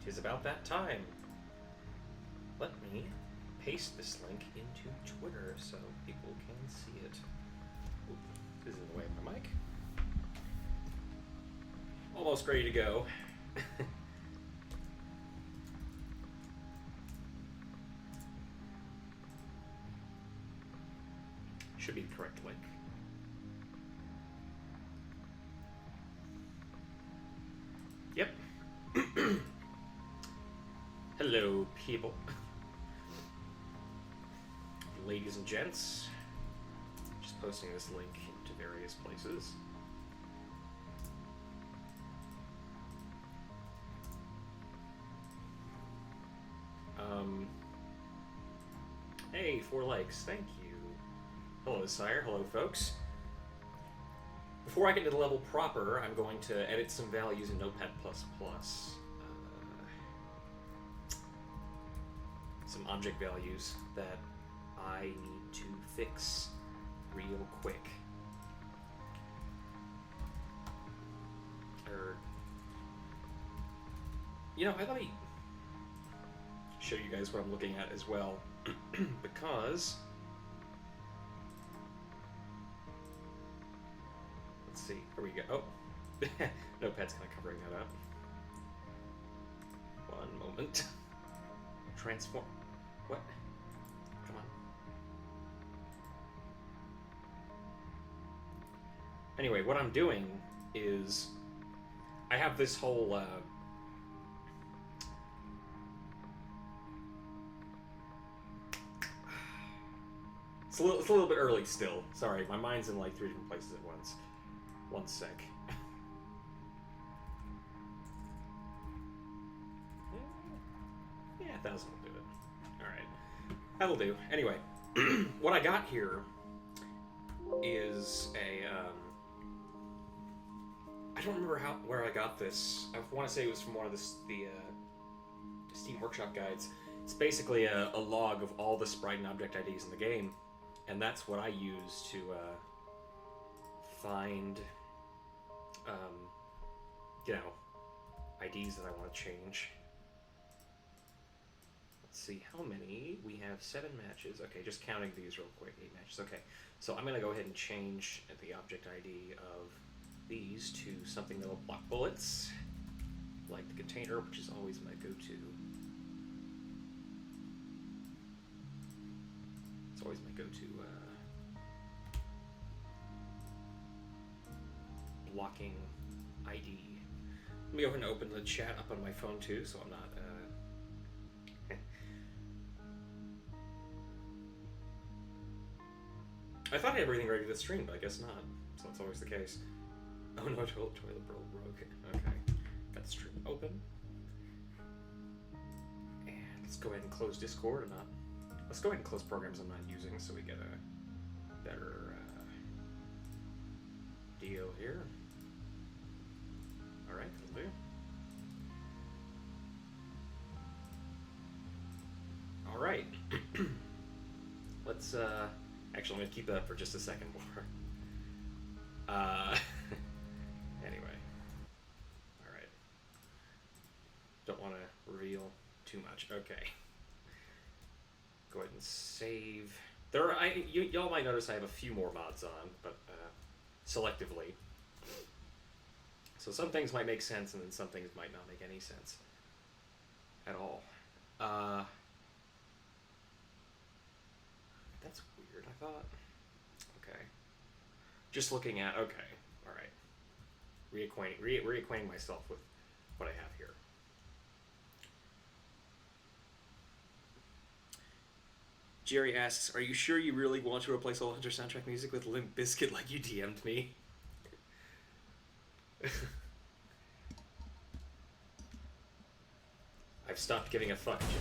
'tis about that time. Let me paste this link into Twitter so people can see it. Oop, this is in the way of my mic. Almost ready to go. Should be the correct link. Yep. Hello, people. Ladies and gents. Just posting this link into various places. Hey, 4 likes. Thank you. Hello, Sire. Hello, folks. Before I get into the level proper, I'm going to edit some values in Notepad++. Some object values that I need to fix real quick. Let me show you guys what I'm looking at as well, because let's see, here we go. Oh, Notepad's kind of covering that up. One moment. Transform. What? Come on. Anyway, what I'm doing is I have this whole it's a little bit early still. Sorry, my mind's in like 3 different places at once. One sec. Yeah, 1,000 will do it. Alright. That'll do. Anyway, what I got here is a I don't remember where I got this. I want to say it was from one of the Steam Workshop guides. It's basically a log of all the sprite and object IDs in the game, and that's what I use to find IDs that I want to change. Let's see how many. We have 7 matches. Okay, just counting these real quick. 8 matches. Okay, so I'm going to go ahead and change the object ID of these to something that will block bullets, like the container, which is always my go-to. It's always my go-to blocking ID. Let me go ahead and open the chat up on my phone too, so I'm not I thought I had everything ready to stream, but I guess not. So that's always the case. Oh no, toilet broke. Okay. Got the stream open. And let's go ahead and close Discord. Let's go ahead and close programs I'm not using so we get a better deal here. Alright, that'll do. Alright. Let's actually, I'm going to keep that up for just a second more. Anyway. Alright. Don't want to reveal too much. Okay. Go ahead and save. Y'all might notice I have a few more mods on, but selectively. So some things might make sense, and then some things might not make any sense at all. That's weird, I thought. Okay. Just looking at, okay, all right. Reacquainting myself with what I have here. Jerry asks, are you sure you really want to replace all Hunter soundtrack music with Limp Bizkit like you DM'd me? I've stopped giving a fuck, Jerry.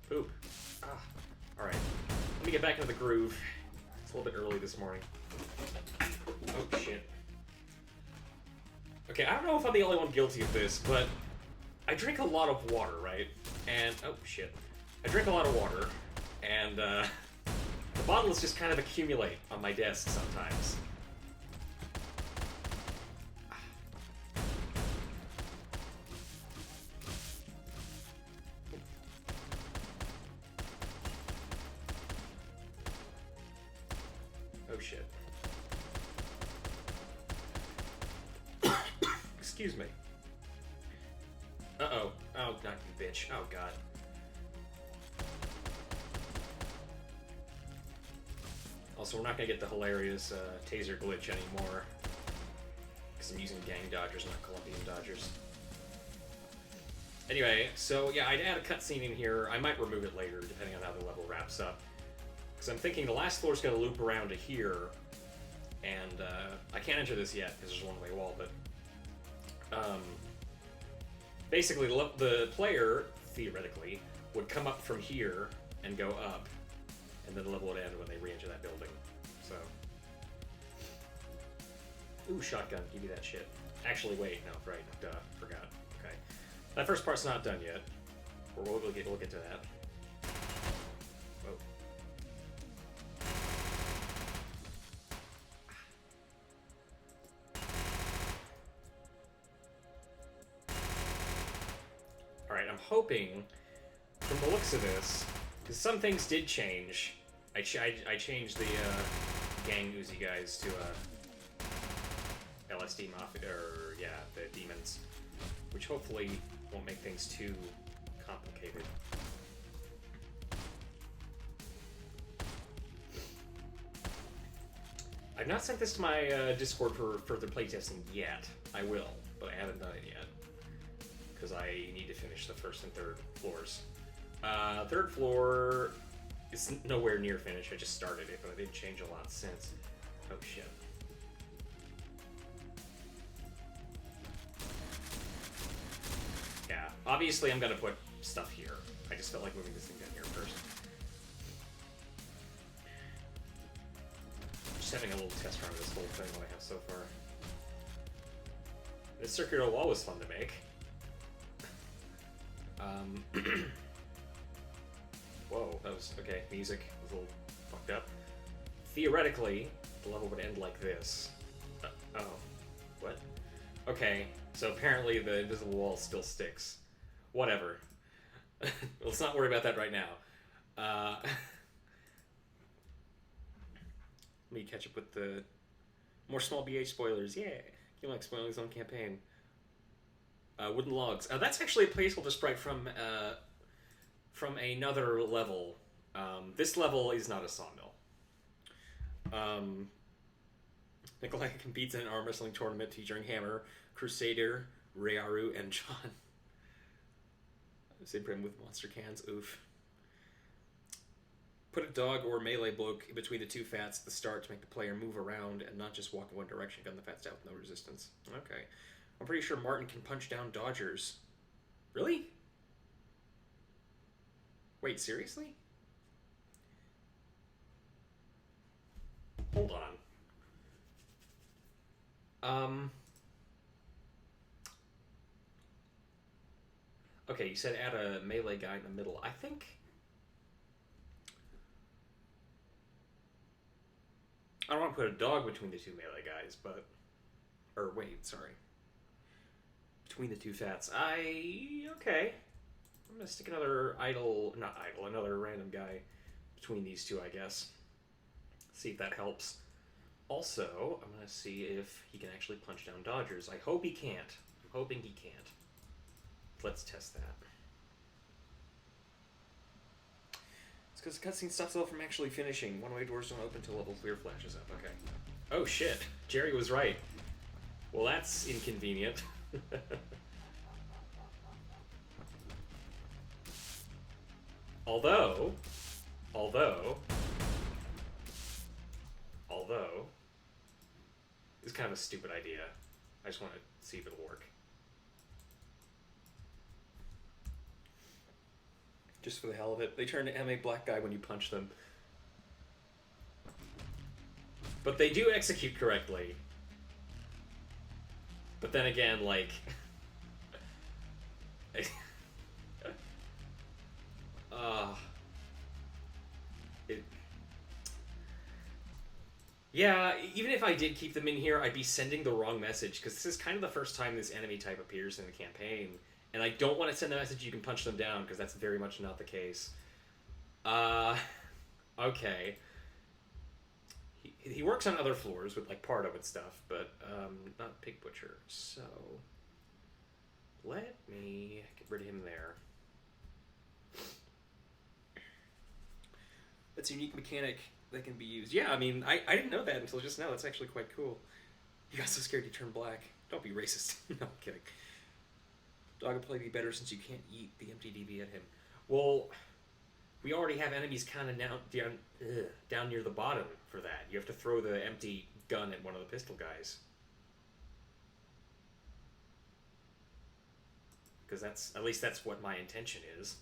Poop. Alright. Let me get back into the groove. It's a little bit early this morning. Oh, shit. Okay, I don't know if I'm the only one guilty of this, but I drink a lot of water, right? And, oh shit. I drink a lot of water, and the bottles just kind of accumulate on my desk sometimes. Oh shit. Excuse me. Uh-oh. Oh, not you bitch. Oh god. Also, we're not gonna get the hilarious taser glitch anymore. Because I'm using gang dodgers, not Colombian dodgers. Anyway, so yeah, I'd add a cutscene in here. I might remove it later, depending on how the level wraps up. Because I'm thinking the last floor's gonna loop around to here. And I can't enter this yet, because there's a one-way wall, but... basically, the player, theoretically, would come up from here and go up. And then the level would end when they re-enter that building. So... Ooh, shotgun. Give me that shit. Actually, wait. No, right. Duh. Forgot. Okay. That first part's not done yet. We'll get to that. Whoa. Alright, I'm hoping, from the looks of this, because some things did change. I changed the gang Uzi guys to LSD Mafia, or yeah, the demons, which hopefully won't make things too complicated. I've not sent this to my Discord for further playtesting yet. I will, but I haven't done it yet because I need to finish the first and third floors. Third floor is nowhere near finished. I just started it, but I didn't change a lot since. Oh shit. Yeah, obviously I'm gonna put stuff here. I just felt like moving this thing down here first. Just having a little test run of this whole thing that I have so far. This circular wall was fun to make. Whoa, that was, okay, music was a little fucked up. Theoretically, the level would end like this. Oh, what? Okay, so apparently the invisible wall still sticks. Whatever. Let's not worry about that right now. Let me catch up with the more small BH spoilers. Yeah, you like spoiling his own campaign. Wooden logs. That's actually a placeholder sprite from another level. This level is not a sawmill. Nikolai competes in an arm wrestling tournament featuring Hammer, Crusader, Ryaru, and John. Same with monster cans. Oof. Put a dog or melee bloke in between the two fats at the start to make the player move around and not just walk in one direction. Gun the fats down with no resistance. Okay. I'm pretty sure Martin can punch down dodgers. Really? Wait, seriously? Hold on. Okay, you said add a melee guy in the middle. I think... I don't want to put a dog between the two melee guys, but... Or wait, sorry. Between the two fats. Okay. I'm gonna stick another another random guy between these two, I guess. See if that helps. Also, I'm gonna see if he can actually punch down dodgers. I hope he can't. I'm hoping he can't. Let's test that. It's because the cutscene stops level from actually finishing. One-way doors don't open until level clear flashes up. Okay. Oh shit. Jerry was right. Well, that's inconvenient. Although, it's kind of a stupid idea. I just want to see if it'll work. Just for the hell of it. They turn to MA black guy when you punch them. But they do execute correctly. But then again, like, uh, it, yeah. Even if I did keep them in here, I'd be sending the wrong message because this is kind of the first time this enemy type appears in the campaign, and I don't want to send the message you can punch them down because that's very much not the case. Okay. He works on other floors with like Pardo and stuff, but not Pig Butcher. So let me get rid of him there. That's a unique mechanic that can be used. Yeah, I mean, I didn't know that until just now. That's actually quite cool. You got so scared you turned black. Don't be racist. No, I'm kidding. Dog will probably be better since you can't eat the empty DB at him. Well, we already have enemies kind of down near the bottom for that. You have to throw the empty gun at one of the pistol guys. Because at least that's what my intention is.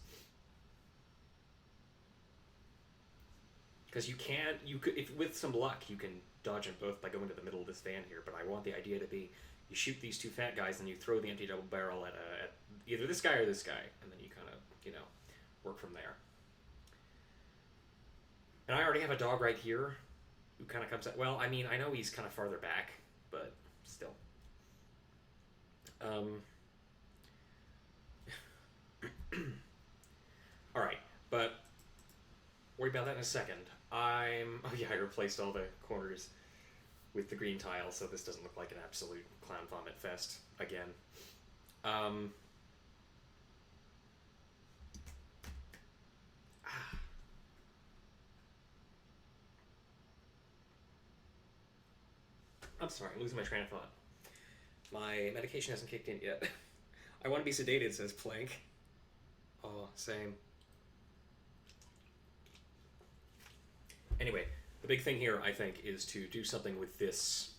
Because if with some luck, you can dodge them both by going to the middle of this van here. But I want the idea to be, you shoot these two fat guys, and you throw the empty double barrel at either this guy or this guy, and then you kind of, work from there. And I already have a dog right here, who kind of comes out. Well, I mean, I know he's kind of farther back, but still. All right, but worry about that in a second. I replaced all the corners with the green tile, so this doesn't look like an absolute clown vomit fest again. I'm sorry, I'm losing my train of thought. My medication hasn't kicked in yet. I want to be sedated, says Plank. Oh, same. Anyway, the big thing here, I think, is to do something with this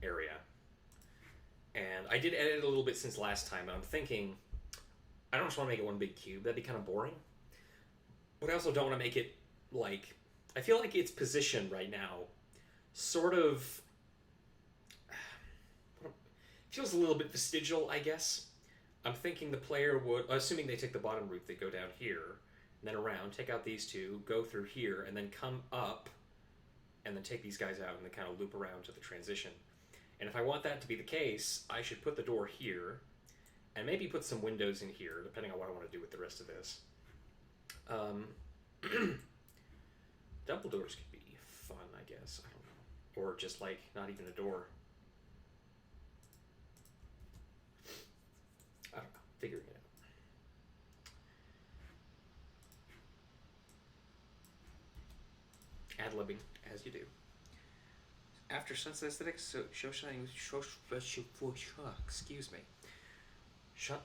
area. And I did edit it a little bit since last time, and I'm thinking, I don't just want to make it one big cube. That'd be kind of boring. But I also don't want to make it, like... I feel like its position right now sort of... feels a little bit vestigial, I guess. I'm thinking the player would... Assuming they take the bottom route, they go down here, and then around, take out these two, go through here, and then come up, and then take these guys out, and then kind of loop around to the transition. And if I want that to be the case, I should put the door here, and maybe put some windows in here, depending on what I want to do with the rest of this. Double doors could be fun, I guess. I don't know. Or just, like, not even a door. I don't know. Figuring it out. Ad-libbing, as you do. After Sunset Aesthetics, so show shining, excuse me. I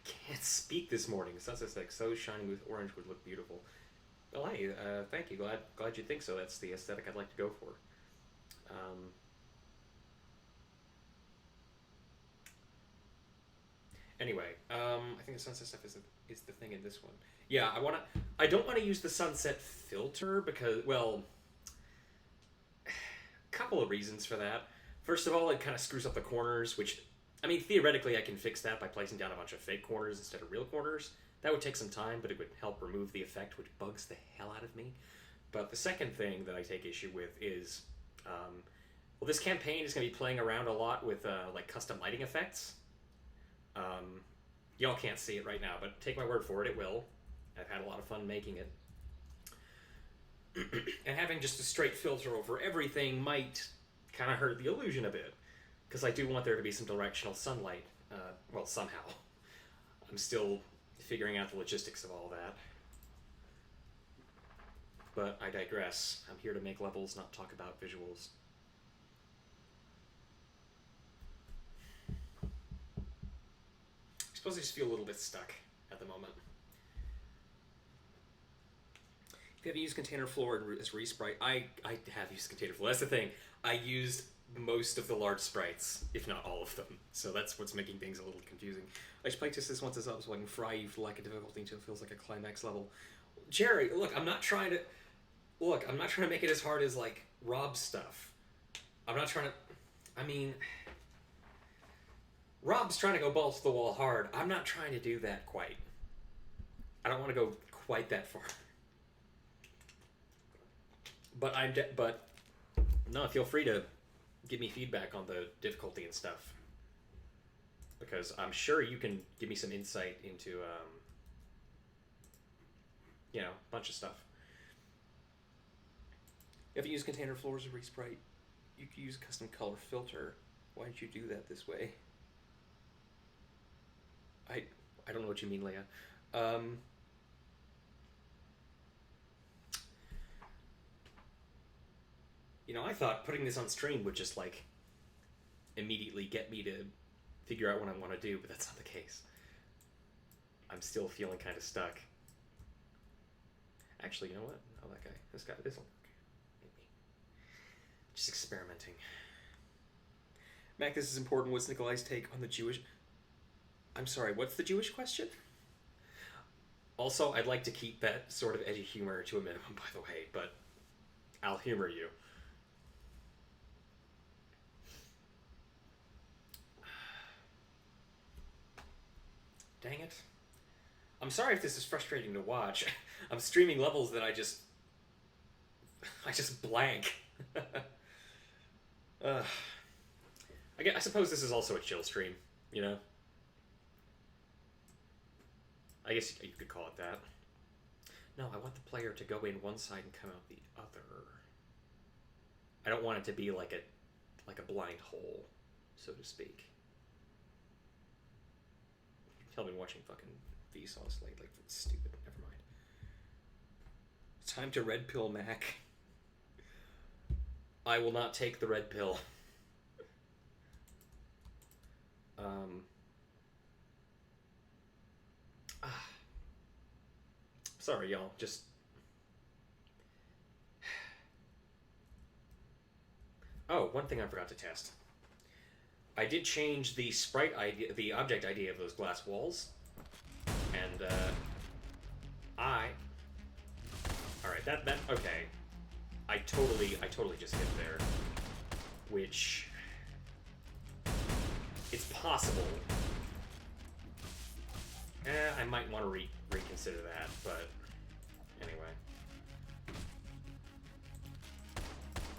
can't speak this morning. Sunset Aesthetics, so shining with orange would look beautiful. Well, hey, thank you. Glad you think so. That's the aesthetic I'd like to go for. Anyway, I think the sunset stuff is the thing in this one. Yeah, I don't want to use the sunset filter because, well, a couple of reasons for that. First of all, it kind of screws up the corners, which, I mean, theoretically I can fix that by placing down a bunch of fake corners instead of real corners. That would take some time, but it would help remove the effect, which bugs the hell out of me. But the second thing that I take issue with is, well, this campaign is going to be playing around a lot with, like, custom lighting effects. Y'all can't see it right now, but take my word for it, it will. I've had a lot of fun making it. And having just a straight filter over everything might kind of hurt the illusion a bit, because I do want there to be some directional sunlight, well, somehow. I'm still figuring out the logistics of all that. But I digress. I'm here to make levels, not talk about visuals. I suppose I just feel a little bit stuck at the moment. If you haven't used Container Floor as Resprite, I have used Container Floor. That's the thing. I used most of the large sprites, if not all of them. So that's what's making things a little confusing. I should practice this once it's up so I can fry you for lack of difficulty until it feels like a climax level. Jerry, look, I'm not trying to make it as hard as, like, Rob's stuff. I'm not trying to... I mean... Rob's trying to go balls to the wall hard. I'm not trying to do that quite. I don't want to go quite that far. But but no, feel free to give me feedback on the difficulty and stuff, because I'm sure you can give me some insight into a bunch of stuff. If you use container floors or resprite, you could use a custom color filter. Why did you do that this way? I don't know what you mean, Leia. I thought putting this on stream would just like immediately get me to figure out what I want to do, but that's not the case. I'm still feeling kind of stuck. Actually, you know what? Oh, that guy. This will work. Maybe. Just experimenting. Mac, this is important. What's Nikolai's take on the Jewish... I'm sorry, what's the Jewish question? Also, I'd like to keep that sort of edgy humor to a minimum, by the way, but I'll humor you. Dang it. I'm sorry if this is frustrating to watch. I'm streaming levels that I just blank. I suppose this is also a chill stream, you know? I guess you could call it that. No, I want the player to go in one side and come out the other. I don't want it to be like a blind hole, so to speak. I've been watching fucking Vsauce lately. It's stupid. Never mind. Time to red pill, Mac. I will not take the red pill. Sorry, y'all. Just... Oh, one thing I forgot to test. I did change the sprite ID, the object ID of those glass walls, and alright, that okay. I totally just hit there, which it's possible. I might want to reconsider that, but anyway.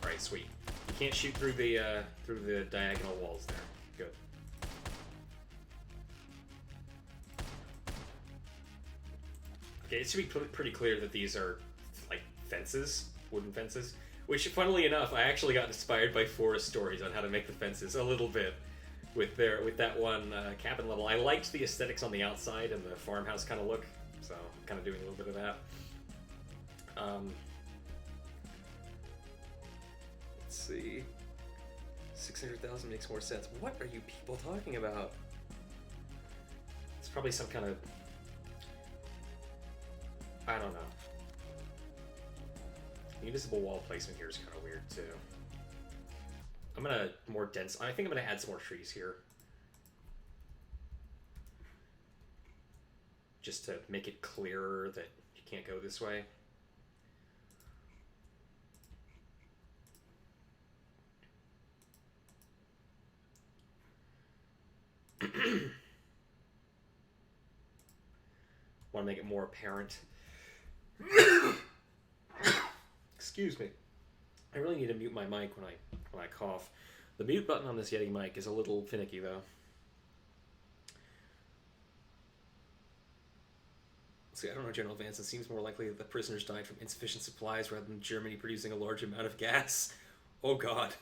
Alright, sweet. You can't shoot through the diagonal walls there. Good. Okay, it should be pretty clear that these are like fences, wooden fences. Which, funnily enough, I actually got inspired by Forest Stories on how to make the fences a little bit with that one cabin level. I liked the aesthetics on the outside and the farmhouse kind of look, so I'm kind of doing a little bit of that. Let's see. 600,000 makes more sense. What are you people talking about? It's probably some kind of... I don't know. The municipal wall placement here is kind of weird, too. I'm gonna more dense... I think I'm gonna add some more trees here. Just to make it clearer that you can't go this way. Want to make it more apparent. Excuse me. I really need to mute my mic when I cough. The mute button on this Yeti mic is a little finicky, though. See, I don't know, General Vance. It seems more likely that the prisoners died from insufficient supplies rather than Germany producing a large amount of gas. Oh, God.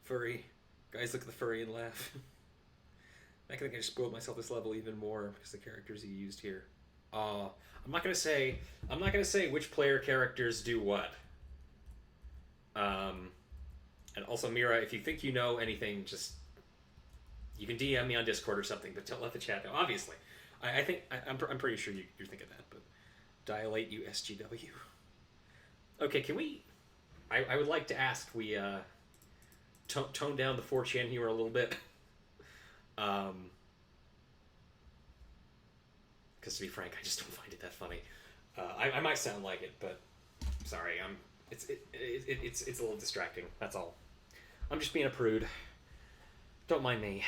Furry. Guys, look at the furry and laugh. I think I just spoiled myself this level even more because the characters you used here. I'm not gonna say which player characters do what. And also, Mira, if you think you know anything, just you can DM me on Discord or something, but don't let the chat know. Obviously, I'm pretty sure you're thinking that. But dilate you SGW. Okay, can we? I would like to ask we tone down the 4chan humor a little bit. Because to be frank, I just don't find it that funny. I might sound like it, but sorry, it's a little distracting. That's all. I'm just being a prude. Don't mind me.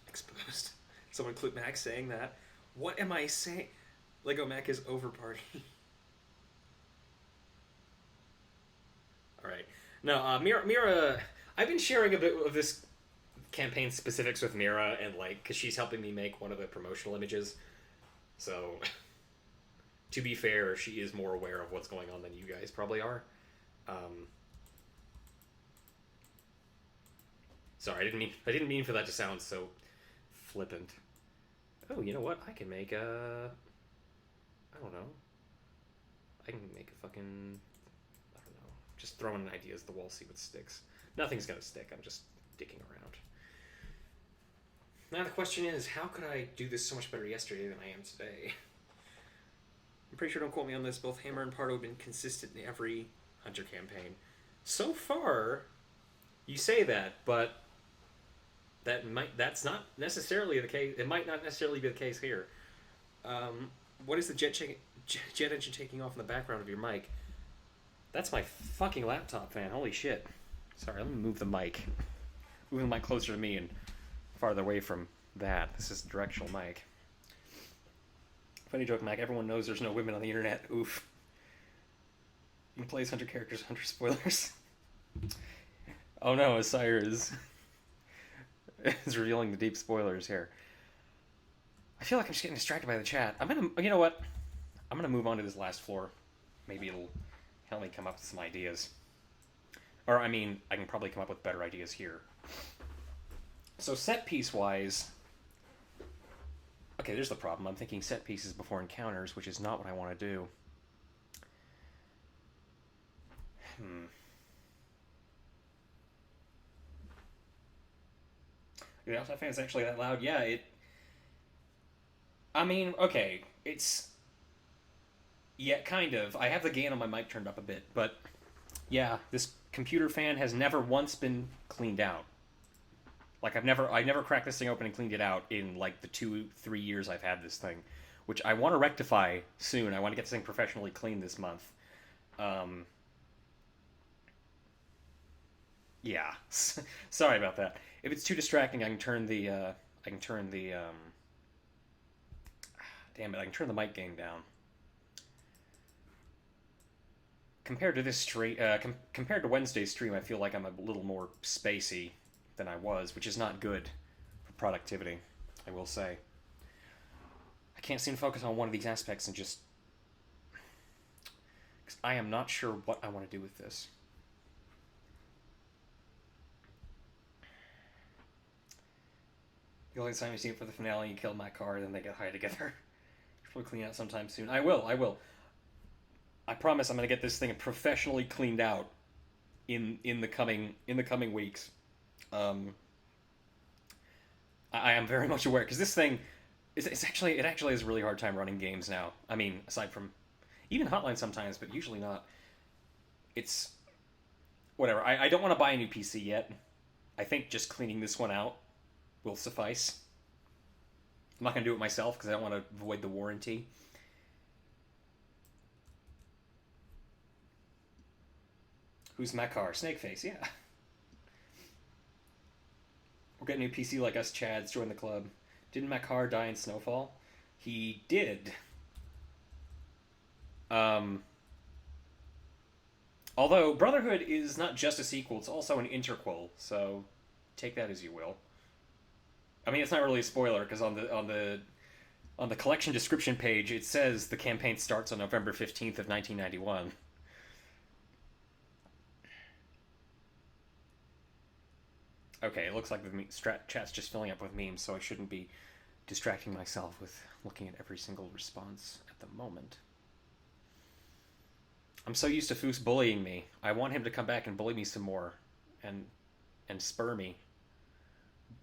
Exposed. Someone clip Mac saying that. What am I saying? Lego Mac is over party. All right. No, Mira. I've been sharing a bit of this campaign specifics with Mira, and like, cause she's helping me make one of the promotional images. So, to be fair, she is more aware of what's going on than you guys probably are. Um, Sorry, I didn't mean for that to sound so flippant. Oh, you know what? I can make a. I don't know. I can make a fucking. I don't know. Just throwing ideas at the wall, see what sticks. Nothing's gonna stick. I'm just dicking around. Now the question is, how could I do this so much better yesterday than I am today? I'm pretty sure, don't quote me on this, both Hammer and Pardo have been consistent in every Hunter campaign. So far, you say that, but that's not necessarily the case. It might not necessarily be the case here. What is the jet engine taking off in the background of your mic? That's my fucking laptop, fan. Holy shit. Sorry, let me move the mic. Moving the mic closer to me and farther away from that. This is a directional mic. Funny joke, Mac. Everyone knows there's no women on the internet. Oof. You can play as Hunter characters, Hunter spoilers. Oh no, Asire is revealing the deep spoilers here. I feel like I'm just getting distracted by the chat. You know what? I'm gonna move on to this last floor. Maybe it'll help me come up with some ideas. Or, I mean, I can probably come up with better ideas here. So set piece wise, okay, there's the problem. I'm thinking set pieces before encounters, which is not what I want to do. The outside fan is actually that loud? Yeah, I mean, okay, it's. Yeah, kind of. I have the gain on my mic turned up a bit, but yeah, this computer fan has never once been cleaned out. Like I never cracked this thing open and cleaned it out in like the 2-3 years I've had this thing, which I want to rectify soon. I want to get this thing professionally cleaned this month. Um, yeah, sorry about that. If it's too distracting, I can turn the damn it, I can turn the mic gain down. Compared to this stream, compared to Wednesday's stream, I feel like I'm a little more spacey than I was, which is not good for productivity, I will say. I can't seem to focus on one of these aspects and just. Because I am not sure what I want to do with this. The only time you see it for the finale, you kill Matt Carr, then they get high together. Probably clean out sometime soon. I will. I promise I'm going to get this thing professionally cleaned out in the coming weeks. I am very much aware because this thing it actually has a really hard time running games now. I mean, aside from even Hotline sometimes, but usually not. It's whatever. I don't want to buy a new PC yet. I think just cleaning this one out will suffice. I'm not going to do it myself because I don't want to void the warranty. Who's Makar? Snakeface, yeah. We're getting a new PC like us Chads. Join the club. Didn't Makar die in Snowfall? He did. Although Brotherhood is not just a sequel, it's also an interquel, so take that as you will. I mean, it's not really a spoiler because on the collection description page it says the campaign starts on November 15th of 1991. Okay, it looks like the chat's just filling up with memes, so I shouldn't be distracting myself with looking at every single response at the moment. I'm so used to Foos bullying me. I want him to come back and bully me some more, and spur me.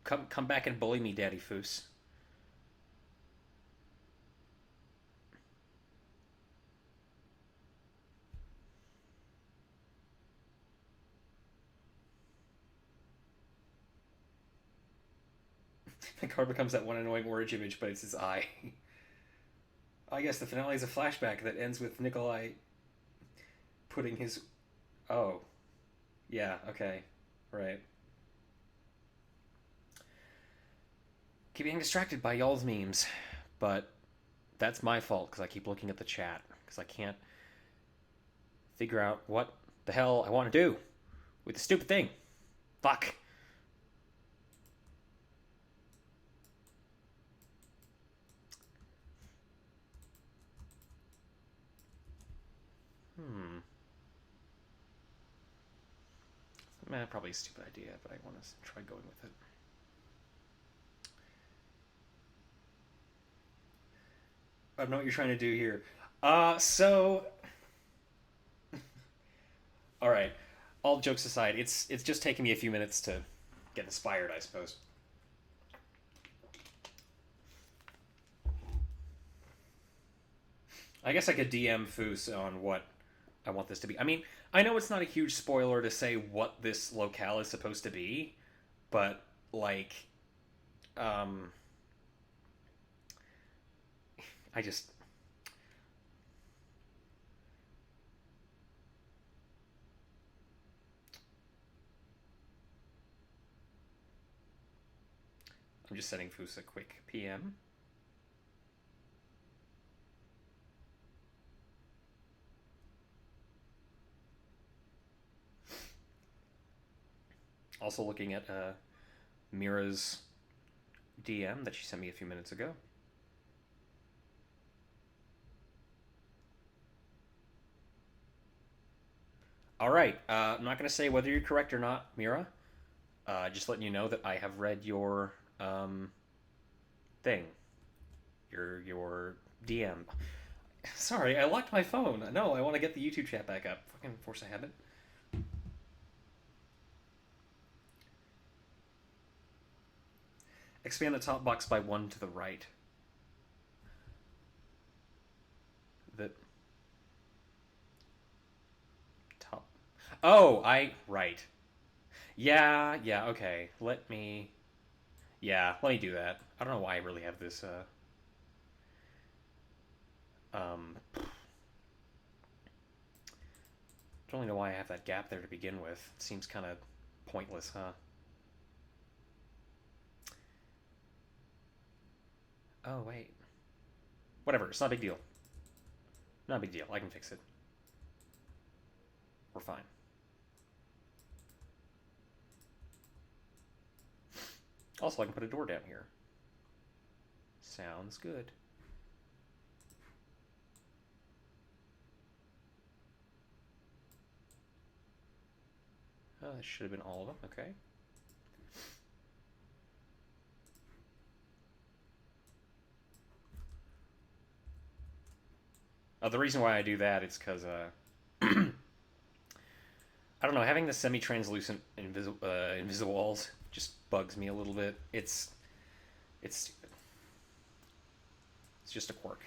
Come back and bully me, Daddy Foos. The card becomes that one annoying orange image, but it's his eye. I guess the finale is a flashback that ends with Nikolai putting his. Oh. Yeah, okay. Right. Keep getting distracted by y'all's memes, but that's my fault because I keep looking at the chat because I can't figure out what the hell I want to do with the stupid thing. Fuck. Hmm. Probably a stupid idea, but I want to try going with it. I don't know what you're trying to do here. So. All right. All jokes aside, it's just taking me a few minutes to get inspired, I suppose. I guess I could DM Foos on what I want this to be. I mean, I know it's not a huge spoiler to say what this locale is supposed to be, but like, um, I just I'm just sending Foos a quick PM. Also looking at Mira's DM that she sent me a few minutes ago. All right. I'm not going to say whether you're correct or not, Mira. Just letting you know that I have read your thing, your DM. Sorry, I locked my phone. No, I want to get the YouTube chat back up. Fucking force a habit. Expand the top box by one to the right. The top. Oh, right. Yeah, okay. Let me do that. I don't know why I really have this don't really know why I have that gap there to begin with. It seems kind of pointless, huh? Oh, wait. Whatever, it's not a big deal. Not a big deal. I can fix it. We're fine. Also, I can put a door down here. Sounds good. Oh, that should have been all of them. Okay. The reason why I do that is because I don't know, having the semi-translucent invisible walls just bugs me a little bit. It's stupid. It's just a quirk.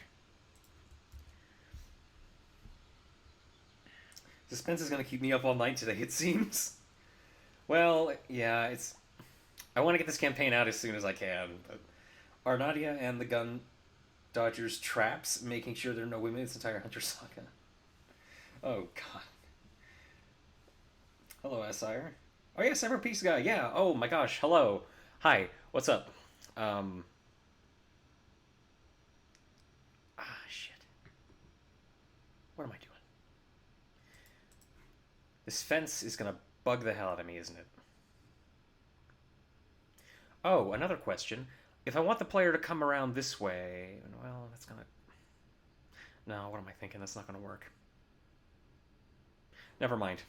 Suspense is gonna keep me up all night today, it seems. Well, yeah, it's. I want to get this campaign out as soon as I can, but are Nadia and the gun dodgers traps, making sure there are no women in this entire Hunter saga? Oh god. Hello, Sire. Oh yeah, Cyber Peace guy. Yeah. Oh my gosh. Hello. Hi. What's up? Um. Shit. What am I doing? This fence is gonna bug the hell out of me, isn't it? Oh, another question. If I want the player to come around this way, well, that's gonna. No, what am I thinking? That's not gonna work. Never mind.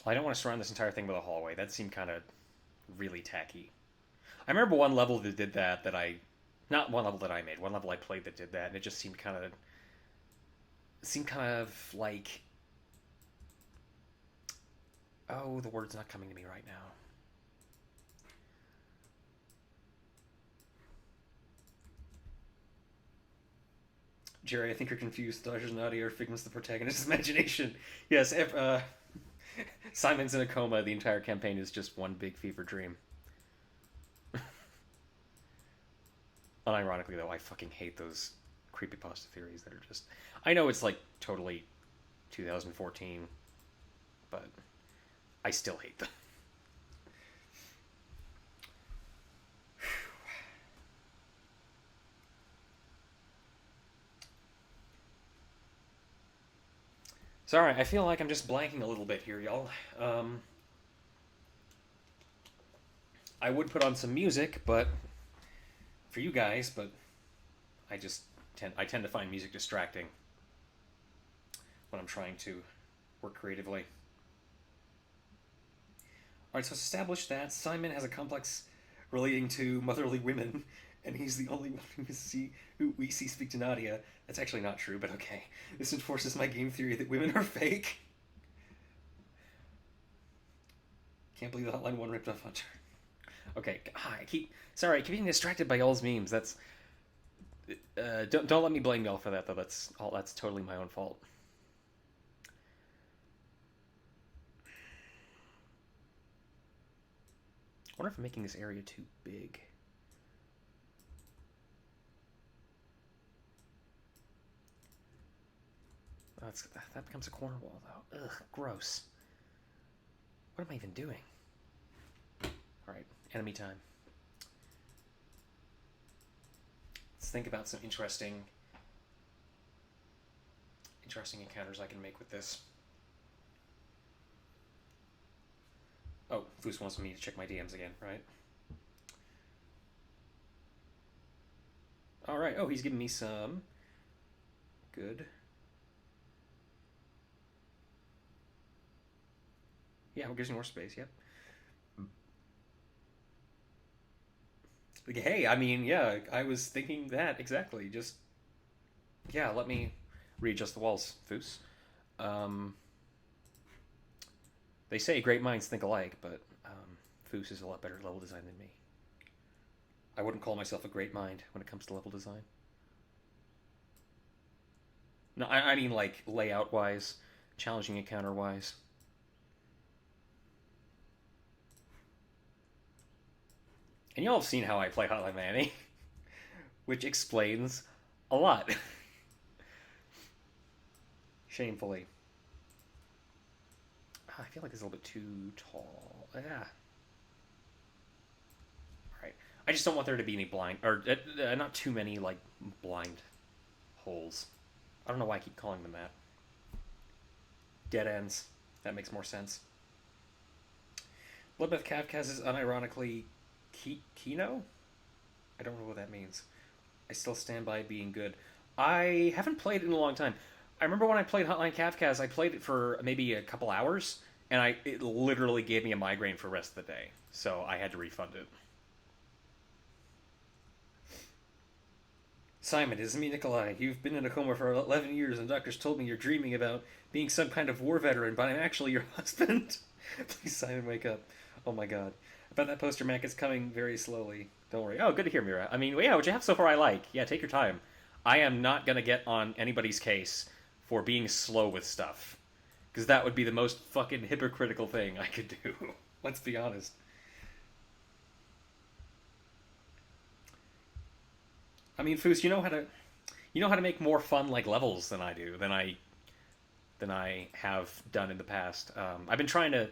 I don't want to surround this entire thing with a hallway. That seemed kind of really tacky. I remember one level that did that I, not one level that I made, one level I played that did that, and it just seemed kind of like, oh, the word's not coming to me right now. Jerry, I think you're confused. Dodgers and Nadia are figments of the protagonist's imagination. Yes, Simon's in a coma. The entire campaign is just one big fever dream. Unironically, though, I fucking hate those creepypasta theories that are just. I know it's like totally 2014, but I still hate them. Sorry, I feel like I'm just blanking a little bit here, y'all. I would put on some music, but for you guys, but I tend to find music distracting when I'm trying to work creatively. All right, so it's established that Simon has a complex relating to motherly women, and he's the only one who we see speak to Nadia. That's actually not true, but okay. This enforces my game theory that women are fake. Can't believe the Hotline One ripped off Hunter. Okay, I keep getting distracted by y'all's memes. That's don't let me blame y'all for that though. That's totally my own fault. I wonder if I'm making this area too big. That becomes a corner wall though. Ugh, gross. What am I even doing? All right, enemy time. Let's think about some interesting encounters I can make with this. Oh, Foos wants me to check my DMs again, right? All right. Oh, he's giving me some good. Yeah, it gives me more space. Yep. Like, hey, I mean, yeah, I was thinking that exactly. Just yeah, let me readjust the walls, Foos. Um, they say great minds think alike, but Foos is a lot better at level design than me. I wouldn't call myself a great mind when it comes to level design. No, I mean like layout wise, challenging encounter wise. And y'all have seen how I play Hotline Miami, which explains a lot. Shamefully. I feel like it's a little bit too tall. Yeah. Alright. I just don't want there to be any blind, or not too many, like, blind holes. I don't know why I keep calling them that. Dead ends. That makes more sense. Bloodbath Kafkaz is unironically Kino? I don't know what that means. I still stand by being good. I haven't played it in a long time. I remember when I played Hotline Kafkaz, I played it for maybe a couple hours, and it literally gave me a migraine for the rest of the day. So I had to refund it. Simon, it's me, Nikolai. You've been in a coma for 11 years, and doctors told me you're dreaming about being some kind of war veteran, but I'm actually your husband. Please, Simon, wake up. Oh my god. About that poster, Mac, is coming very slowly. Don't worry. Oh, good to hear, Mira. I mean, yeah, what you have so far I like. Yeah, take your time. I am not going to get on anybody's case for being slow with stuff. Because that would be the most fucking hypocritical thing I could do. Let's be honest. I mean, Foos, you know how to make more fun like levels than I do than I have done in the past. I've been trying to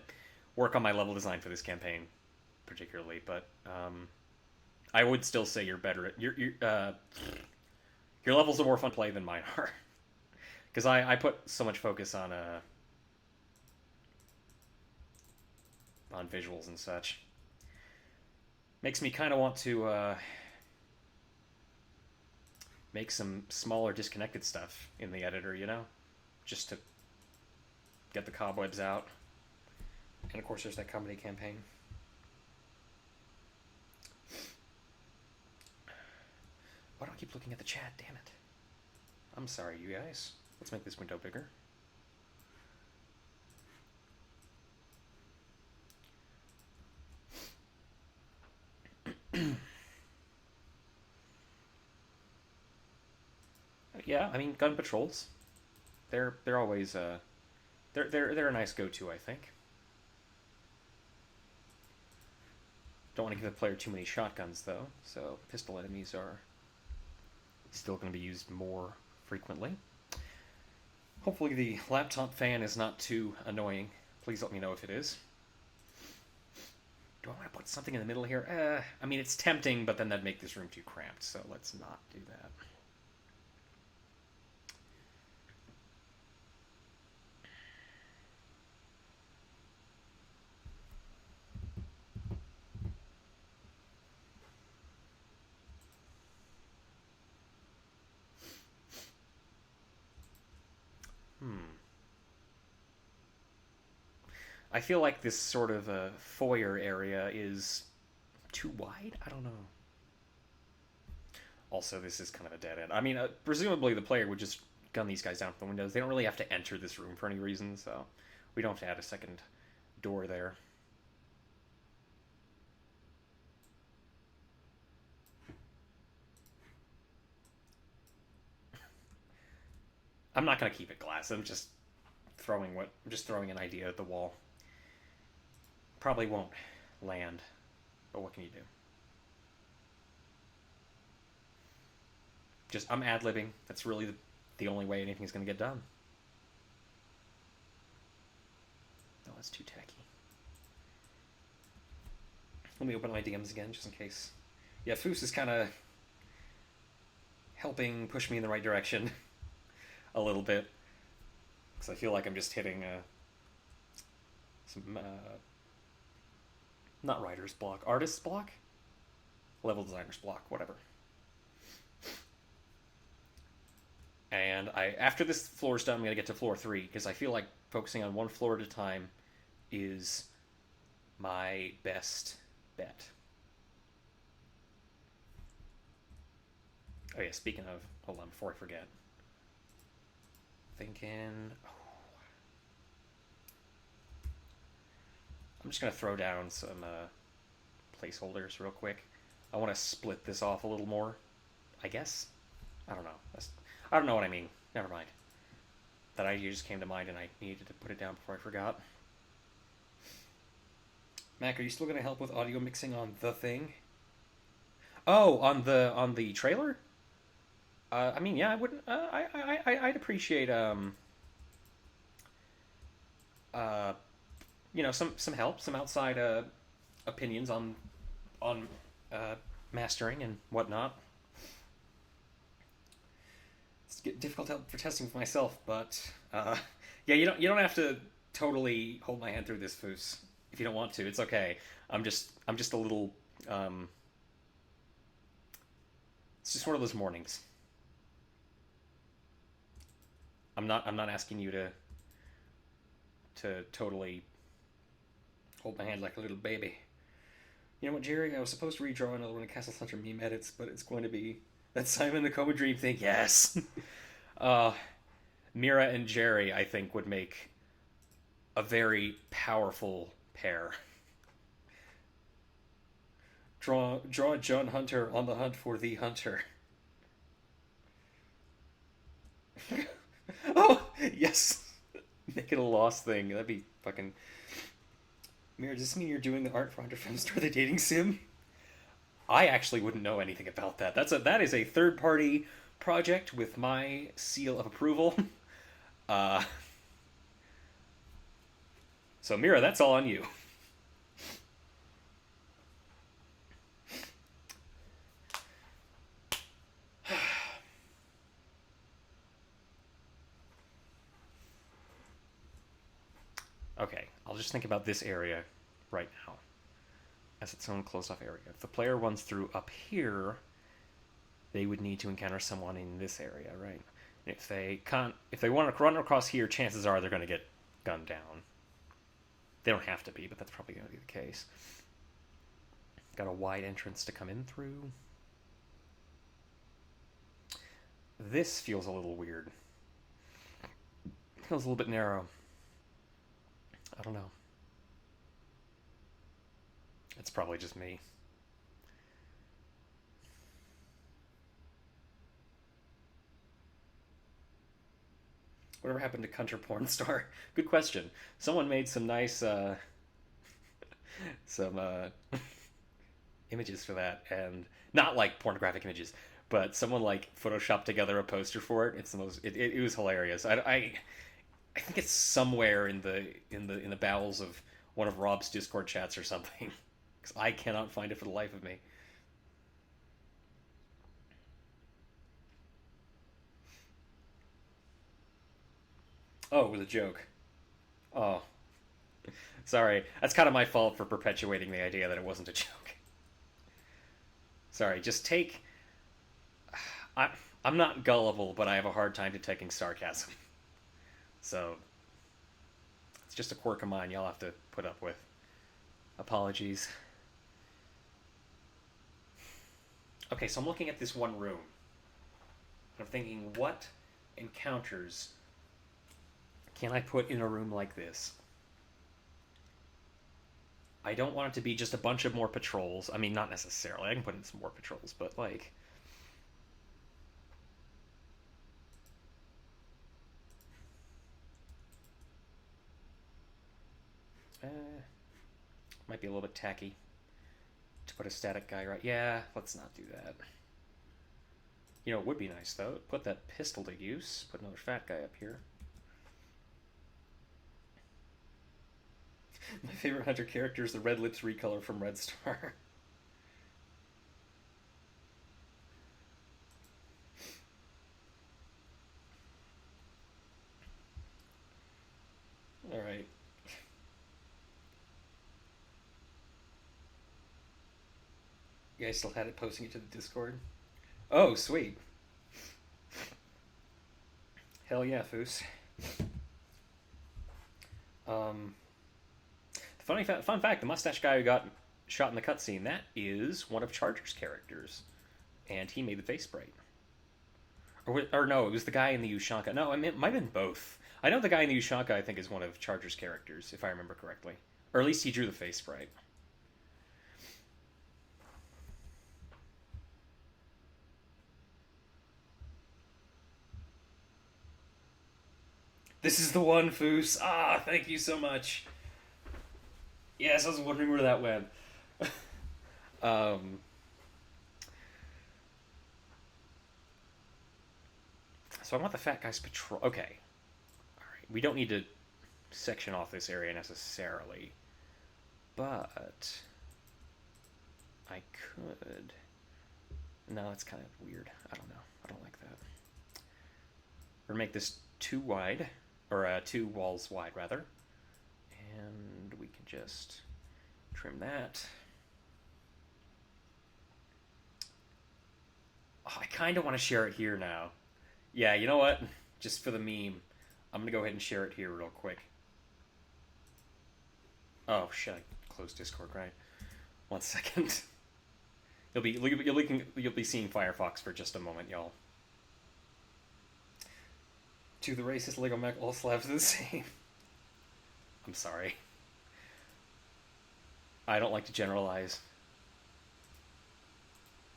work on my level design for this campaign, particularly, but I would still say you're better at your levels are more fun to play than mine are, because I put so much focus on visuals and such. Makes me kind of want to make some smaller disconnected stuff in the editor, just to get the cobwebs out. And of course, there's that comedy campaign. Why do I keep looking at the chat? Damn it. I'm sorry, you guys. Let's make this window bigger. yeah, I mean, gun patrols. They're always they're a nice go-to, I think. Don't want to give the player too many shotguns though, so pistol enemies are still going to be used more frequently. Hopefully the laptop fan is not too annoying. Please let me know if it is. Do I want to put something in the middle here? I mean, it's tempting, but then that'd make this room too cramped, so let's not do that. I feel like this sort of foyer area is too wide. I don't know. Also, this is kind of a dead end. I mean, presumably the player would just gun these guys down from the windows. They don't really have to enter this room for any reason, so we don't have to add a second door there. I'm not gonna keep it glass. I'm just throwing an idea at the wall. Probably won't land, but what can you do? Just I'm ad-libbing. That's really the only way anything's gonna get done. No, that's too tacky. Let me open my DMs again, just in case. Yeah, Foos is kind of helping push me in the right direction a little bit, because I feel like I'm just hitting some not writer's block, artist's block, level designer's block, whatever. And after this floor's done, I'm gonna get to floor 3 because I feel like focusing on one floor at a time is my best bet. Oh yeah, speaking of, hold on before I forget. Thinking, I'm just gonna throw down some placeholders real quick. I want to split this off a little more, I guess. I don't know. I don't know what I mean. Never mind. That idea just came to mind and I needed to put it down before I forgot. Mac, are you still going to help with audio mixing on the thing? Oh, on the trailer? I mean, yeah, I wouldn't. I'd appreciate some help, some outside opinions on mastering and whatnot. It's difficult help for testing for myself, but yeah, you don't have to totally hold my hand through this, Foos. If you don't want to, it's okay. I'm just a little. It's just one of those mornings. I'm not asking you to totally hold my hand like a little baby. You know what, Jerry? I was supposed to redraw another one of Castle Hunter meme edits, but it's going to be that Simon the Coma Dream thing. Yes. Mira and Jerry, I think, would make a very powerful pair. Draw John Hunter on the hunt for the hunter. Oh, yes. Make it a lost thing. That'd be fucking... Mira, does this mean you're doing the art for Hunter Femstar, the dating sim? I actually wouldn't know anything about that. That is a third-party project with my seal of approval. So Mira, that's all on you. Okay, I'll just think about this area right now as its own closed-off area. If the player runs through up here, they would need to encounter someone in this area, right? And if they want to run across here, chances are they're going to get gunned down. They don't have to be, but that's probably going to be the case. Got a wide entrance to come in through. This feels a little weird. Feels a little bit narrow. I don't know. It's probably just me. Whatever happened to country porn star? Good question. Someone made some nice some images for that, and not like pornographic images, but someone like photoshopped together a poster for it. It's the most. It was hilarious. I think it's somewhere in the bowels of one of Rob's Discord chats or something, because I cannot find it for the life of me. Oh, it was a joke. Oh, sorry. That's kind of my fault for perpetuating the idea that it wasn't a joke. Sorry. Just take. I, I'm not gullible, but I have a hard time detecting sarcasm. So it's just a quirk of mine. Y'all have to put up with. Apologies. Okay, so I'm looking at this one room. I'm thinking, what encounters can I put in a room like this? I don't want it to be just a bunch of more patrols. I mean, not necessarily. I can put in some more patrols, but like, might be a little bit tacky to put a static guy right. Yeah, let's not do that. You know, it would be nice though. Put that pistol to use. Put another fat guy up here. My favorite hunter character is the red lips recolor from Red Star. All right. You guys still had it posting it to the Discord? Oh, sweet. Hell yeah, Foos. Um, fun fact: the mustache guy who got shot in the cutscene, that is one of Charger's characters, and he made the face sprite. Or no, it was the guy in the Ushanka. No, I mean, it might have been both. I know the guy in the Ushanka, I think, is one of Charger's characters, if I remember correctly. Or at least he drew the face sprite. This is the one, Foos. Ah, thank you so much. Yes, I was wondering where that went. um, so I want the fat guy's patrol. Okay. Alright. We don't need to section off this area necessarily. But I could. No, it's kind of weird. I don't know. I don't like that. We're gonna make this too wide, or 2 walls wide rather, and we can just trim that. Oh, I kind of want to share it here now. Yeah, you know what? Just for the meme, I'm gonna go ahead and share it here real quick. Oh shit! I closed Discord, right? 1 second. You'll be seeing Firefox for just a moment, y'all. To the racist Lego mech, all slabs are the same. I'm sorry. I don't like to generalize.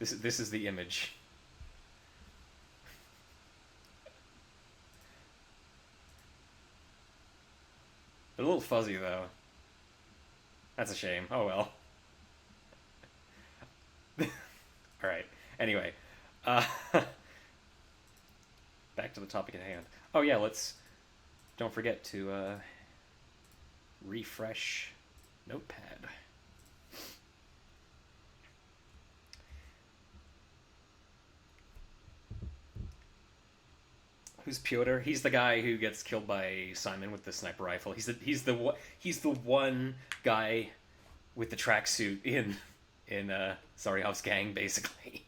This is the image. They're a little fuzzy though. That's a shame. Oh well. All right. Anyway, uh, back to the topic at hand. Oh yeah, let's. Don't forget to refresh Notepad. Who's Piotr? He's the guy who gets killed by Simon with the sniper rifle. He's the one guy with the tracksuit in Zaryhov's gang, basically.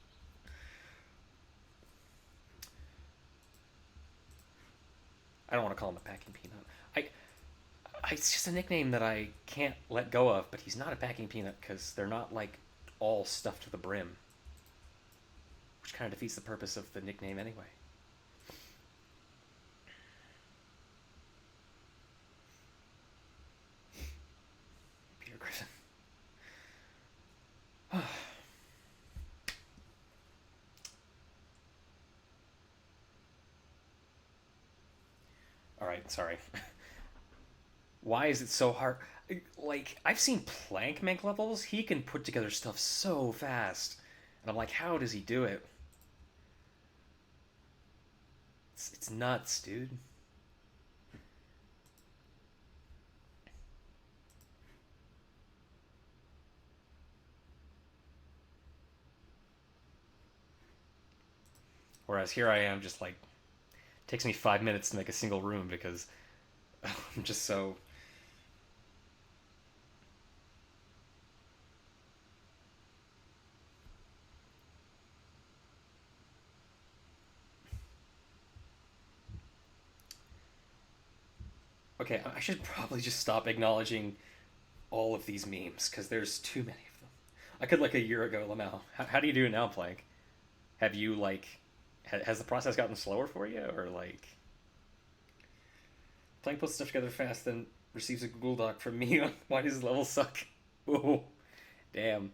I don't want to call him a packing peanut. It's just a nickname that I can't let go of. But he's not a packing peanut because they're not like all stuffed to the brim, which kind of defeats the purpose of the nickname anyway. Peter Griffin. right, sorry. Why is it so hard? Like, I've seen Plank make levels. He can put together stuff so fast. And I'm like, how does he do it? It's nuts, dude. Whereas here I am, just like, takes me 5 minutes to make a single room because I'm just so. Okay, I should probably just stop acknowledging all of these memes because there's too many of them. I could like a year ago, Lamau. How do you do it now, Plank? Have you like, has the process gotten slower for you, or like, Plank puts stuff together fast, then receives a Google Doc from me on why does his level suck? Oh, damn.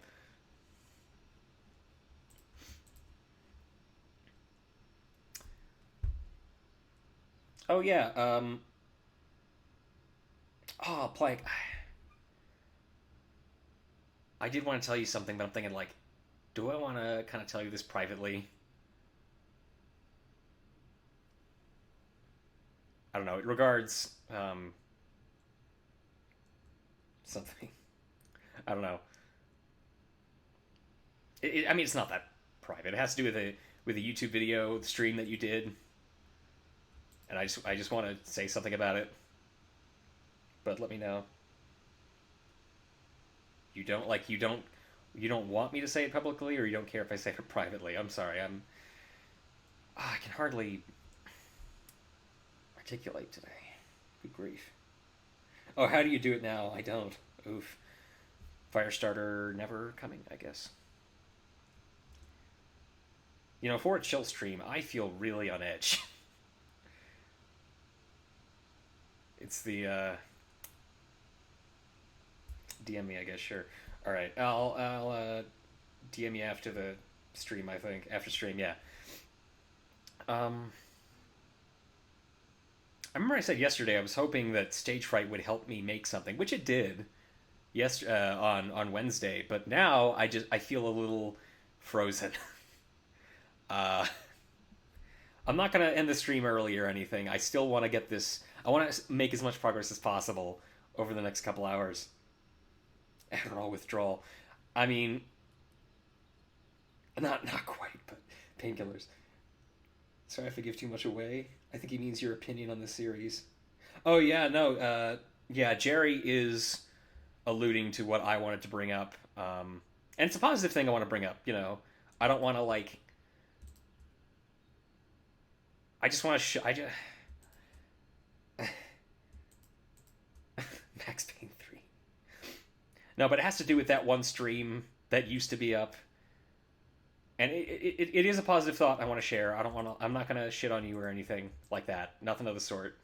Oh yeah. Oh, Plank. I did want to tell you something, but I'm thinking like, do I want to kind of tell you this privately? I don't know. It regards something. I don't know. I mean, it's not that private. It has to do with a YouTube video, the stream that you did, and I just want to say something about it. But let me know. You don't want me to say it publicly, or you don't care if I say it privately. I'm sorry. I can hardly articulate today. Good grief. Oh, how do you do it now? I don't. Oof. Firestarter never coming, I guess. For a chill stream, I feel really on edge. It's the DM me, I guess. Sure. All right. I'll DM you after the stream. I think after stream, yeah. Um, I remember I said yesterday I was hoping that stage fright would help me make something, which it did. Yes, on Wednesday, but now I feel a little frozen. uh, I'm not gonna end the stream early or anything. I still want to get this. I want to make as much progress as possible over the next couple hours. Adderall withdrawal. I mean, not quite, but painkillers. Sorry if I give too much away. I think he means your opinion on the series. Oh yeah, no, yeah, Jerry is alluding to what I wanted to bring up, and it's a positive thing I want to bring up. I don't want to like. I just want to. I just Max Payne 3. No, but it has to do with that one stream that used to be up, and it is a positive thought I want to share. I don't want to. I'm not gonna shit on you or anything like that. Nothing of the sort.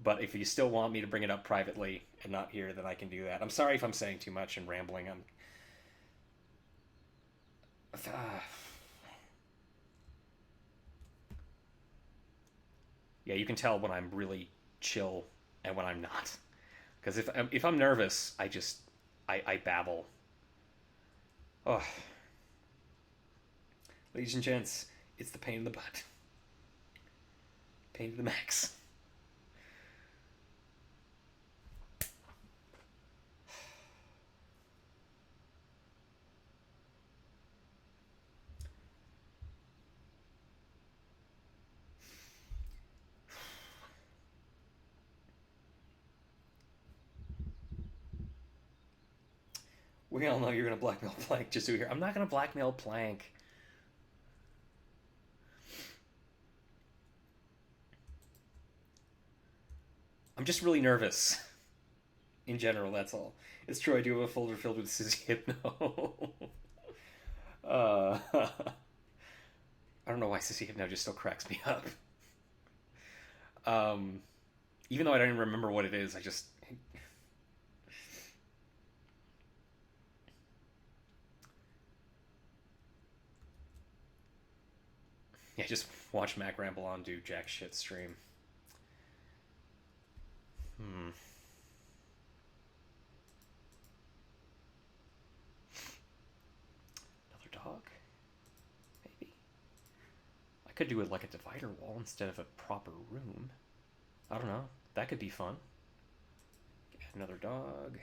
But if you still want me to bring it up privately and not here, then I can do that. I'm sorry if I'm saying too much and rambling. Yeah, you can tell when I'm really chill and when I'm not. Because if I'm nervous, I babble. Oh, ladies and gents, it's the pain in the butt. Pain to the max. We all know you're gonna blackmail Plank just to hear. I'm not gonna blackmail Plank. I'm just really nervous. In general, that's all. It's true, I do have a folder filled with Sissy Hypno. I don't know why Sissy Hypno just still cracks me up. Um, Even though I don't even remember what it is, I just. Yeah, just watch Mac ramble on, do jack shit stream. Another dog? Maybe. I could do it like a divider wall instead of a proper room. I don't know. That could be fun. Add another dog.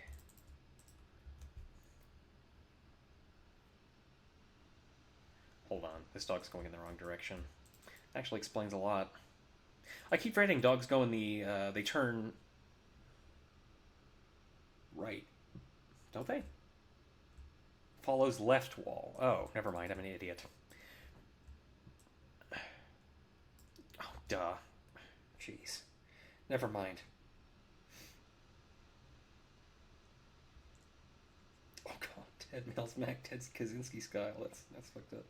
Hold on. This dog's going in the wrong direction. Actually explains a lot. I keep forgetting dogs go in the, they turn right. Don't they? Follows left wall. Oh, never mind. I'm an idiot. Oh, duh. Jeez. Never mind. Oh, God. Ted Mills, Mac, Ted Kaczynski style. That's fucked up.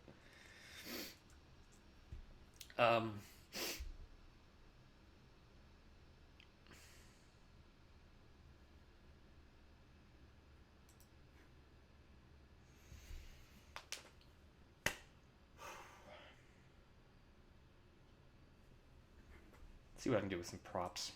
See what I can do with some props.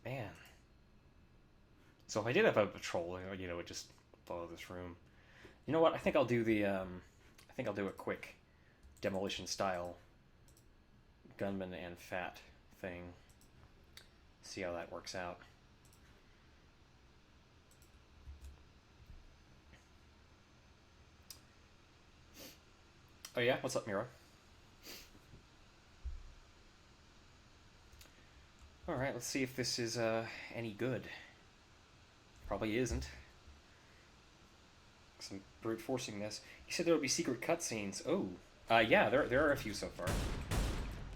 Man. So if I did have a patrol, you know, it would just follow this room. You know what? I think I'll do the, I think I'll do a quick demolition style gunman and fat thing. See how that works out. Oh yeah? What's up, Mira? Alright, let's see if this is any good. Probably isn't. Some brute forcing this. You said there would be secret cutscenes. Oh. Yeah, there are a few so far.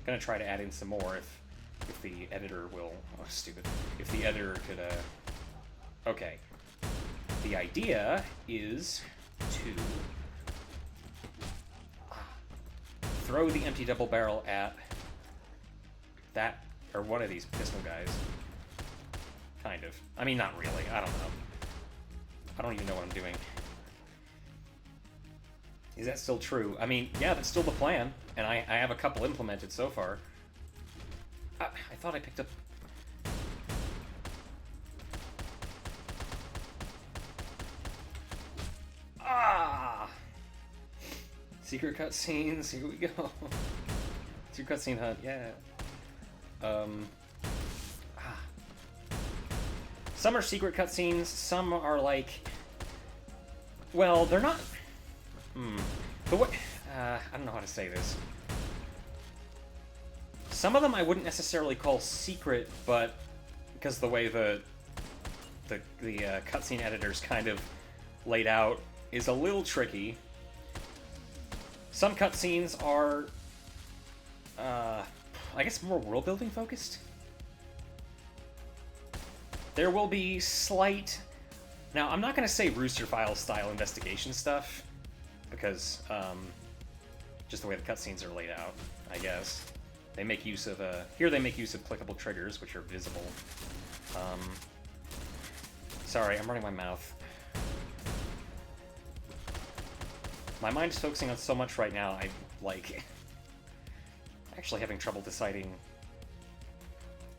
Gonna try to add in some more if the editor will... Oh, stupid. If the editor could, Okay. The idea is to throw the empty double barrel at that, or one of these pistol guys. Kind of. I mean, not really. I don't know. I don't even know what I'm doing. Is that still true? I mean, yeah, that's still the plan. And I have a couple implemented so far. I thought I picked up... Ah! Secret cutscenes. Here we go. Secret cutscene hunt. Yeah. Some are secret cutscenes, some are like... Well, they're not... But what... I don't know how to say this. Some of them I wouldn't necessarily call secret, but... Because the way the cutscene editor's kind of laid out is a little tricky. Some cutscenes are... I guess more world-building focused? There will be slight... Now, I'm not going to say Rooster Files style investigation stuff, because, just the way the cutscenes are laid out, I guess. They make use of, here they make use of clickable triggers, which are visible. Sorry, I'm running my mouth. My mind is focusing on so much right now, I'm, like... actually having trouble deciding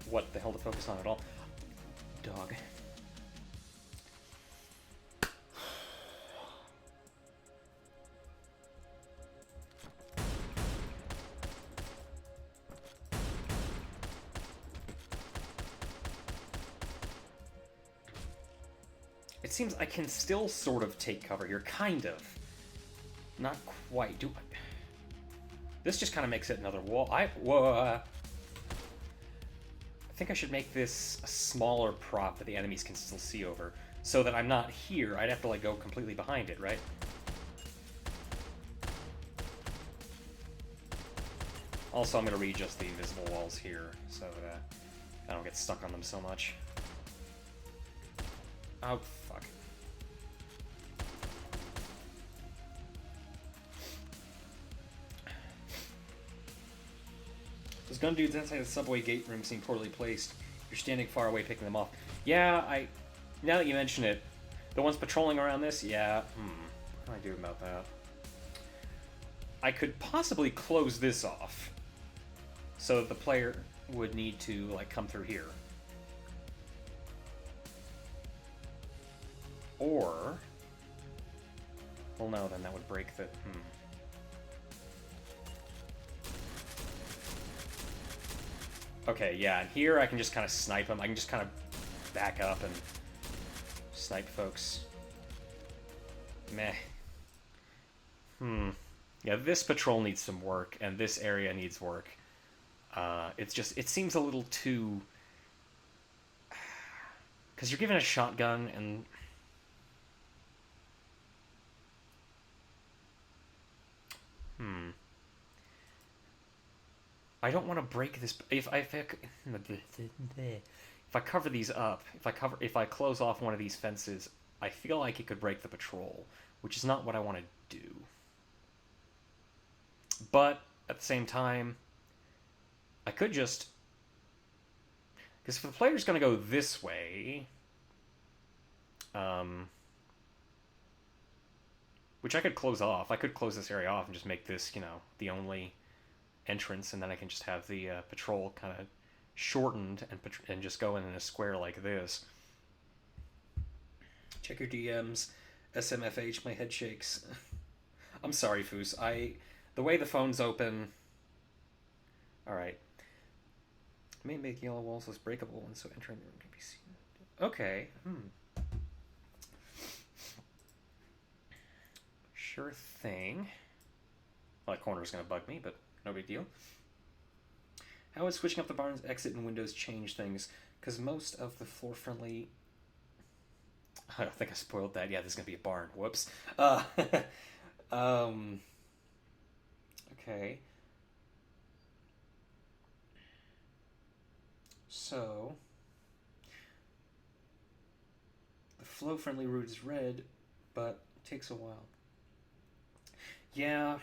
what the hell to focus on at all. Dog. It seems I can still sort of take cover here, kind of. Not quite. Do I... This just kind of makes it another wall. I think I should make this a smaller prop that the enemies can still see over, so that I'm not here. I'd have to, like, go completely behind it, right? Also, I'm going to readjust the invisible walls here, so that I don't get stuck on them so much. Oh, fuck. Those gun dudes inside the subway gate room seem poorly placed. You're standing far away picking them off. Yeah, now that you mention it, the ones patrolling around this, yeah, what do I do about that? I could possibly close this off, so that the player would need to, like, come through here. Or... well, no, then that would break the... Okay, yeah, and here I can just kind of snipe them. I can just kind of back up and snipe folks. Meh. Yeah, this patrol needs some work, and this area needs work. It's just, it seems a little too... because you're given a shotgun, and... I don't want to break this... If I cover these up, if I close off one of these fences, I feel like it could break the patrol, which is not what I want to do. But at the same time, I could just... because if the player's going to go this way, which I could close off. I could close this area off and just make this, the only entrance, and then I can just have the patrol kind of shortened and just go in a square like this. Check your DMs. SMFH, my head shakes. I'm sorry, Foos. The way the phone's open... Alright. May make yellow walls less breakable ones, so entering the room can be seen. Okay. Sure thing. Well, that corner's gonna bug me, but no big deal. How would switching up the barn's exit and windows change things? Because most of the floor-friendly... I don't think I spoiled that. Yeah, this is gonna be a barn. Whoops. Okay. So... the flow-friendly route is red, but it takes a while. Yeah.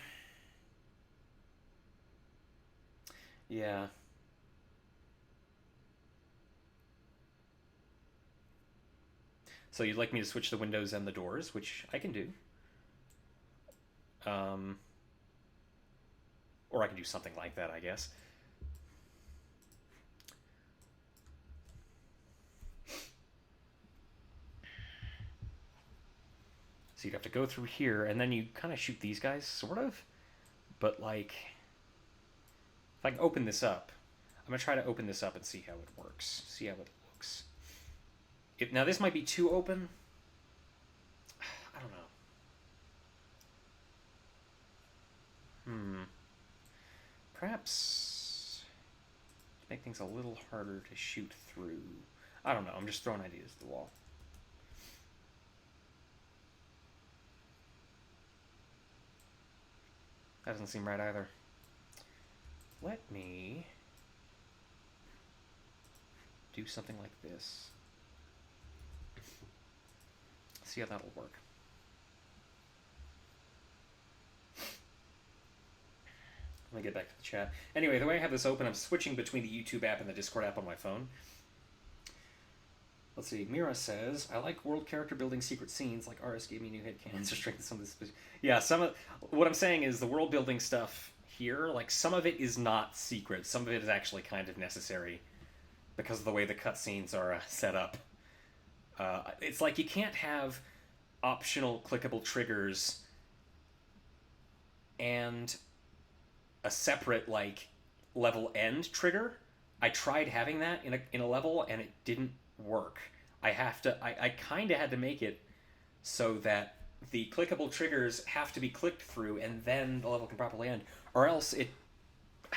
Yeah. So you'd like me to switch the windows and the doors, which I can do. Or I can do something like that, I guess. So you'd have to go through here, and then you kind of shoot these guys, sort of. But, like, if I can open this up, I'm going to try to open this up and see how it works. See how it looks. Now, this might be too open. I don't know. Perhaps make things a little harder to shoot through. I don't know. I'm just throwing ideas at the wall. That doesn't seem right either. Let me do something like this. See how that'll work. Let me get back to the chat. Anyway, the way I have this open, I'm switching between the YouTube app and the Discord app on my phone. Let's see. Mira says, I like world character building secret scenes, like RS gave me new headcanons to strengthen some of this. Yeah, what I'm saying is the world building stuff here, like, some of it is not secret. Some of it is actually kind of necessary because of the way the cutscenes are set up. It's like you can't have optional clickable triggers and a separate, like, level end trigger. I tried having that in a level and it didn't work. I kind of had to make it so that the clickable triggers have to be clicked through and then the level can properly end, or else I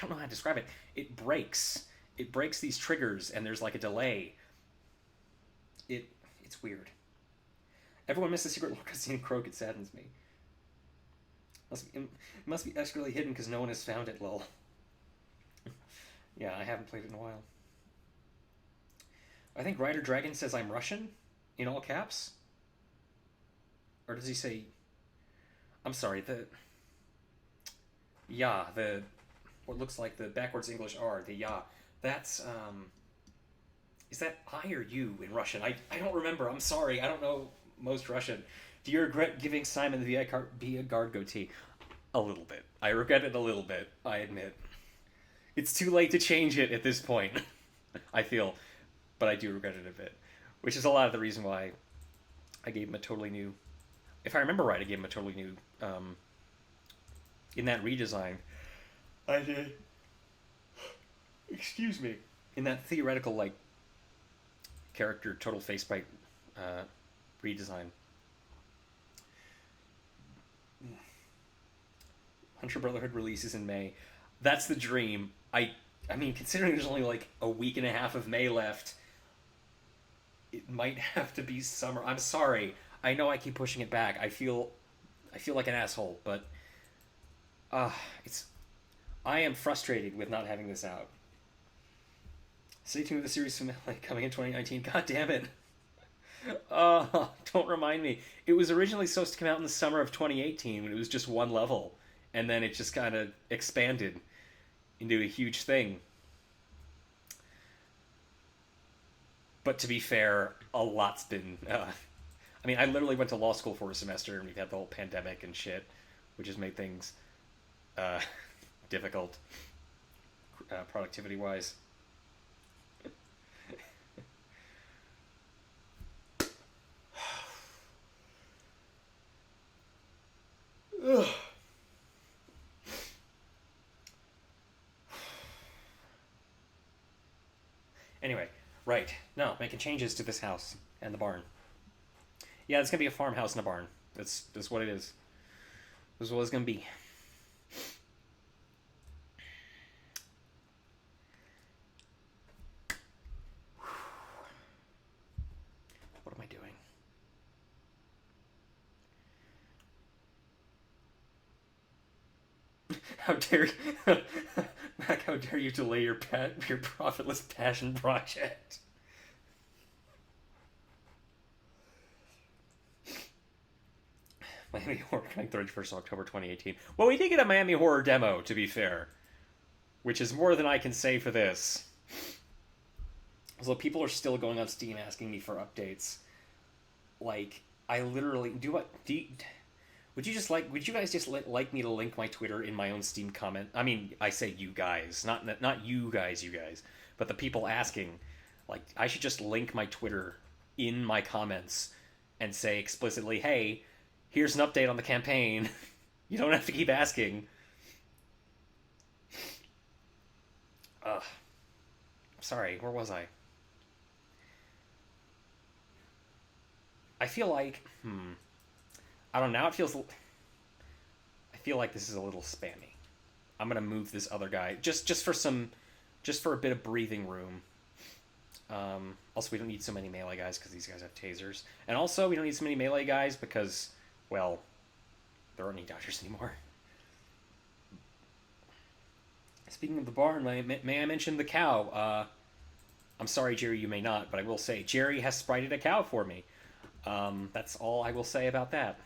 don't know how to describe it. It breaks these triggers and there's like a delay. It's weird. Everyone missed the secret lore cutscene in Croak. It saddens me. It must be expertly hidden because no one has found it, lol. Yeah, I haven't played it in a while. I think Rider Dragon says I'm Russian in all caps. Or does he say. I'm sorry, the. Yeah, the. What looks like the backwards English R, the ya. That's, Is that I or you in Russian? I don't remember. I'm sorry. I don't know most Russian. Do you regret giving Simon the VI guard goatee? A little bit. I regret it a little bit, I admit. It's too late to change it at this point, I feel. But I do regret it a bit. Which is a lot of the reason why I gave him a totally new. If I remember right, I gave him a totally new. In that redesign, I did. Excuse me. In that theoretical, like, character total faceplate redesign. Hunter Brotherhood releases in May. That's the dream. I mean, considering there's only like a week and a half of May left, it might have to be summer. I'm sorry. I know I keep pushing it back. I feel like an asshole, but it's I am frustrated with not having this out. Stay tuned with the series finale coming in 2019. God damn it. Don't remind me. It was originally supposed to come out in the summer of 2018 when it was just one level, and then it just kind of expanded into a huge thing. But to be fair, a lot's been. I mean, I literally went to law school for a semester, and we've had the whole pandemic and shit, which has made things difficult, productivity wise. Anyway, right. No, making changes to this house and the barn. Yeah, it's gonna be a farmhouse and a barn. That's what it is. This is what it's gonna be. What am I doing? How dare you, Mac? How dare you delay your profitless passion project? Miami Horror coming 31st October 2018. Well, we did get a Miami Horror demo, to be fair, which is more than I can say for this. So people are still going on Steam asking me for updates. Like, I literally would you guys just like me to link my Twitter in my own Steam comment? I mean, I say you guys, not you guys, but the people asking. Like, I should just link my Twitter in my comments and say explicitly, "Hey, here's an update on the campaign. You don't have to keep asking." Sorry, where was I? I feel like, I don't know. Now it feels. I feel like this is a little spammy. I'm gonna move this other guy just for a bit of breathing room. Also, we don't need so many melee guys because these guys have tasers, and also we don't need so many melee guys because, well, there aren't any dodgers anymore. Speaking of the barn, may I mention the cow? I'm sorry, Jerry, you may not, but I will say Jerry has sprited a cow for me. That's all I will say about that.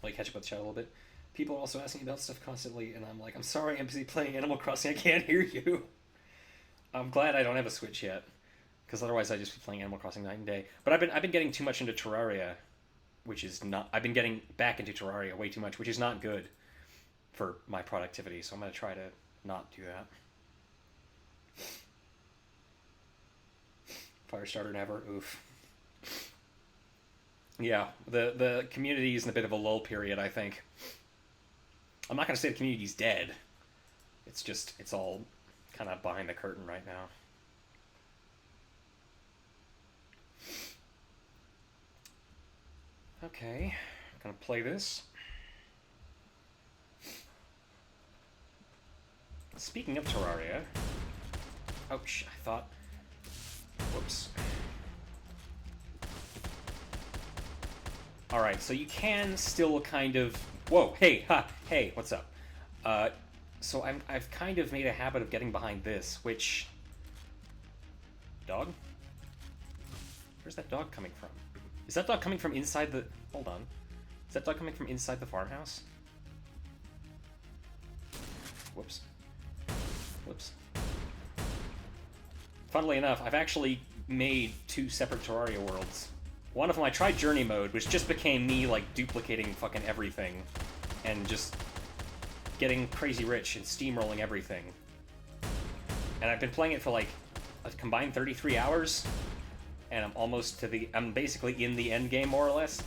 Like, catch up with the chat a little bit. People are also asking about stuff constantly, and I'm like, I'm sorry, I'm busy playing Animal Crossing, I can't hear you. I'm glad I don't have a Switch yet, because otherwise I'd just be playing Animal Crossing night and day. But I've been getting too much into Terraria, which is not. I've been getting back into Terraria way too much, which is not good for my productivity. So I'm gonna try to not do that. Firestarter never. Oof. Yeah, the community is in a bit of a lull period, I think. I'm not going to say the community's dead. It's all kind of behind the curtain right now. Okay, I'm going to play this. Speaking of Terraria... Ouch, I thought... Whoops. Alright, so you can still kind of... Whoa, hey, what's up? So I've kind of made a habit of getting behind this, which dog? Where's that dog coming from? Is that dog coming from inside the... Hold on. Is that dog coming from inside the farmhouse? Whoops. Whoops. Funnily enough, I've actually made 2 separate Terraria worlds. One of them I tried Journey Mode, which just became me, like, duplicating fucking everything. And just getting crazy rich and steamrolling everything. And I've been playing it for, like, a combined 33 hours. And I'm basically in the end game, more or less.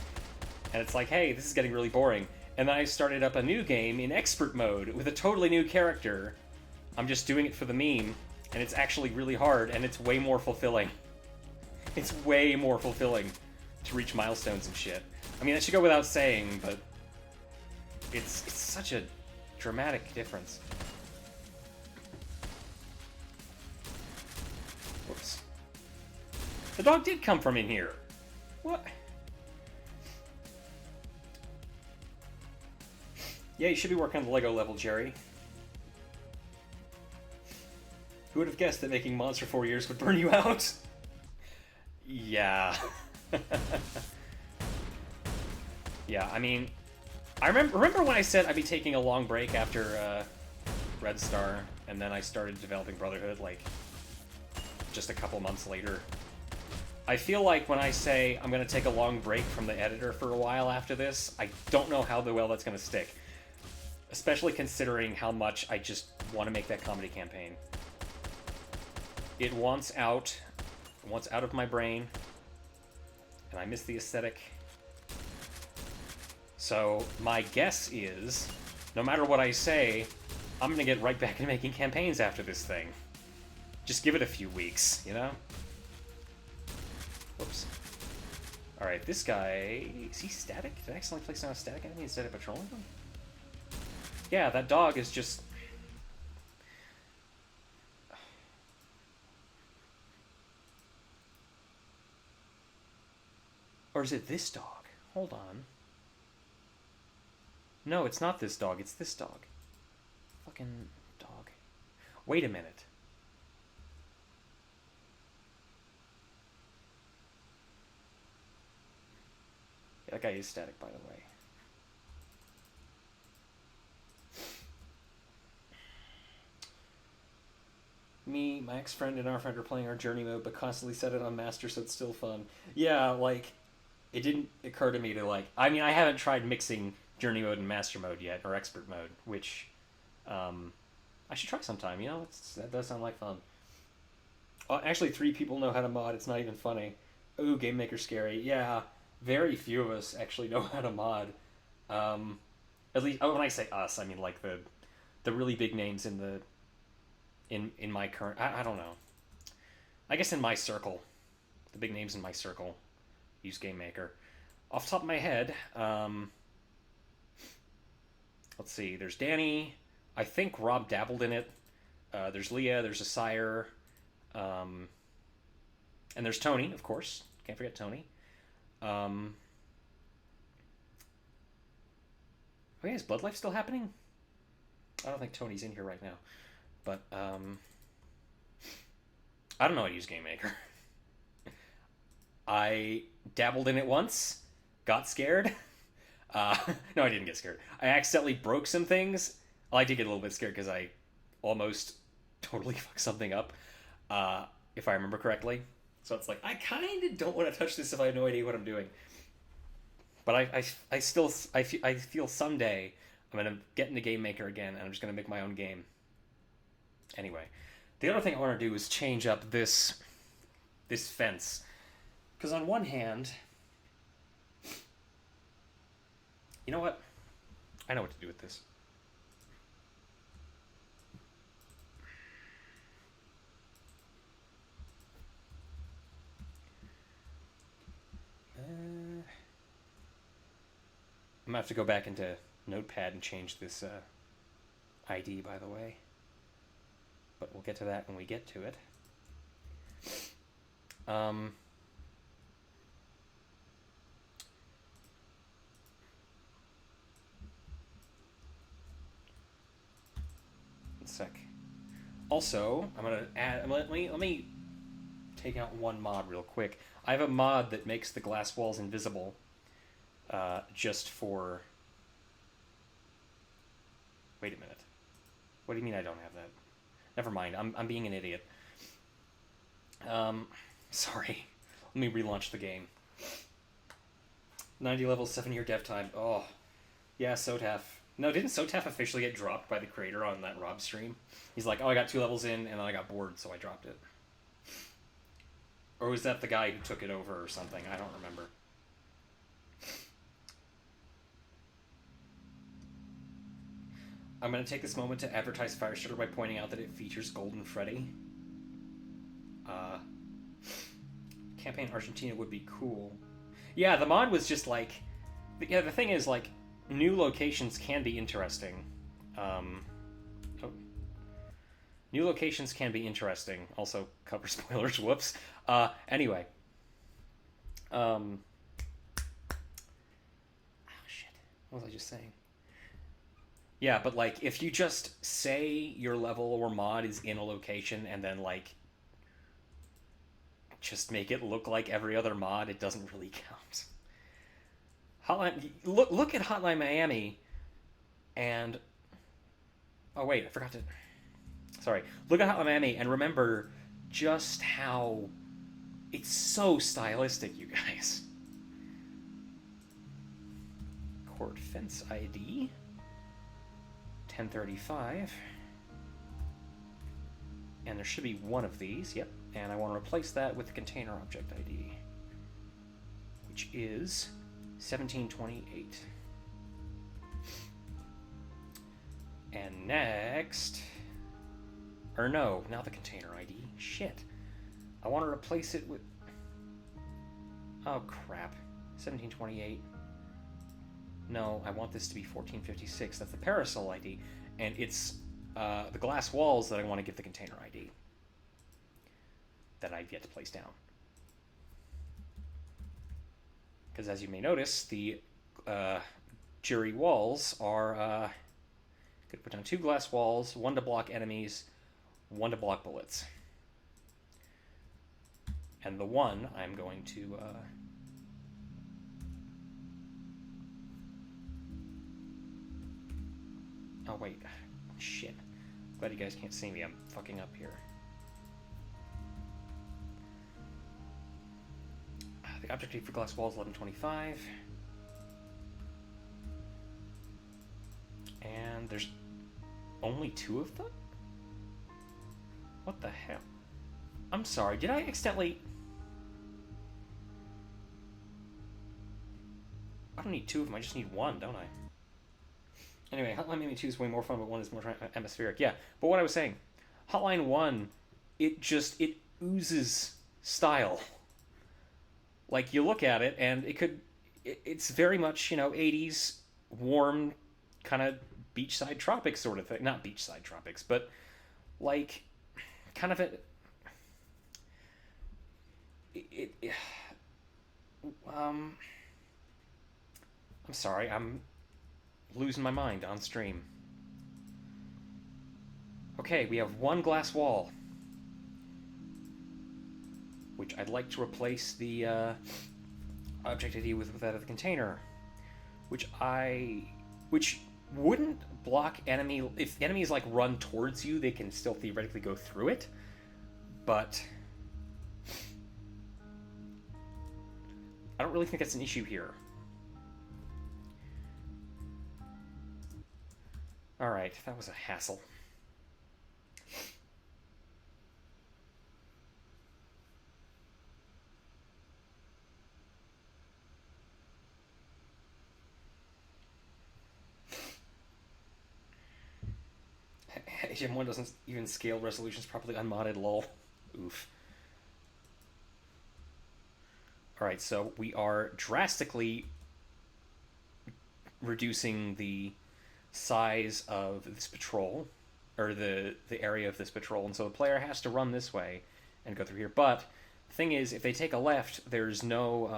And it's like, hey, this is getting really boring. And then I started up a new game in expert mode with a totally new character. I'm just doing it for the meme. And it's actually really hard, and it's way more fulfilling. It's way more fulfilling to reach milestones and shit. I mean, that should go without saying, but it's such a dramatic difference. Whoops. The dog did come from in here. What? Yeah, you should be working on the Lego level, Jerry. Who would have guessed that making Monster 4 years would burn you out? Yeah. Yeah, I mean, I remember when I said I'd be taking a long break after Red Star, and then I started developing Brotherhood, like, just a couple months later. I feel like when I say I'm going to take a long break from the editor for a while after this, I don't know how well that's going to stick. Especially considering how much I just want to make that comedy campaign. It wants out of my brain, and I miss the aesthetic. So my guess is, no matter what I say, I'm gonna get right back into making campaigns after this thing. Just give it a few weeks, you know? Whoops. Alright, this guy... Is he static? Did I accidentally place down a static enemy instead of patrolling them? Yeah, that dog is just... Or is it this dog? Hold on. No, it's not this dog, it's this dog. Fucking dog. Wait a minute. Yeah, that guy is static, by the way. Me, my ex-friend, and our friend are playing our journey mode, but constantly set it on master, so it's still fun. Yeah, like, it didn't occur to me to, like... I mean, I haven't tried mixing journey mode and master mode yet, or expert mode, which I should try sometime, you know? That does sound like fun. Actually, 3 people know how to mod. It's not even funny. Ooh, Game Maker scary. Yeah, very few of us actually know how to mod. At least, when I say us, I mean, like, the really big names in the... In my current... I don't know. I guess in my circle. The big names in my circle use Game Maker. Off the top of my head, let's see. There's Danny. I think Rob dabbled in it. There's Leah. There's Asire. And there's Tony, of course. Can't forget Tony. Oh yeah, is Blood Life still happening? I don't think Tony's in here right now. But, I don't know how to use Game Maker. I dabbled in it once, got scared. No, I didn't get scared. I accidentally broke some things. Well, I did get a little bit scared because I almost totally fucked something up, if I remember correctly. So it's like, I kind of don't want to touch this if I have no idea what I'm doing. But I feel someday I'm going to get into Game Maker again, and I'm just going to make my own game. Anyway, the other thing I want to do is change up this fence. Because on one hand... You know what? I know what to do with this. I'm going to have to go back into Notepad and change this ID, by the way. But we'll get to that when we get to it. One sec. Also, I'm gonna add. Let me take out one mod real quick. I have a mod that makes the glass walls invisible, just for. Wait a minute. What do you mean I don't have that? Never mind. I'm being an idiot. Sorry. Let me relaunch the game. 90 levels, 7-year dev time. Oh, yeah, Sotaf. No, didn't Sotaf officially get dropped by the creator on that Rob stream? He's like, oh, I got 2 levels in, and then I got bored, so I dropped it. Or was that the guy who took it over or something? I don't remember. I'm going to take this moment to advertise Firestarter by pointing out that it features Golden Freddy. Campaign Argentina would be cool. Yeah, the mod was just like... Yeah, the thing is, like, new locations can be interesting. New locations can be interesting. Also, cover spoilers, whoops. Anyway. Oh, shit. What was I just saying? Yeah, but, like, if you just say your level or mod is in a location and then, like, just make it look like every other mod, it doesn't really count. Hotline... Look at Hotline Miami and... Oh, wait, I forgot to... Sorry. Look at Hotline Miami and remember just how... It's so stylistic, you guys. Court fence ID... 1035. And there should be one of these, yep. And I want to replace that with the container object ID, which is 1728. And next... Or no, not the container ID. Shit. I want to replace it with... Oh, crap. 1728. No, I want this to be 1456. That's the parasol ID. And it's the glass walls that I want to give the container ID. That I've yet to place down. Because as you may notice, the jury walls are... Could put down 2 glass walls, 1 to block enemies, 1 to block bullets. And the 1 I'm going to... Oh, wait. Shit. Glad you guys can't see me. I'm fucking up here. The objective for glass wall is 1125. And there's only 2 of them? What the hell? I'm sorry, did I accidentally... I don't need 2 of them, I just need 1, don't I? Anyway, Hotline Miami 2 is way more fun, but 1 is more atmospheric. Yeah, but what I was saying, Hotline 1, it oozes style. Like, you look at it, and it's very much, 80s, warm, kind of beachside tropics sort of thing. Not beachside tropics, but, like, kind of I'm sorry, I'm losing my mind on stream. Okay, we have 1 glass wall, which I'd like to replace the object ID with that of the container, which wouldn't block enemy... If enemies, like, run towards you, they can still theoretically go through it, but I don't really think that's an issue here. Alright, that was a hassle. Gem 1 doesn't even scale resolutions properly unmodded, lol. Oof. Alright, so we are drastically reducing the size of this patrol, or the area of this patrol, and so the player has to run this way and go through here. But the thing is, if they take a left, there's no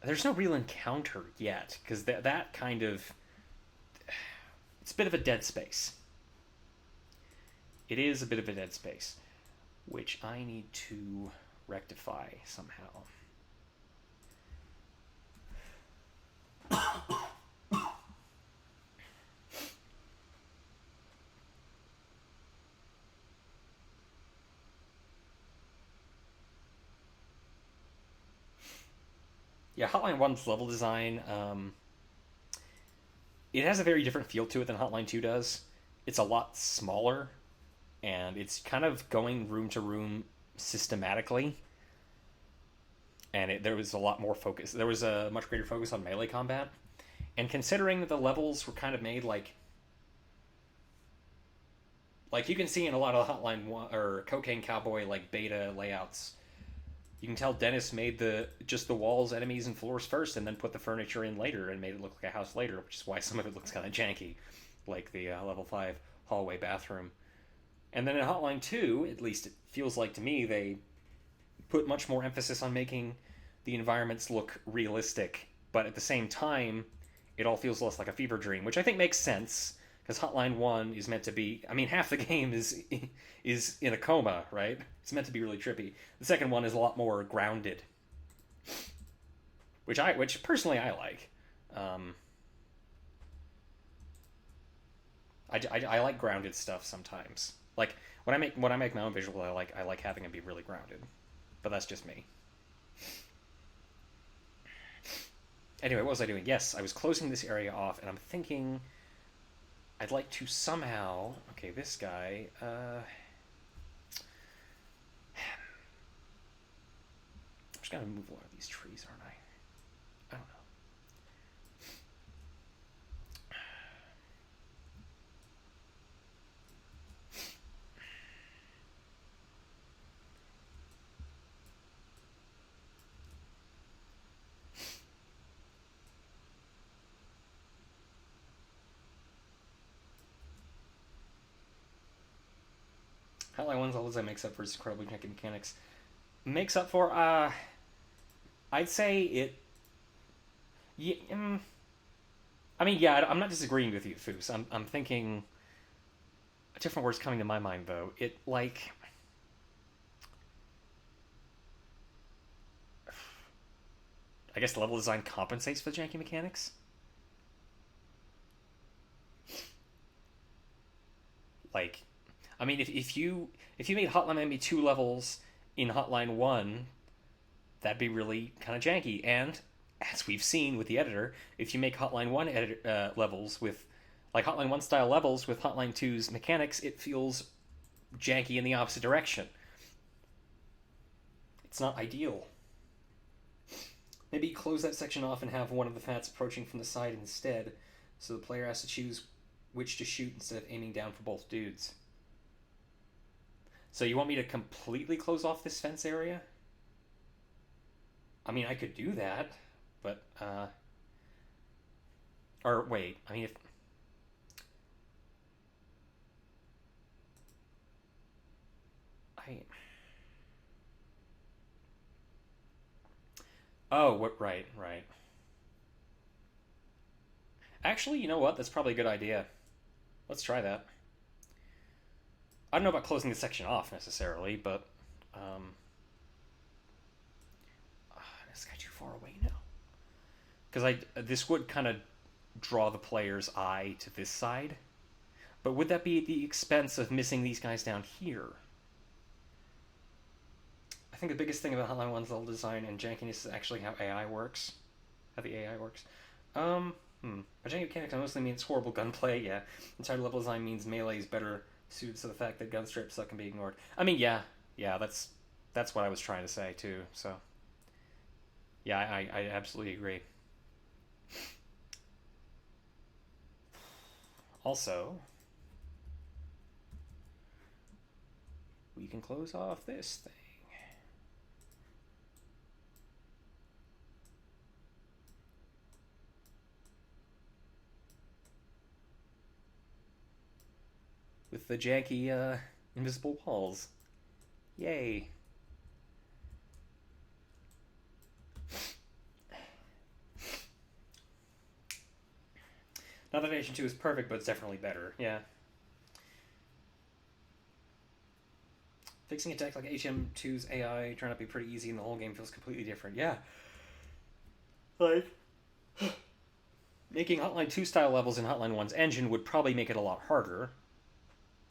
real encounter yet, because that kind of... It's a bit of a dead space. It is a bit of a dead space. which I need to rectify somehow. Yeah, Hotline 1's level design, it has a very different feel to it than Hotline 2 does. It's a lot smaller, and it's kind of going room to room systematically. And there was a lot more focus. There was a much greater focus on melee combat. And considering that the levels were kind of made like you can see in a lot of Hotline 1 or Cocaine Cowboy like beta layouts, you can tell Dennis made the walls, enemies, and floors first, and then put the furniture in later, and made it look like a house later, which is why some of it looks kind of janky, like the level 5 hallway bathroom. And then in Hotline 2, at least it feels like to me, they put much more emphasis on making the environments look realistic, but at the same time, it all feels less like a fever dream, which I think makes sense because Hotline 1 is meant to be. I mean, half the game is in a coma, right? It's meant to be really trippy. The second one is a lot more grounded, which personally I like. Um, I like grounded stuff sometimes. Like when I make my own visual, I like having it be really grounded, but that's just me. Anyway, what was I doing? Yes, I was closing this area off, and I'm thinking I'd like to somehow. Okay, this guy. I'm just gonna move a lot of these trees, aren't I? I don't know. Hotline One's all design makes up for its incredibly janky mechanics. Makes up for. I'd say it. Yeah, I mean, yeah, I'm not disagreeing with you, Foos. I'm thinking a different word's coming to my mind though. It like I guess the level design compensates for the janky mechanics. Like, I mean, if you made Hotline Miami 2 levels in Hotline 1, that'd be really kind of janky. And as we've seen with the editor, if you make Hotline 1 levels with like Hotline 1 style levels with Hotline two's mechanics, it feels janky in the opposite direction. It's not ideal. Maybe close that section off and have one of the fats approaching from the side instead, so the player has to choose which to shoot instead of aiming down for both dudes. So you want me to completely close off this fence area? I mean, I could do that, but or wait, I mean if I oh, what right, right. Actually, you know what? That's probably a good idea. Let's try that. I don't know about closing the section off necessarily, but um, is this guy too far away now? Because I this would kind of draw the player's eye to this side, but would that be at the expense of missing these guys down here? I think the biggest thing about Hotline One's level design and jankiness is actually how AI works. How the AI works. By janky mechanics, I mostly means horrible gunplay. Yeah, entire level design means melee is better suited to the fact that gun strips that can be ignored. I mean, yeah, that's what I was trying to say too. So yeah, I absolutely agree. Also, we can close off this thing. With the janky invisible walls. Yay. Not that Nation 2 is perfect, but it's definitely better. Yeah. Fixing a tech like HM2's AI turned out to be pretty easy, and the whole game feels completely different. Yeah. Like, making Hotline 2 style levels in Hotline 1's engine would probably make it a lot harder,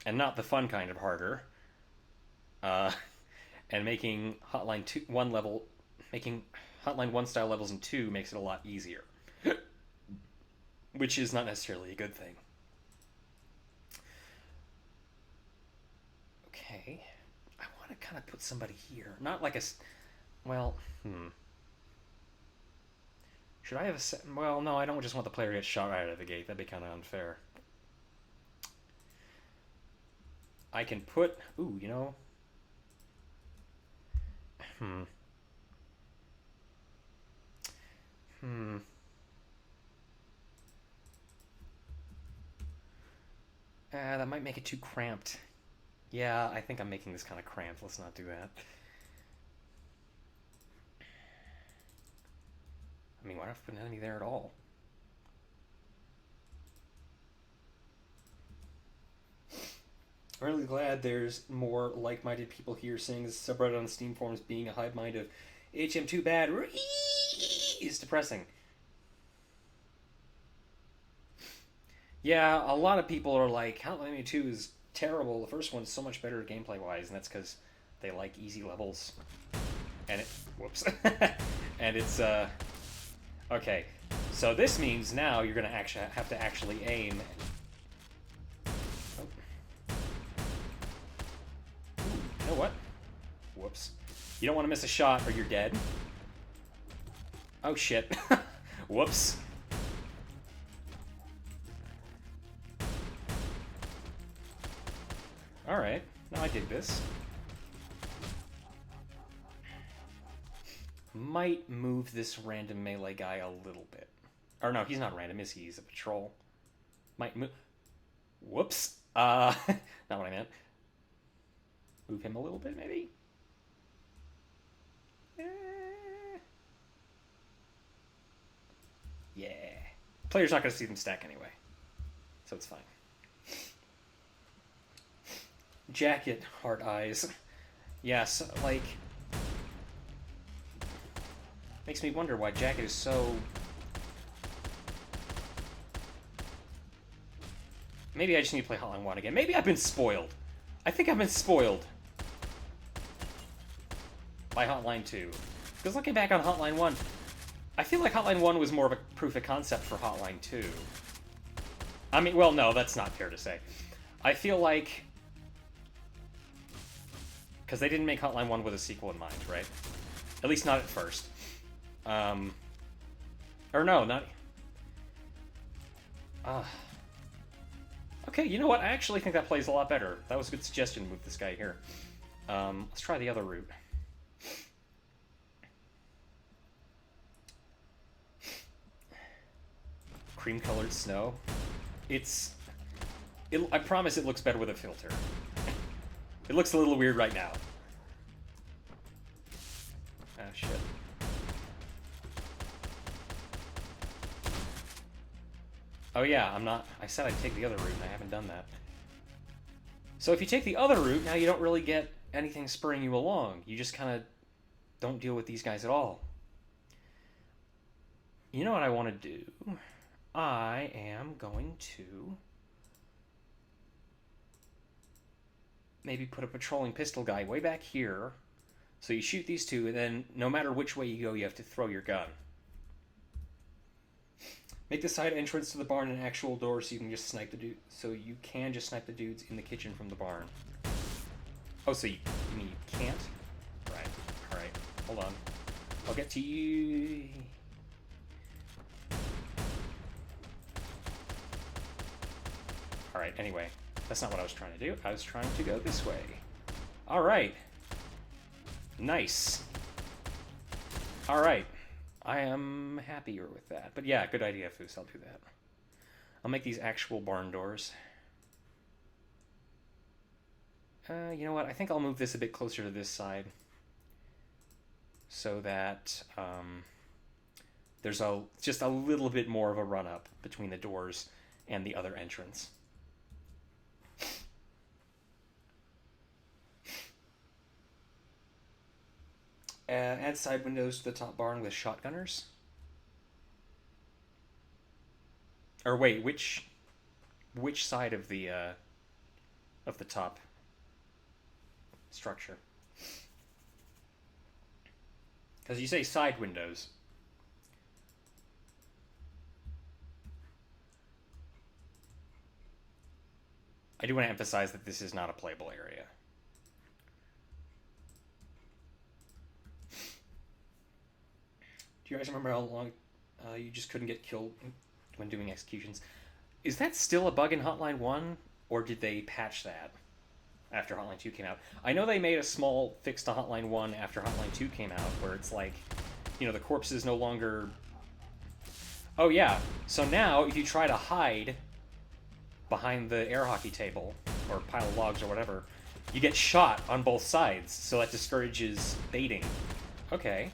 and not the fun kind of harder. And making making Hotline 1 style levels in 2 makes it a lot easier, which is not necessarily a good thing. Okay, I want to kind of put somebody here, not like a, well, Should I have a set? Well, no, I don't just want the player to get shot right out of the gate. That'd be kind of unfair. I can put, ooh, you know, that might make it too cramped. Yeah, I think I'm making this kind of cramped. Let's not do that. I mean, why not put an enemy there at all? I'm really glad there's more like-minded people here, seeing this subreddit on Steam forums being a hive mind of HM2 bad is depressing. Yeah, a lot of people are like, Hotline 2 is terrible. The first one's so much better gameplay-wise, and that's because they like easy levels. And it... Whoops. And it's, okay. So this means now you're going to actually have to actually aim. Oh. You know what? Whoops. You don't want to miss a shot or you're dead. Oh, shit. Whoops. Alright, now I dig this. Might move this random melee guy a little bit. Or no, he's not random, is he? He's a patrol. Might move... Whoops. Not what I meant. Move him a little bit, maybe? Yeah. Player's not going to see them stack anyway. So it's fine. Jacket, heart eyes. Yes, like... Makes me wonder why Jacket is so... Maybe I just need to play Hotline 1 again. Maybe I've been spoiled. I think I've been spoiled by Hotline 2. Because looking back on Hotline 1, I feel like Hotline 1 was more of a proof of concept for Hotline 2. I mean, well, no, that's not fair to say. I feel like... Because they didn't make Hotline 1 with a sequel in mind, right? At least not at first. Or no, not... Okay, you know what? I actually think that plays a lot better. That was a good suggestion to move this guy here. Let's try the other route. Cream-colored snow. I promise it looks better with a filter. It looks a little weird right now. Ah, shit. Oh yeah, I said I'd take the other route, and I haven't done that. So if you take the other route, now you don't really get anything spurring you along. You just kind of don't deal with these guys at all. You know what I want to do? I am going to... maybe put a patrolling pistol guy way back here. So you shoot these two, and then no matter which way you go, you have to throw your gun. Make the side entrance to the barn an actual door so you can just snipe the dude. So you can just snipe the dudes in the kitchen from the barn. Oh, so you mean you can't? Right. Alright. Hold on. I'll get to you. Alright, anyway. That's not what I was trying to do. I was trying to go this way. Alright. Nice. Alright. I am happier with that. But yeah, good idea, Foos. I'll do that. I'll make these actual barn doors. You know what? I think I'll move this a bit closer to this side. So that there's just a little bit more of a run-up between the doors and the other entrance. Add side windows to the top barn with shotgunners. Or wait, which side of the top structure? Because you say side windows. I do want to emphasize that this is not a playable area. Do you guys remember how long you just couldn't get killed when doing executions? Is that still a bug in Hotline 1, or did they patch that after Hotline 2 came out? I know they made a small fix to Hotline 1 after Hotline 2 came out, where it's like, you know, the corpses no longer... Oh yeah, so now if you try to hide behind the air hockey table, or pile of logs or whatever, you get shot on both sides, so that discourages baiting. Okay,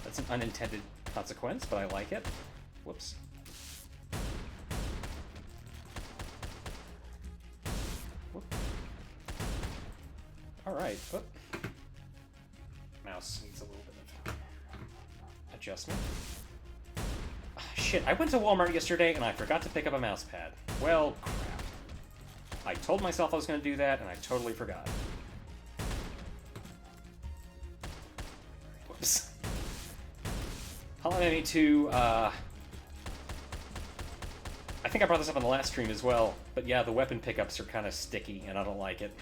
that's an unintended consequence, but I like it. Whoops. Alright, oh. Mouse needs a little bit of adjustment. Oh, shit, I went to Walmart yesterday and I forgot to pick up a mouse pad. Well, crap. I told myself I was going to do that and I totally forgot. Whoops. Hollow Knight 2, I think I brought this up on the last stream as well, but yeah, the weapon pickups are kind of sticky and I don't like it.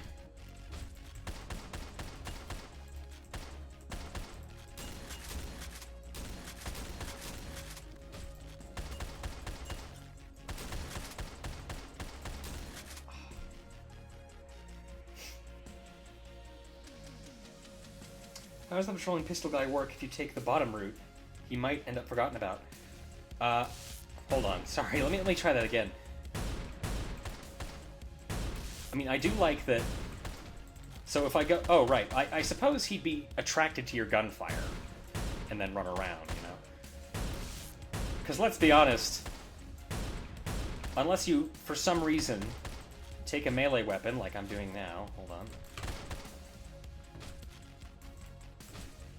How does the patrolling pistol guy work if you take the bottom route? He might end up forgotten about. Hold on. Sorry, let me try that again. I mean, I do like that... So if I go... Oh, right. I suppose he'd be attracted to your gunfire and then run around, you know? Because let's be honest, unless you, for some reason, take a melee weapon, like I'm doing now... Hold on.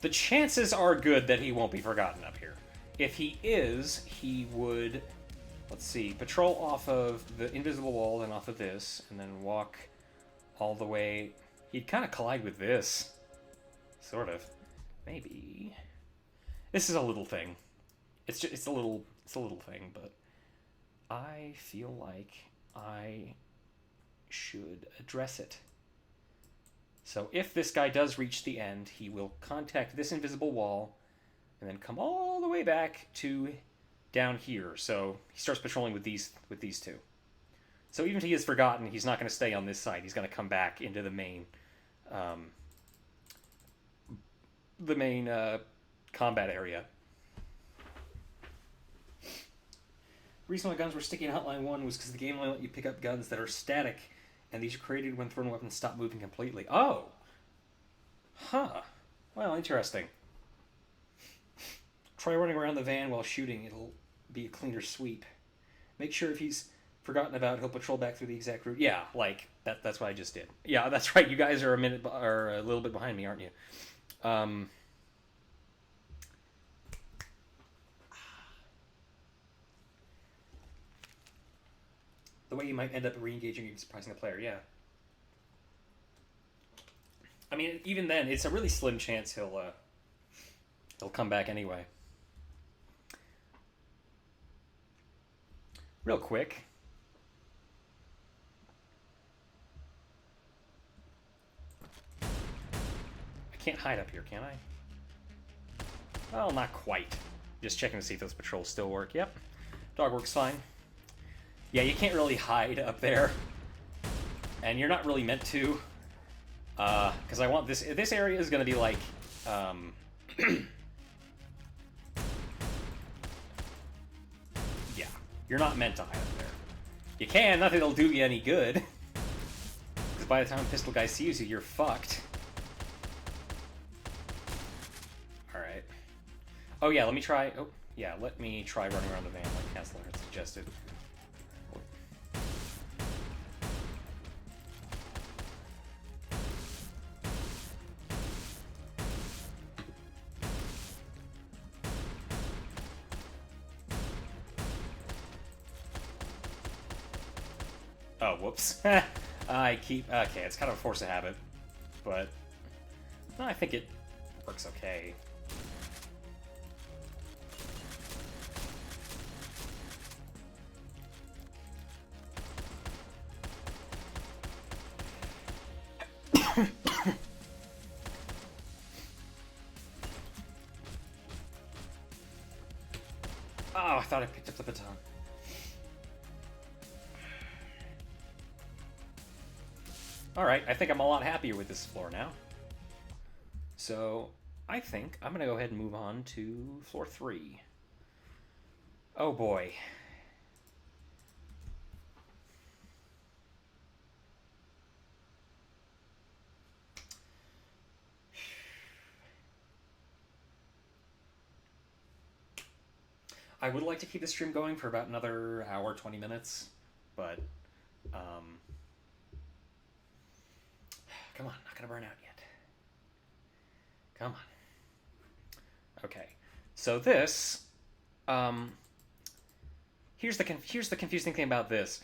The chances are good that he won't be forgotten up here. If he is, he would, let's see, patrol off of the invisible wall, then off of this, and then walk all the way. He'd kind of collide with this. Sort of. Maybe. This is a little thing. It's a little thing, but I feel like I should address it. So if this guy does reach the end, he will contact this invisible wall and then come all the way back to down here. So he starts patrolling with these two. So even if he is forgotten, he's not going to stay on this side. He's going to come back into the main combat area. The reason why guns were sticky in Hotline 1 was because the game only let you pick up guns that are static, and these are created when thrown weapons stop moving completely. Oh! Huh. Well, interesting. Try running around the van while shooting. It'll be a cleaner sweep. Make sure if he's forgotten about, he'll patrol back through the exact route. Yeah, like, that's what I just did. Yeah, that's right. You guys are a little bit behind me, aren't you? The way you might end up re-engaging and surprising the player, yeah. I mean, even then, it's a really slim chance he'll come back anyway. Real quick. I can't hide up here, can I? Well, not quite. Just checking to see if those patrols still work. Yep. Dog works fine. Yeah, you can't really hide up there. And you're not really meant to. Because I want this area is going to be like, yeah, you're not meant to hide up there. You can, nothing will do you any good. Because by the time a pistol guy sees you, you're fucked. Alright. Oh yeah, let me try running around the van like Kessler had suggested. Oh, whoops. I keep... Okay, it's kind of a force of habit. But... I think it works okay. Oh, I thought I picked up the baton. Alright, I think I'm a lot happier with this floor now. So, I think I'm going to go ahead and move on to floor 3. Oh boy. I would like to keep the stream going for about another hour, 20 minutes, but, come on, not gonna burn out yet. Come on. Okay, so this, here's the confusing thing about this.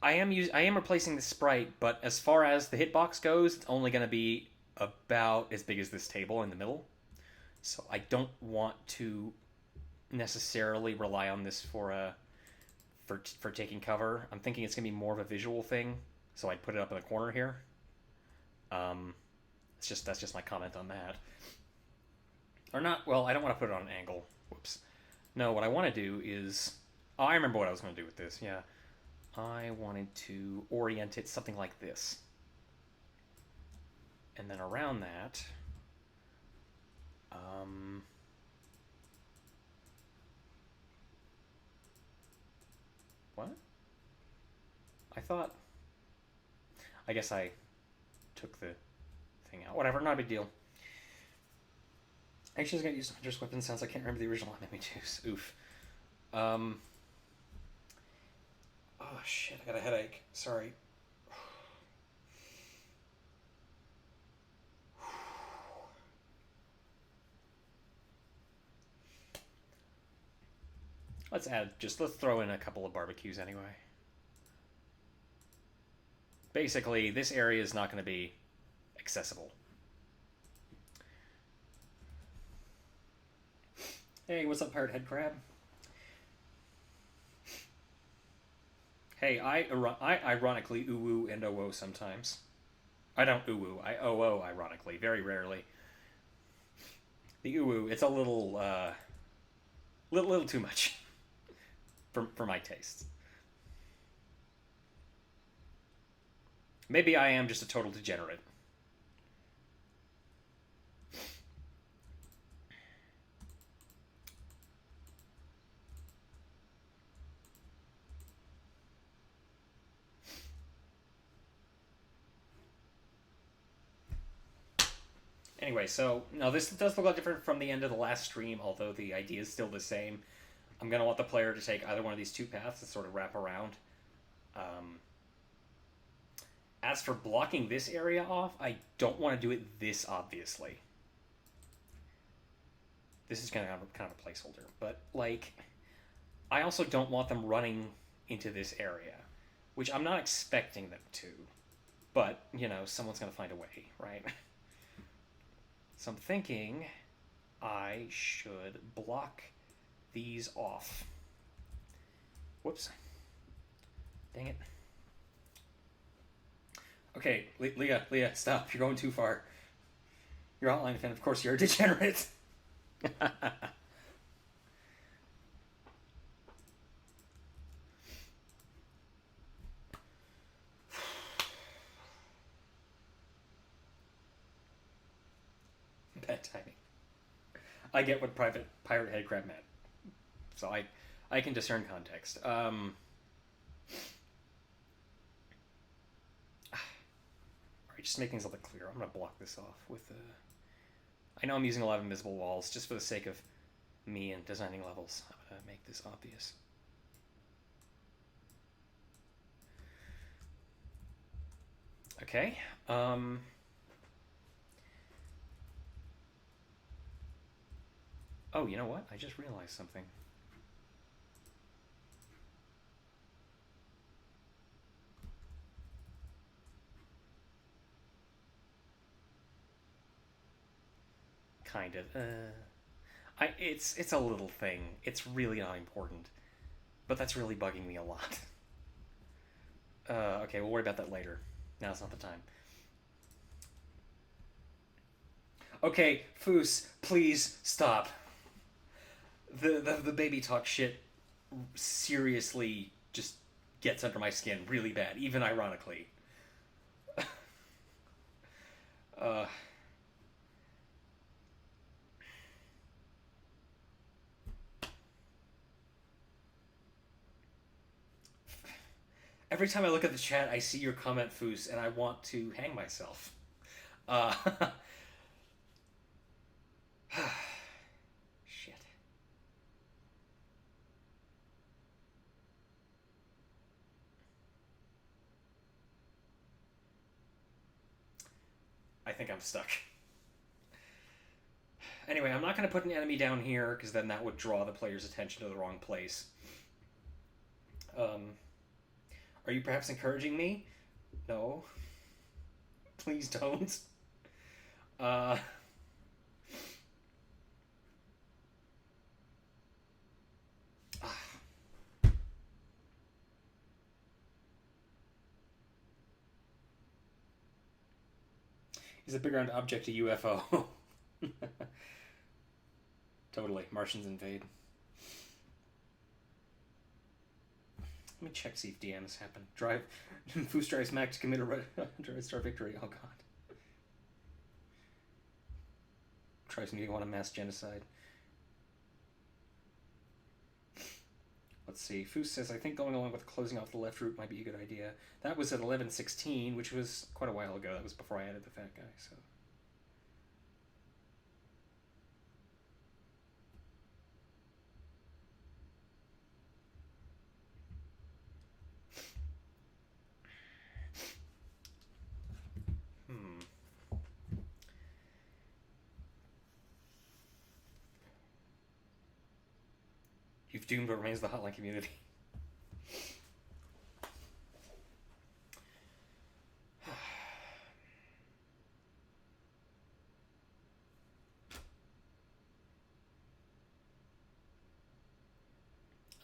I am replacing the sprite, but as far as the hitbox goes, it's only gonna be about as big as this table in the middle. So I don't want to necessarily rely on this for taking cover. I'm thinking it's gonna be more of a visual thing, so I'd put it up in the corner here. That's just my comment on that. Or not. Well, I don't want to put it on an angle. Whoops. No, what I want to do is, oh, I remember what I was going to do with this. Yeah, I wanted to orient it something like this, and then around that, what? I thought. I guess I took the thing out. Whatever, not a big deal. Actually, I was going to use Hunter's Weapon since I can't remember the original MME2s. Oof. Oh, shit, I got a headache. Sorry. Let's throw in a couple of barbecues anyway. Basically, this area is not going to be accessible. Hey, what's up, Pirate Head Crab? Hey, I ironically oo and oo sometimes. I don't oo, I oo ironically, very rarely. The oo, it's a little too much for my tastes. Maybe I am just a total degenerate. Anyway, so, now this does look a lot different from the end of the last stream, although the idea is still the same. I'm going to want the player to take either one of these two paths and sort of wrap around. As for blocking this area off, I don't want to do it this obviously. This is kind of a placeholder, but, like, I also don't want them running into this area, which I'm not expecting them to, but, you know, someone's going to find a way, right? So I'm thinking I should block these off. Whoops. Dang it. Okay, Leah, stop. You're going too far. You're Hotline fan. Of course, you're a degenerate. Bad timing. I get what Pirate Head Crab meant. So I can discern context. Alright, just to make things a little bit clearer, I'm going to block this off with I know I'm using a lot of invisible walls, just for the sake of me and designing levels. I'm going to make this obvious. Okay. Oh, you know what? I just realized something. kind of. It's a little thing. It's really not important, but that's really bugging me a lot. Okay, we'll worry about that later. Now's not the time. Okay, Foos, please stop. The baby talk shit seriously just gets under my skin really bad, even ironically. Uh, every time I look at the chat, I see your comment, Foos, and I want to hang myself. Uh, shit. I think I'm stuck. Anyway, I'm not going to put an enemy down here because then that would draw the player's attention to the wrong place. Are you perhaps encouraging me? No. Please don't. Uh, Is a big round object a UFO? Totally. Martians invade. Let me check, see if DMs happen. Drive. Foos drives Mac to commit a Red Star victory. Oh, God. Tries me to want a mass genocide. Let's see. Foos says, I think going along with closing off the left route might be a good idea. That was at 11:16, which was quite a while ago. That was before I added the fat guy, so... You've doomed what remains of the hotline community.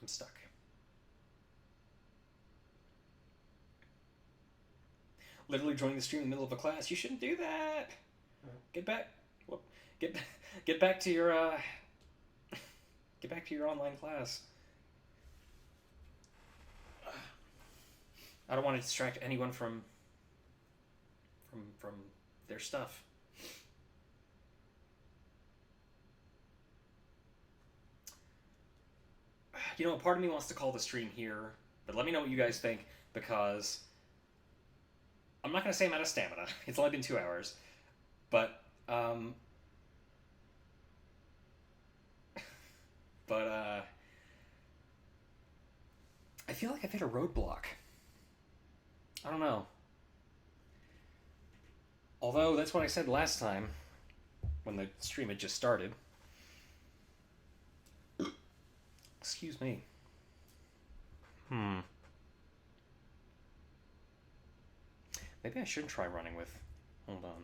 I'm stuck. Literally joining the stream in the middle of a class. You shouldn't do that. Get back. Whoop. Get back to your get back to your online class. I don't want to distract anyone from their stuff. You know, part of me wants to call the stream here, but let me know what you guys think, because I'm not going to say I'm out of stamina. It's only been 2 hours. But, I feel like I've hit a roadblock. I don't know. Although, that's what I said last time, when the stream had just started. Excuse me. Maybe I shouldn't try running with... Hold on.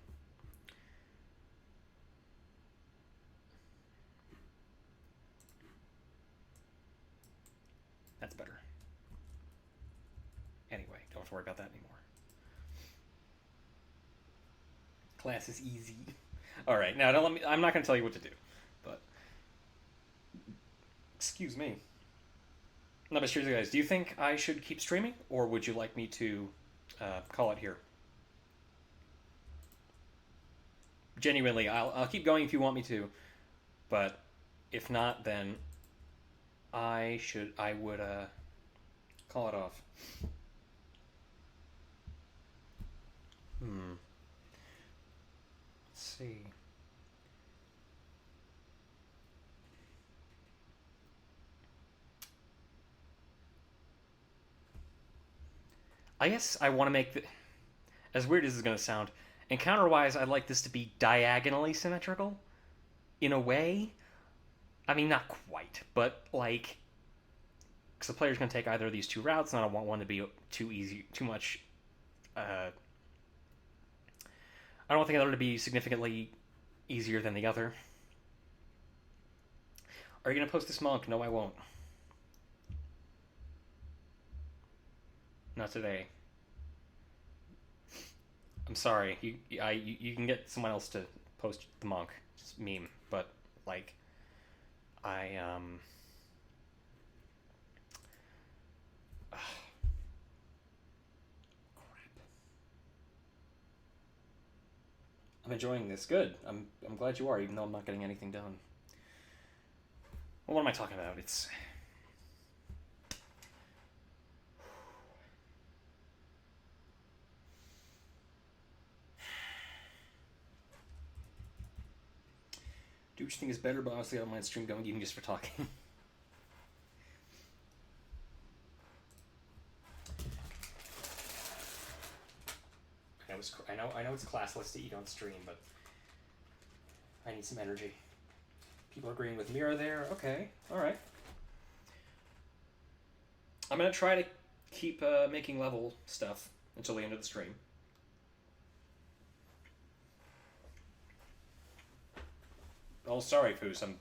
That's better. Anyway, don't have to worry about that anymore. Class is easy. Alright, now don't let me... I'm not going to tell you what to do. But... Excuse me. No, but seriously, guys, do you think I should keep streaming? Or would you like me to call it here? Genuinely, I'll keep going if you want me to. But if not, then I would call it off. Let's see. I guess I want to make the... As weird as this is going to sound, encounter-wise, I'd like this to be diagonally symmetrical. In a way. I mean, not quite, but, like... Because the player's going to take either of these two routes, and I don't want one to be too easy, too much... I don't think the other to be significantly easier than the other. Are you gonna post this monk? No, I won't. Not today. I'm sorry. You can get someone else to post the monk meme, but like I I'm enjoying this. Good. I'm glad you are, even though I'm not getting anything done. Well, what am I talking about? It's do what you think is better, but honestly, I don't mind stream going even just for talking. I know it's classless to eat on stream, but I need some energy. People are agreeing with Mira there. Okay, all right. I'm gonna try to keep making level stuff until the end of the stream. Oh, sorry, Foos. I'm.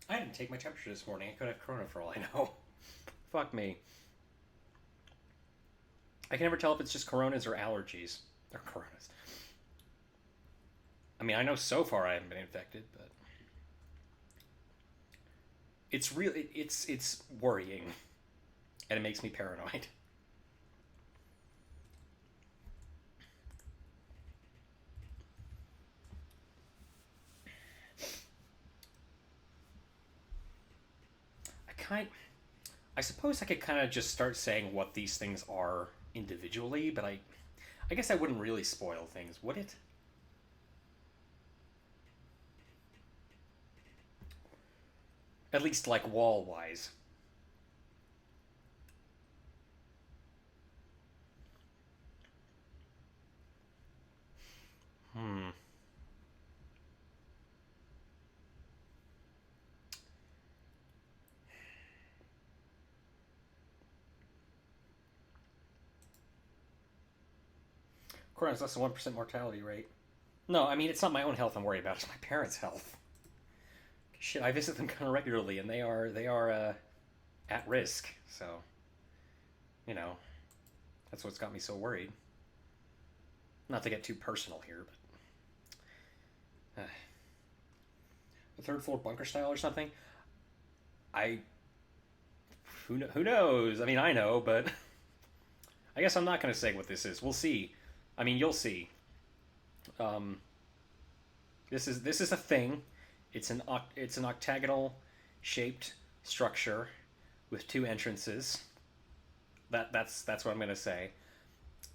I didn't take my temperature this morning. I could have corona for all I know. Fuck me. I can never tell if it's just coronas or allergies. Or coronas. I mean, I know so far I haven't been infected, but it's really it's worrying, and it makes me paranoid. I suppose I could kind of just start saying what these things are individually, but I guess I wouldn't really spoil things, would it? At least like wall wise. Hmm. Corona has less than 1% mortality rate. No, I mean it's not my own health I'm worried about. It's my parents' health. Shit, I visit them kind of regularly, and they are at risk. So, you know, that's what's got me so worried. Not to get too personal here, but the third floor bunker style or something. I who knows? I mean, I know, but I guess I'm not going to say what this is. We'll see. I mean, you'll see. Um, this is a thing. It's an octagonal shaped structure with two entrances. That's what I'm going to say.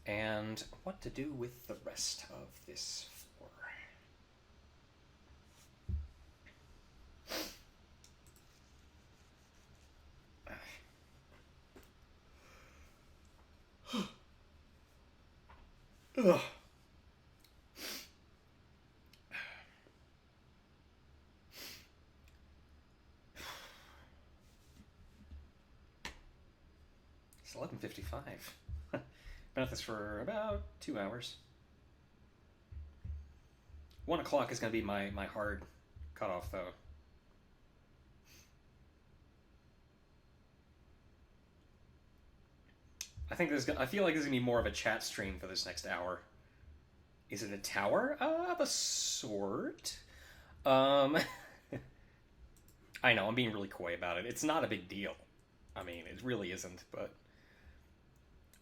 And what to do with the rest of this floor. Ugh. It's 11:55. Been at this for about 2 hours. 1 o'clock is going to be my hard cutoff, though. I feel like there's gonna be more of a chat stream for this next hour. Is it a tower? Of a sort. Um, I know I'm being really coy about it. It's not a big deal. I mean, it really isn't. But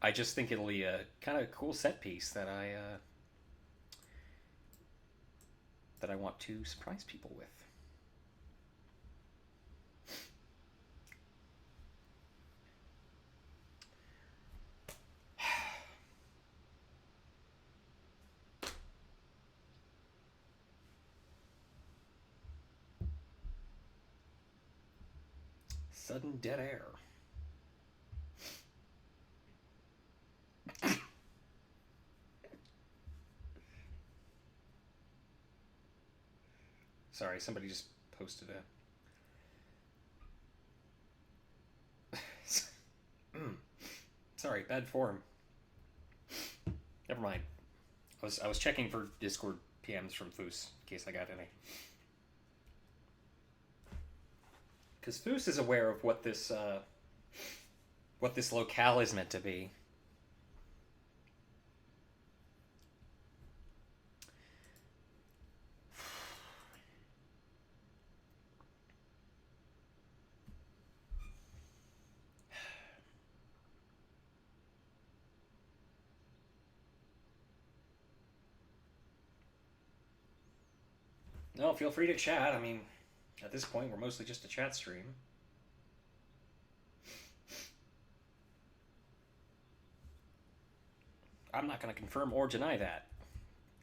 I just think it'll be a kind of cool set piece that I want to surprise people with. Sudden dead air. Sorry, somebody just posted a. Sorry, bad form. Never mind. I was checking for Discord PMs from Foos in case I got any. Because Foos is aware of what this locale is meant to be. No, feel free to chat. I mean, at this point, we're mostly just a chat stream. I'm not going to confirm or deny that.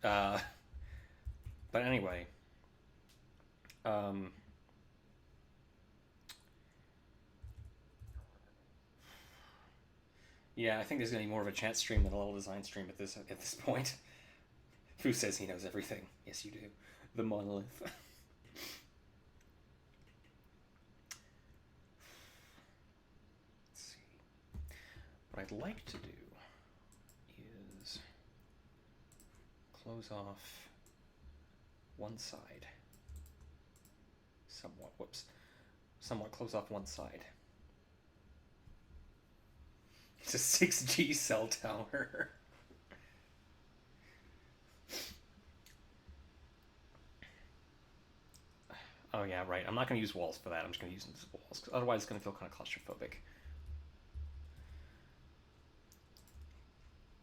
But anyway. Yeah, I think there's going to be more of a chat stream than a level design stream at this point. Fu says he knows everything. Yes, you do. The monolith. Let's see. What I'd like to do is close off one side. Somewhat. Whoops. Somewhat close off one side. It's a 6G cell tower. Oh yeah, right. I'm not going to use walls for that. I'm just going to use invisible walls, because otherwise it's going to feel kind of claustrophobic.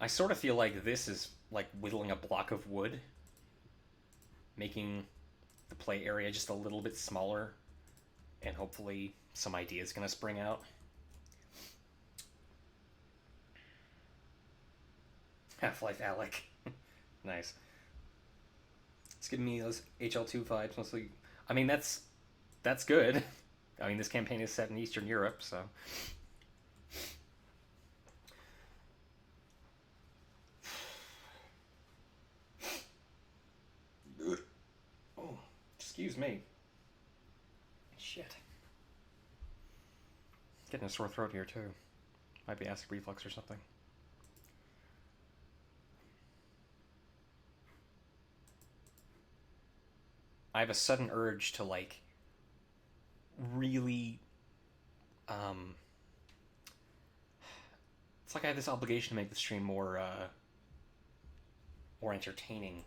I sort of feel like this is like whittling a block of wood, making the play area just a little bit smaller, and hopefully some idea is going to spring out. Half-Life Alec. Nice. It's giving me those HL2 vibes mostly. I mean, that's good. I mean, this campaign is set in Eastern Europe, so. Oh, excuse me. Shit. Getting a sore throat here, too. Might be acid reflux or something. I have a sudden urge to, like, really, it's like I have this obligation to make the stream more entertaining.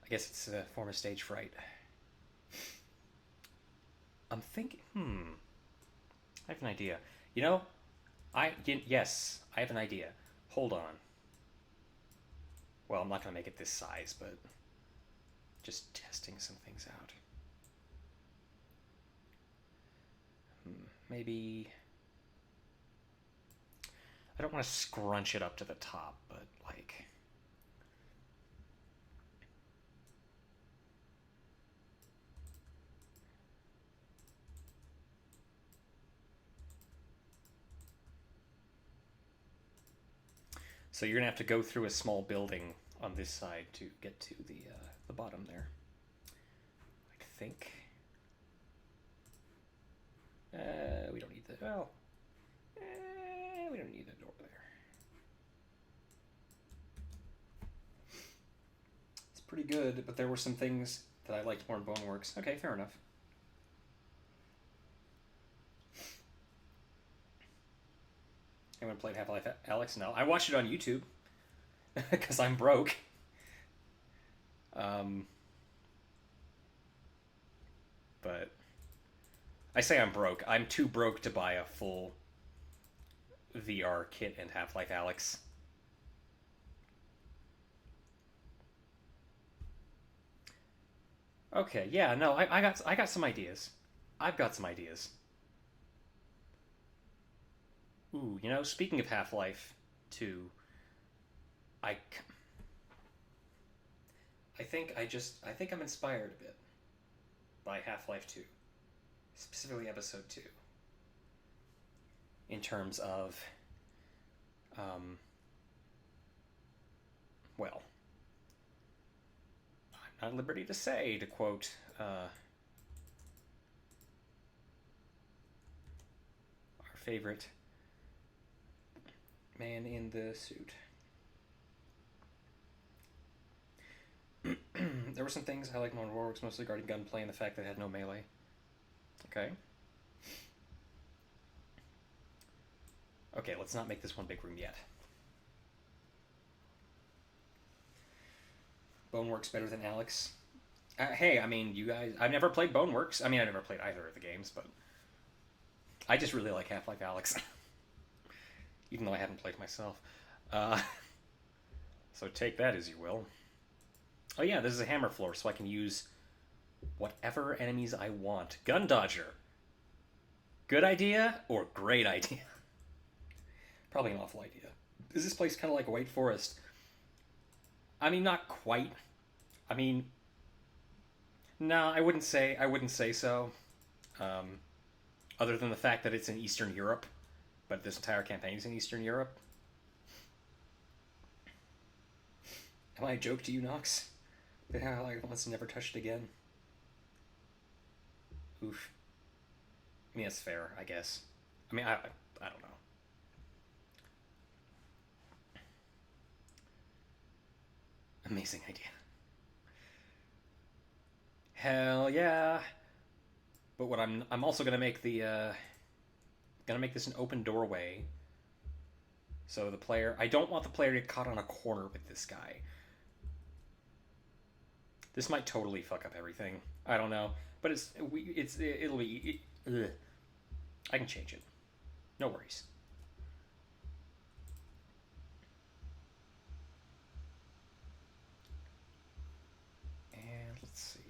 I guess it's a form of stage fright. I'm thinking, I have an idea. You know, yes, I have an idea. Hold on. Well, I'm not going to make it this size, but just testing some things out. Maybe I don't want to scrunch it up to the top, but like so you're gonna have to go through a small building on this side to get to the bottom there. I think. We don't need the we don't need the door there. It's pretty good, but there were some things that I liked more in Boneworks. Okay, fair enough. Anyone played Half-Life Alyx? No. I watched it on YouTube because I'm broke. But I say I'm broke. I'm too broke to buy a full VR kit in Half-Life Alyx. Okay, yeah, no, I got some ideas. I've got some ideas. Ooh, you know, speaking of Half-Life 2, I think I'm inspired a bit by Half-Life 2. specifically episode 2, in terms of, well, I'm not at liberty to say, to quote our favorite man in the suit. There were some things I liked Modern Warworks, mostly regarding gunplay and the fact that it had no melee. Okay. Okay, let's not make this one big room yet. Boneworks better than Alex. Hey, I mean, you guys... I've never played Boneworks. I mean, I've never played either of the games, but... I just really like Half-Life Alex. Even though I haven't played myself. So take that as you will. Oh yeah, this is a hammer floor, so I can use whatever enemies I want. Gun Dodger. Good idea or great idea? Probably an awful idea. Is this place kind of like White Forest? I mean, not quite. I mean, no, I wouldn't say so. Other than the fact that it's in Eastern Europe, but this entire campaign is in Eastern Europe. Am I a joke to you, Nox? That how I once never touched again. Oof. I mean, that's fair, I guess. I mean, I don't know. Amazing idea. Hell yeah. But what I'm also gonna make gonna make this an open doorway. So the player, I don't want the player to get caught on a corner with this guy. This might totally fuck up everything. I don't know, but it'll be. I can change it. No worries. And let's see.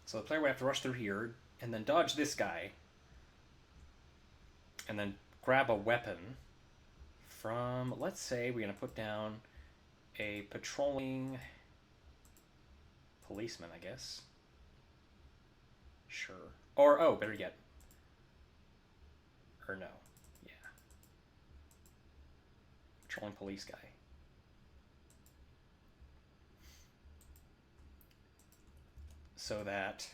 So the player would have to rush through here and then dodge this guy, and then grab a weapon from, let's say we're going to put down a patrolling policeman, I guess. Sure. Or, oh, better yet. Or no. Yeah. Patrolling police guy. So that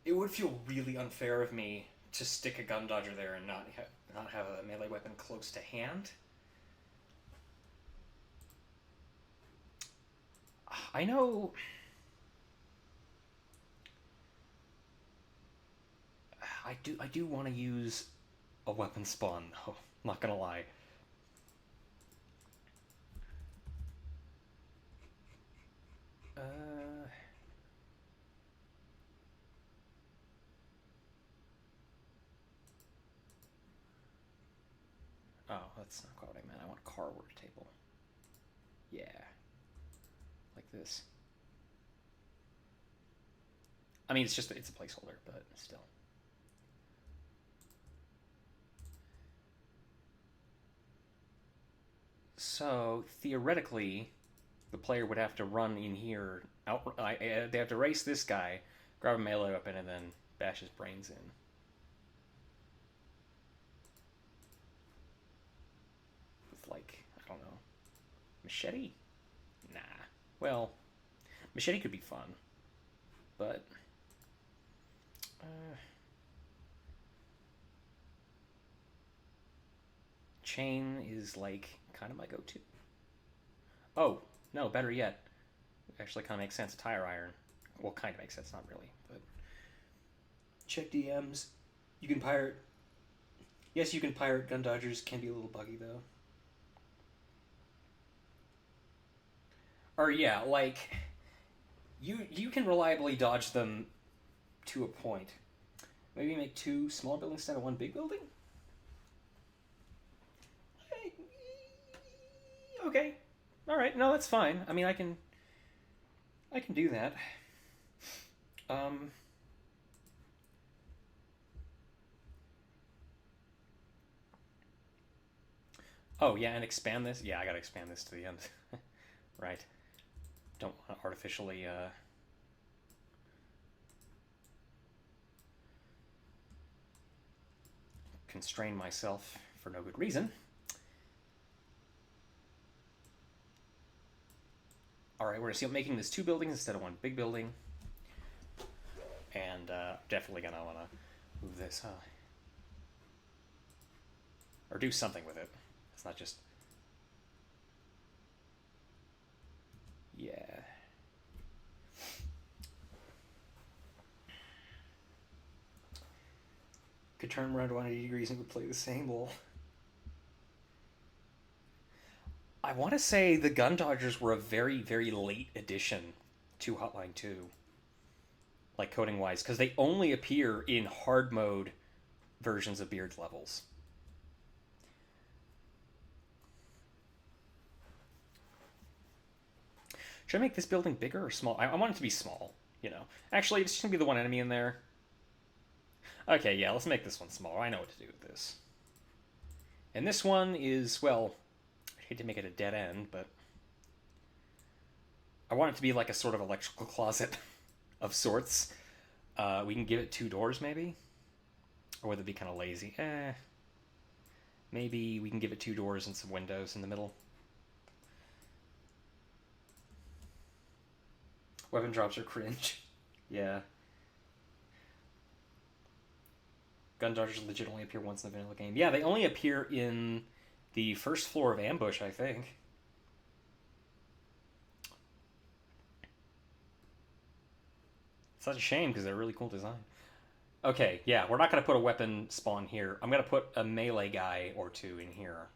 it would feel really unfair of me to stick a gun dodger there and not have a melee weapon close to hand. I know. I do want to use a weapon spawn though. Not gonna lie. Oh, that's not quite what I meant. I want a car work table. Yeah. Like this. I mean, it's a placeholder, but still. So, theoretically, the player would have to run in here. They have to race this guy, grab a melee weapon, and then bash his brains in. With, like, I don't know. Machete? Nah. Well, machete could be fun. But... chain is, like, kind of my go-to. Oh, no, better yet. Actually kind of makes sense. Tire iron. Well, kind of makes sense, not really. But check DMs. You can pirate... Yes, you can pirate gun dodgers. Can be a little buggy, though. Or, yeah, like... You can reliably dodge them to a point. Maybe make 2 small buildings instead of 1 big building? Okay. Alright, no, that's fine. I mean, I can do that. Oh, yeah, and expand this? Yeah, I gotta expand this to the end. right? Don't want to artificially constrain myself for no good reason. Alright, we're going to see about making this 2 buildings instead of 1 big building. And definitely going to want to move this, huh? Or do something with it. It's not just... Yeah. Could turn around 180 degrees and would play the same lol. I want to say the Gun Dodgers were a very, very late addition to Hotline 2. Like coding wise, because they only appear in hard mode versions of Beard's levels. Should I make this building bigger or small? I want it to be small, you know. Actually, it's just going to be the one enemy in there. Okay, yeah, let's make this one smaller. I know what to do with this. And this one is, well, I hate to make it a dead end, but I want it to be like a sort of electrical closet of sorts. We can give it 2 doors, maybe? Or would it be kind of lazy? Maybe we can give it 2 doors and some windows in the middle. Weapon drops are cringe. Yeah. Gun Dodgers legit only appear once in the vanilla game. Yeah, they only appear in the first floor of Ambush, I think. It's such a shame because they're a really cool design. Okay, yeah, we're not going to put a weapon spawn here. I'm going to put a melee guy or 2 in here.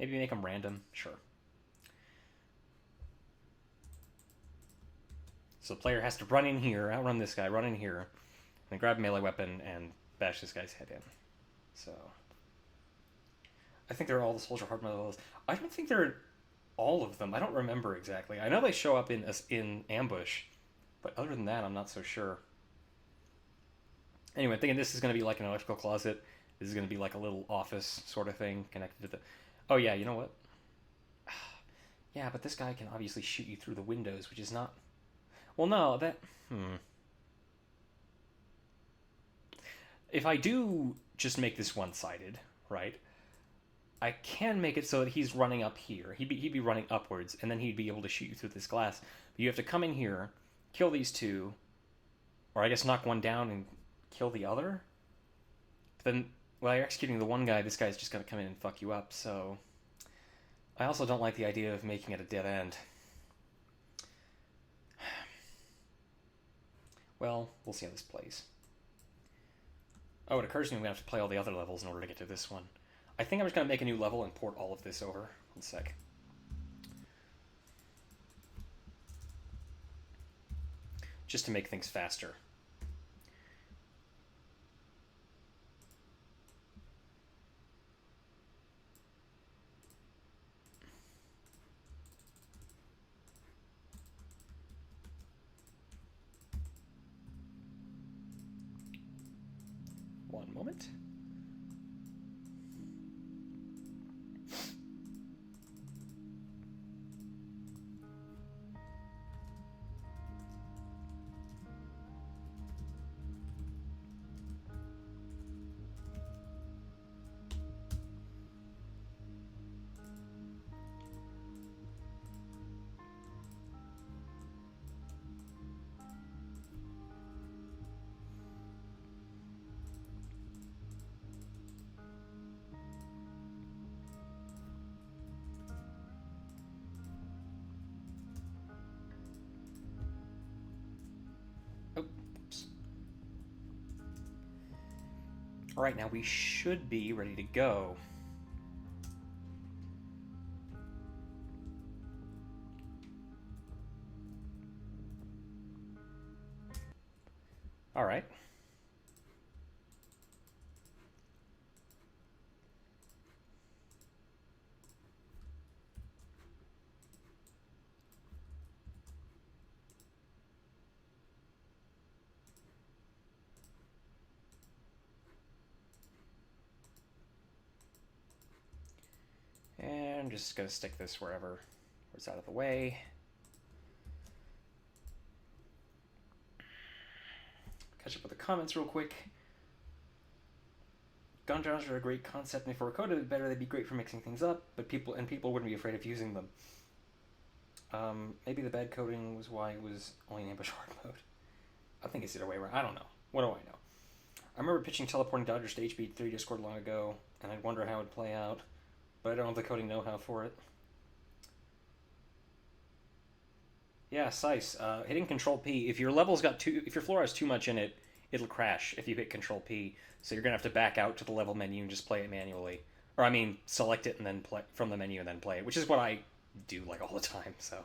Maybe make them random. Sure. So the player has to run in here, outrun this guy, run in here, and grab a melee weapon and bash this guy's head in. So I think they're all the soldier hard mode levels. I don't think they're all of them. I don't remember exactly. I know they show up in Ambush, but other than that, I'm not so sure. Anyway, I'm thinking this is going to be like an electrical closet. This is going to be like a little office sort of thing connected to the... Oh yeah, you know what? Yeah, but this guy can obviously shoot you through the windows, which is not... Well, no, that... If I do just make this one-sided, right, I can make it so that he's running up here. He'd be running upwards, and then he'd be able to shoot you through this glass. But you have to come in here, kill these 2, or I guess knock one down and kill the other. But then, while you're executing the one guy, this guy's just going to come in and fuck you up, so... I also don't like the idea of making it a dead end. Well, we'll see how this plays. Oh, it occurs to me we have to play all the other levels in order to get to this one. I think I'm just going to make a new level and port all of this over. 1 sec. Just to make things faster. One moment. Alright, now we should be ready to go. Alright. And just going to stick this wherever it's out of the way. Catch up with the comments real quick. Gun jars are a great concept, and if they were coded better, they'd be great for mixing things up, but people wouldn't be afraid of using them. Maybe the bad coding was why it was only in ambush hard mode. I think it's the other way around. I don't know. What do I know? I remember pitching teleporting Dodgers to HB3 Discord long ago, and I'd wonder how it would play out, but I don't have the coding know-how for it. Yeah, Sice. Hitting Control P. If your floor has too much in it, it'll crash if you hit Control P. So you're gonna have to back out to the level menu and just play it manually, or select it and then play from the menu and then play it, which is what I do like all the time. So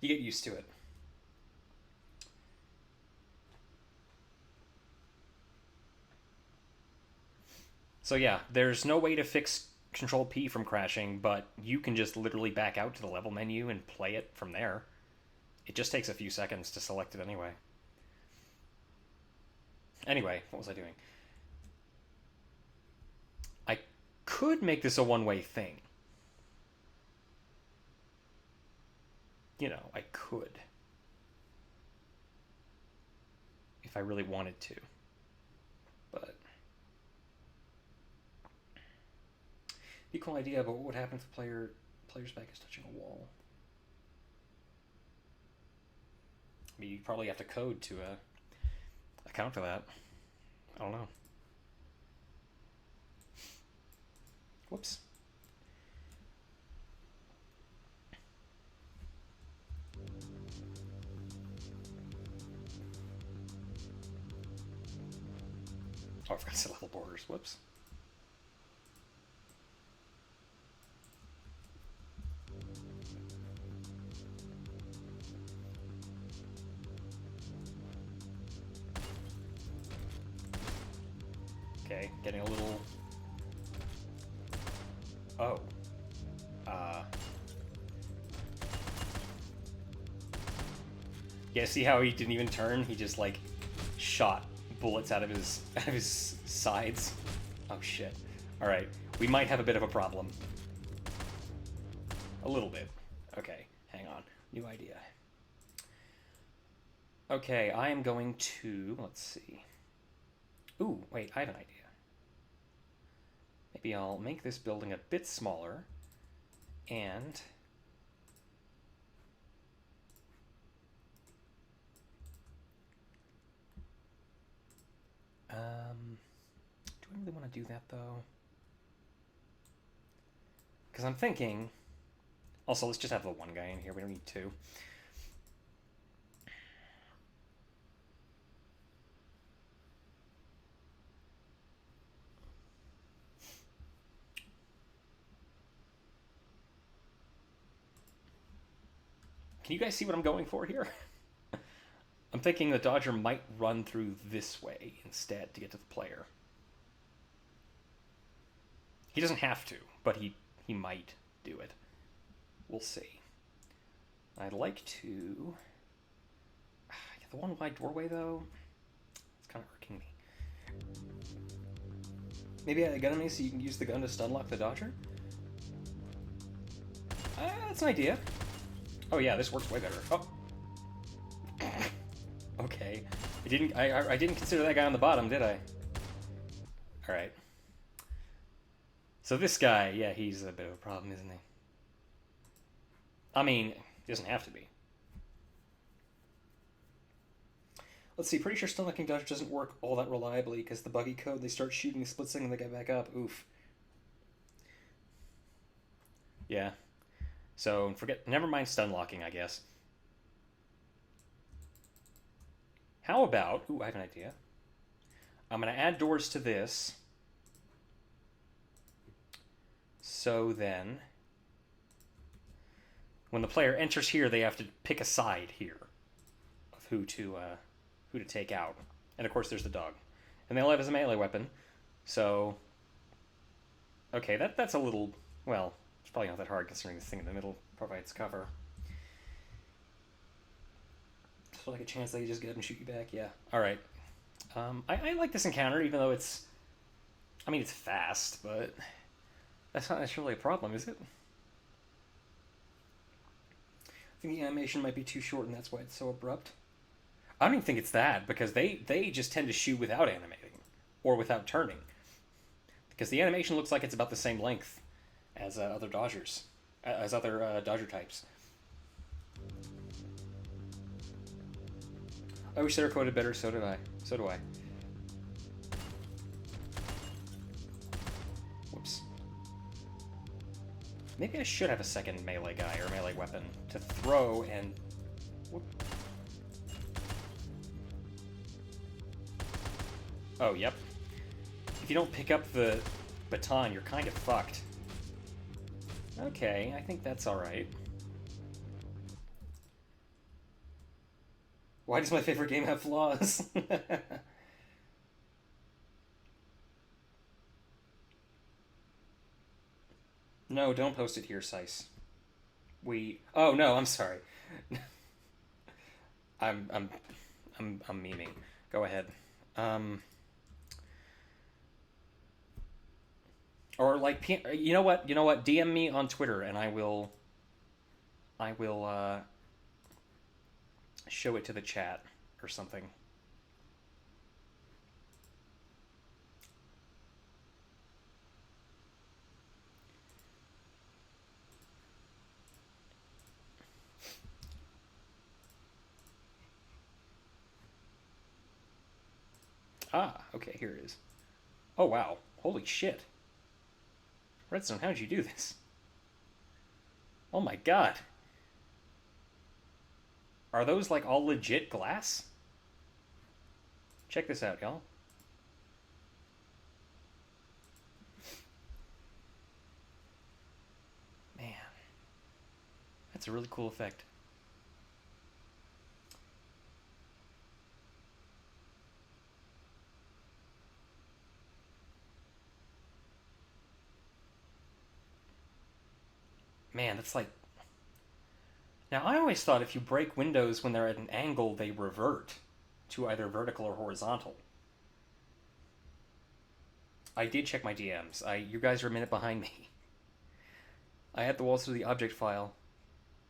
you get used to it. So yeah, there's no way to fix Control P from crashing, but you can just literally back out to the level menu and play it from there. It just takes a few seconds to select it anyway. Anyway, what was I doing? I could make this a one-way thing. I could. If I really wanted to. But be a cool idea, but what would happen if the player's back is touching a wall? You probably have to code to account for that. I don't know. Whoops. Oh, I forgot to set level borders. Whoops. Okay, getting a little... Oh. Yeah, see how he didn't even turn? He just, shot bullets out of his sides. Oh, shit. Alright, we might have a bit of a problem. A little bit. Okay, hang on. New idea. Okay, I am going to... Let's see. Ooh, wait, I have an idea. Maybe I'll make this building a bit smaller, and... do I really want to do that, though? Because I'm thinking... Also, let's just have the one guy in here. We don't need two. Can you guys see what I'm going for here? I'm thinking the Dodger might run through this way instead to get to the player. He doesn't have to, but he might do it. We'll see. I'd like to... The one wide doorway, though, it's kind of irking me. Maybe add a gun on me so you can use the gun to stun lock the Dodger? That's an idea. Oh yeah, this works way better. Oh. Okay. I didn't consider that guy on the bottom, did I? Alright. So this guy, yeah, he's a bit of a problem, isn't he? I mean, he doesn't have to be. Let's see, pretty sure stun locking Dodger doesn't work all that reliably because the buggy code, they start shooting, split second, and they get back up. Oof. Yeah. So, never mind stun locking, I guess. How about, ooh, I have an idea. I'm going to add doors to this. So then, when the player enters here, they have to pick a side here of who to take out. And of course, there's the dog. And they'll have as a melee weapon. So, okay, that's a little, well, it's probably not that hard considering this thing in the middle provides cover. So like a chance they just get up and shoot you back, yeah. Alright. I like this encounter, even though it's fast, but that's not necessarily a problem, is it? I think the animation might be too short, and that's why it's so abrupt. I don't even think it's that, because they just tend to shoot without animating or without turning, because the animation looks like it's about the same length as other Dodgers, as other Dodger types. I wish they were coded better. So did I. So do I. Whoops. Maybe I should have a second melee guy or melee weapon to throw and. Whoop. Oh, yep. If you don't pick up the baton, you're kind of fucked. Okay, I think that's alright. Why does my favorite game have flaws? No, don't post it here, Sice. Oh no, I'm sorry. I'm I'm I'm memeing. Go ahead. Um. Or like, you know what? You know what? DM me on Twitter, and I will show it to the chat or something. Ah, okay, here it is. Oh wow, holy shit! Redstone, how did you do this? Oh my god, are those like all legit glass? Check this out, y'all. Man, that's a really cool effect. Man, that's like. Now, I always thought if you break windows when they're at an angle, they revert to either vertical or horizontal. I did check my DMs. You guys are a minute behind me. I had the walls through the object file.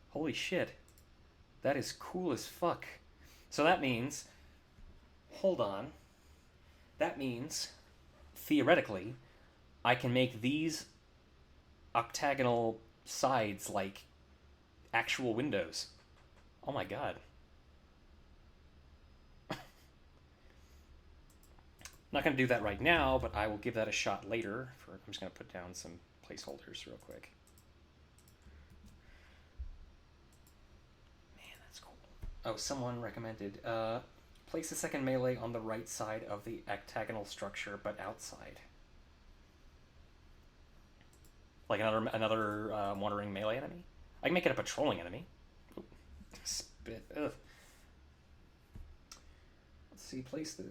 Holy shit. That is cool as fuck. So that means. Hold on. That means, theoretically, I can make these octagonal sides like actual windows. Oh my god. Not going to do that right now, but I will give that a shot later. I'm just going to put down some placeholders real quick. Man, that's cool. Oh, someone recommended place the second melee on the right side of the octagonal structure, but outside. Like another wandering melee enemy. I can make it a patrolling enemy. Ooh, spit. Ugh. Let's see. Place the.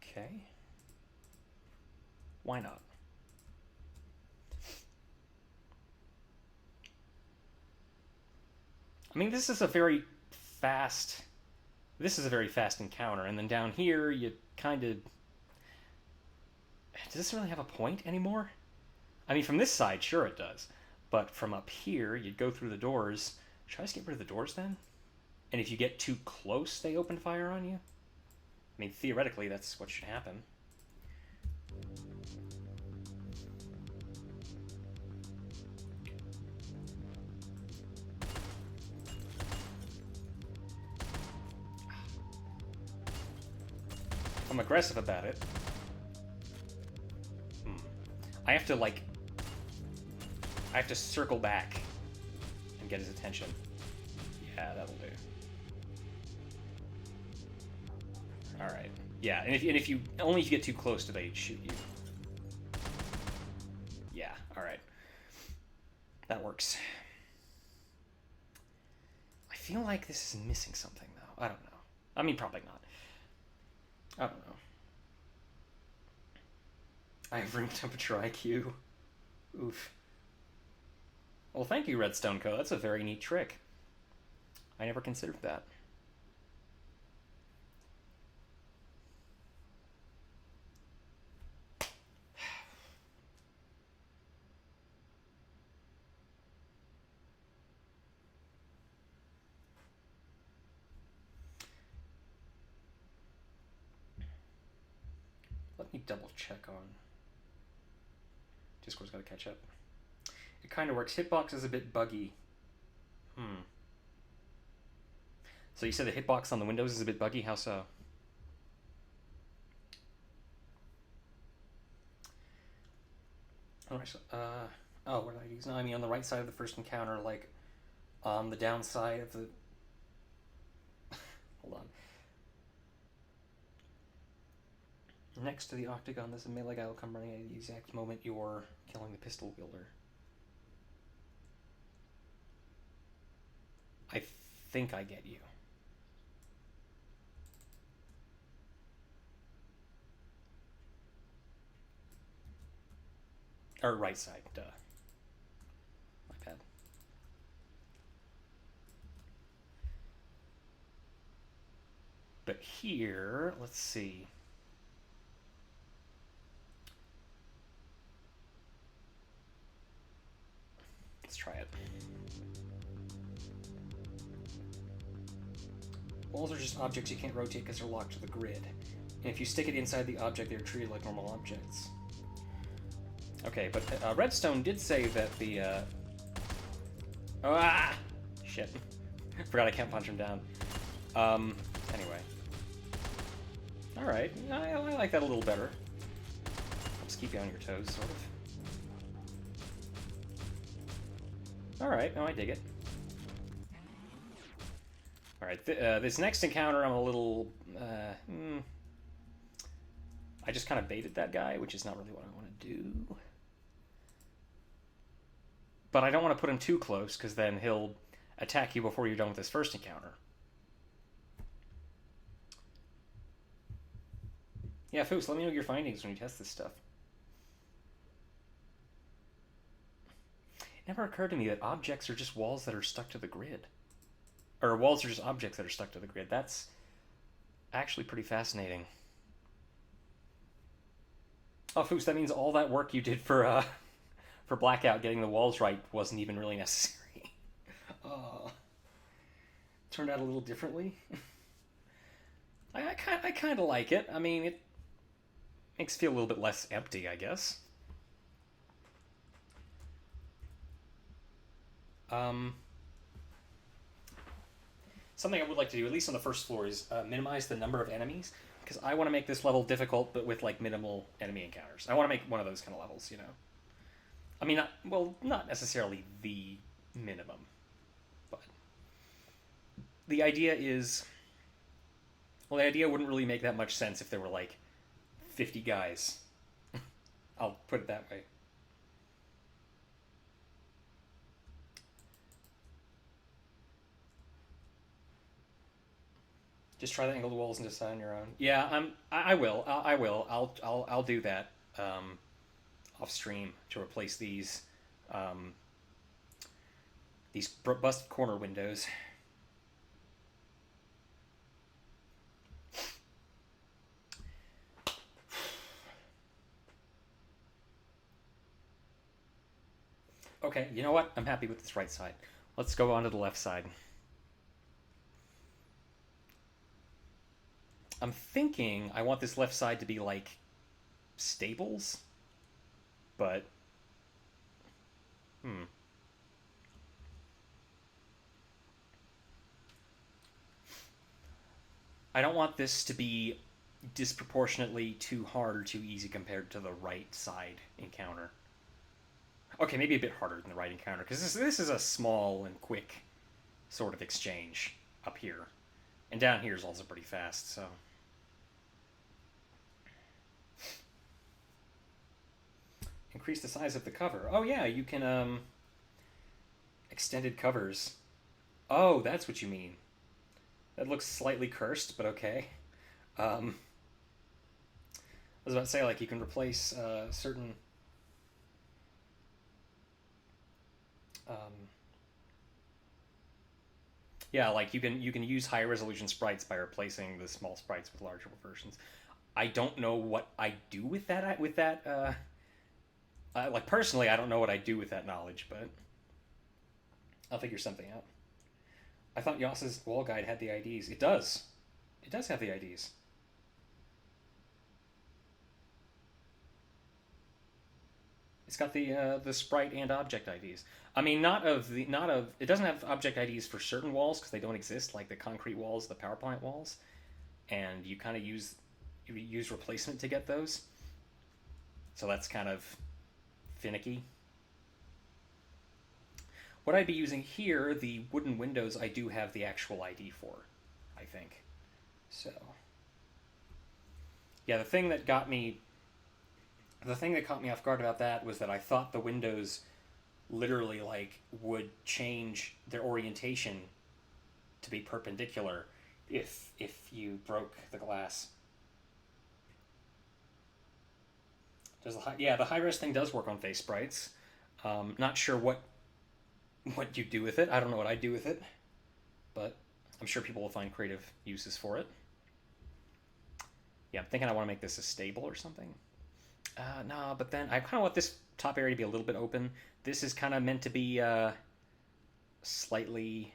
Okay. Why not? I mean, this is a very fast encounter, and then down here you kind of. Does this really have a point anymore? I mean, from this side, sure it does, but from up here, you'd go through the doors. Should I just get rid of the doors then? And if you get too close, they open fire on you? I mean, theoretically, that's what should happen. I'm aggressive about it. I have to circle back and get his attention. Yeah, that'll do. All right. Yeah, and if you only if you get too close do they shoot you. Yeah. All right. That works. I feel like this is missing something though. I don't know. I mean, probably not. I don't know. I have room temperature IQ. Oof. Well, thank you, Redstone Co. That's a very neat trick. I never considered that. me double check on. Discord's got to catch up. It kind of works. Hitbox is a bit buggy. So you said the hitbox on the Windows is a bit buggy? How so? Alright, so, oh, what did I use? No, I mean on the right side of the first encounter, like, on the downside of the... Hold on. Next to the octagon, there's a melee guy will come running at the exact moment you're killing the pistol wielder. I think I get you. Or right side, duh. My bad. But here, let's see. Let's try it. Walls are just objects you can't rotate because they're locked to the grid. And if you stick it inside the object, they're treated like normal objects. Okay, but Redstone did say that the... Shit. Forgot I can't punch him down. Anyway. Alright, I like that a little better. Helps keep you on your toes, sort of. Alright, no, I dig it. Alright, this next encounter I'm a little... I just kind of baited that guy, which is not really what I want to do. But I don't want to put him too close, because then he'll attack you before you're done with this first encounter. Yeah, Foos, let me know your findings when you test this stuff. It never occurred to me that objects are just walls that are stuck to the grid. Or walls are just objects that are stuck to the grid. That's actually pretty fascinating. Oh, Foos, that means all that work you did for Blackout, getting the walls right, wasn't even really necessary. Turned out a little differently. I kind of like it. I mean, it makes it feel a little bit less empty, I guess. Something I would like to do, at least on the first floor, is minimize the number of enemies, because I want to make this level difficult, but with, like, minimal enemy encounters. I want to make one of those kind of levels, you know? I mean, not necessarily the minimum, but the idea is... Well, the idea wouldn't really make that much sense if there were, like, 50 guys. I'll put it that way. Just try to angle the walls and decide on your own. Yeah, I will. I'll do that off stream to replace these busted corner windows. Okay, you know what? I'm happy with this right side. Let's go on to the left side. I'm thinking I want this left side to be like stables, but I don't want this to be disproportionately too hard or too easy compared to the right side encounter. Okay, maybe a bit harder than the right encounter, because this is a small and quick sort of exchange up here. And down here is also pretty fast, so... Increase the size of the cover. Oh yeah, you can, extended covers. Oh, that's what you mean. That looks slightly cursed, but okay. I was about to say, like, you can replace, certain... yeah, like you can use high resolution sprites by replacing the small sprites with larger versions. I don't know what I do with that. Like personally, I don't know what I do with that knowledge, but I'll figure something out. I thought Yoss's wall guide had the IDs. It does. It does have the IDs. It's got the sprite and object IDs. I mean, not of it doesn't have object IDs for certain walls because they don't exist, like the concrete walls, the power plant walls, and you kind of use replacement to get those. So that's kind of finicky. What I'd be using here, the wooden windows, I do have the actual ID for, I think. So, yeah, the thing that caught me off guard about that was that I thought the windows literally like would change their orientation to be perpendicular if you broke the glass. The high res thing does work on face sprites. Not sure what you do with it. I don't know what I do with it, but I'm sure people will find creative uses for it. Yeah, I'm thinking I want to make this a stable or something. No, but then I kind of want this top area to be a little bit open. This is kind of meant to be slightly.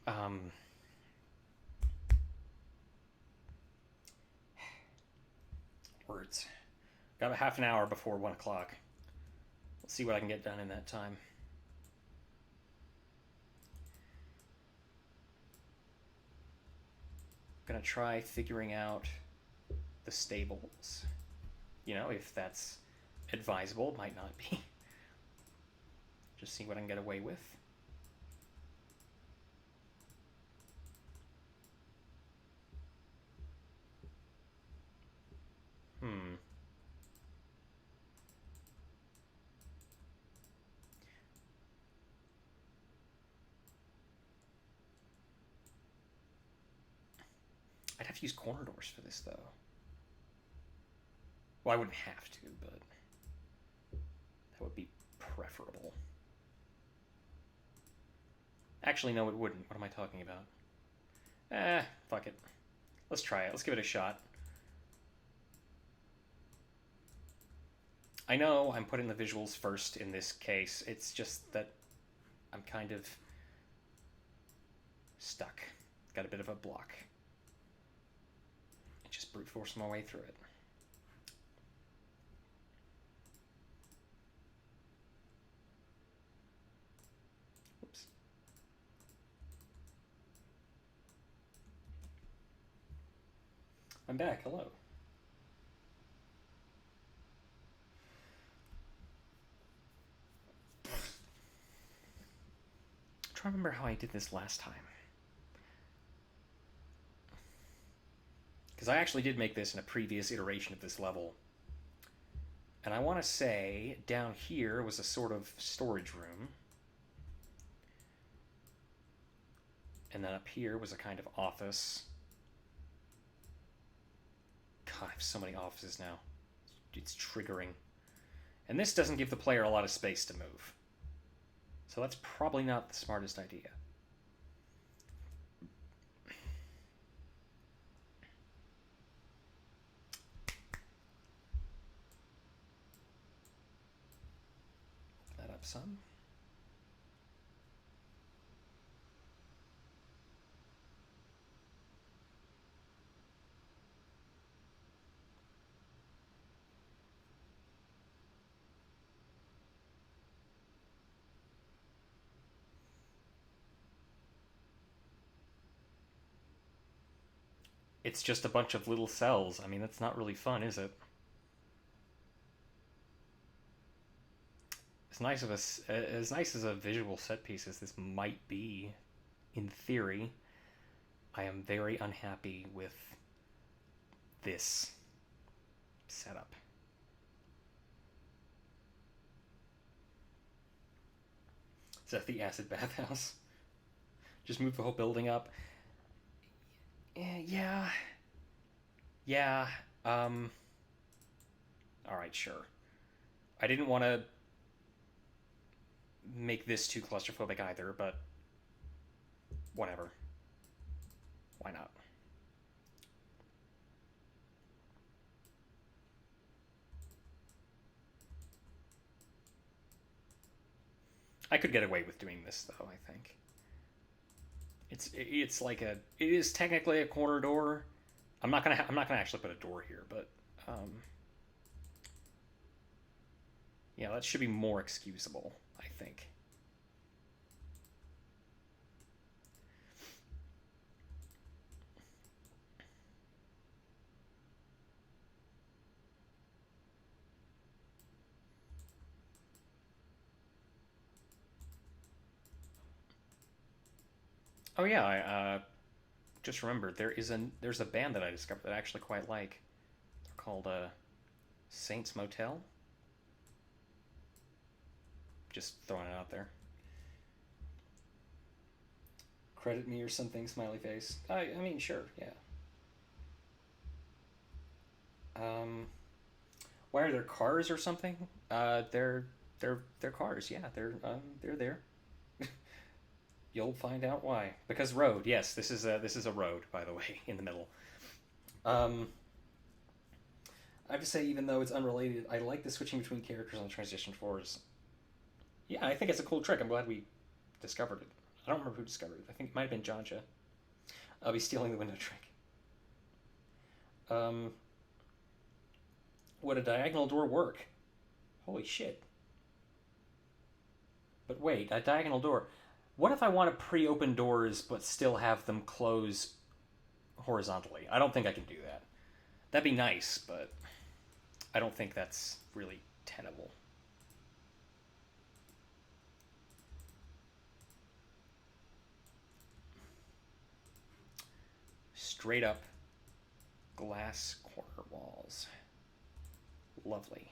Um, words. Got a half an hour before 1 o'clock. Let's see what I can get done in that time. I'm gonna try figuring out the stables. You know, if that's advisable, might not be. Just see what I can get away with. Hmm. I'd have to use corner doors for this, though. Well, I wouldn't have to, but that would be preferable. Actually, no, it wouldn't. What am I talking about? Fuck it. Let's try it. Let's give it a shot. I know I'm putting the visuals first in this case. It's just that I'm kind of stuck. Got a bit of a block. I just brute force my way through it. Oops. I'm back. Hello. I'm trying to remember how I did this last time. Because I actually did make this in a previous iteration of this level. And I want to say down here was a sort of storage room. And then up here was a kind of office. God, I have so many offices now. It's triggering. And this doesn't give the player a lot of space to move. So that's probably not the smartest idea. That up some. It's just a bunch of little cells. I mean, that's not really fun, is it? As nice as a visual set piece as this might be, in theory, I am very unhappy with this setup. Is that the acid bathhouse? Just move the whole building up. Yeah. Yeah. All right, sure. I didn't want to make this too claustrophobic either, but whatever. Why not? I could get away with doing this though, I think. It is technically a corner door, I'm not gonna actually put a door here, but yeah, that should be more excusable, I think. Oh yeah, I just remembered there's a band that I discovered that I actually quite like. They're called Saints Motel. Just throwing it out there. Credit me or something, smiley face. I mean, sure, yeah. Um, why are there cars or something? They're cars. Yeah, they're there. You'll find out why. Because road. Yes, this is a road, by the way, in the middle. Um, I have to say, even though it's unrelated, I like the switching between characters on the transition floors. Yeah, I think it's a cool trick. I'm glad we discovered it. I don't remember who discovered it. I think it might have been Janja. I'll be stealing the window trick. Um, would a diagonal door work? Holy shit. But wait, a diagonal door. What if I want to pre-open doors but still have them close horizontally? I don't think I can do that. That'd be nice, but I don't think that's really tenable. Straight up glass corner walls. Lovely.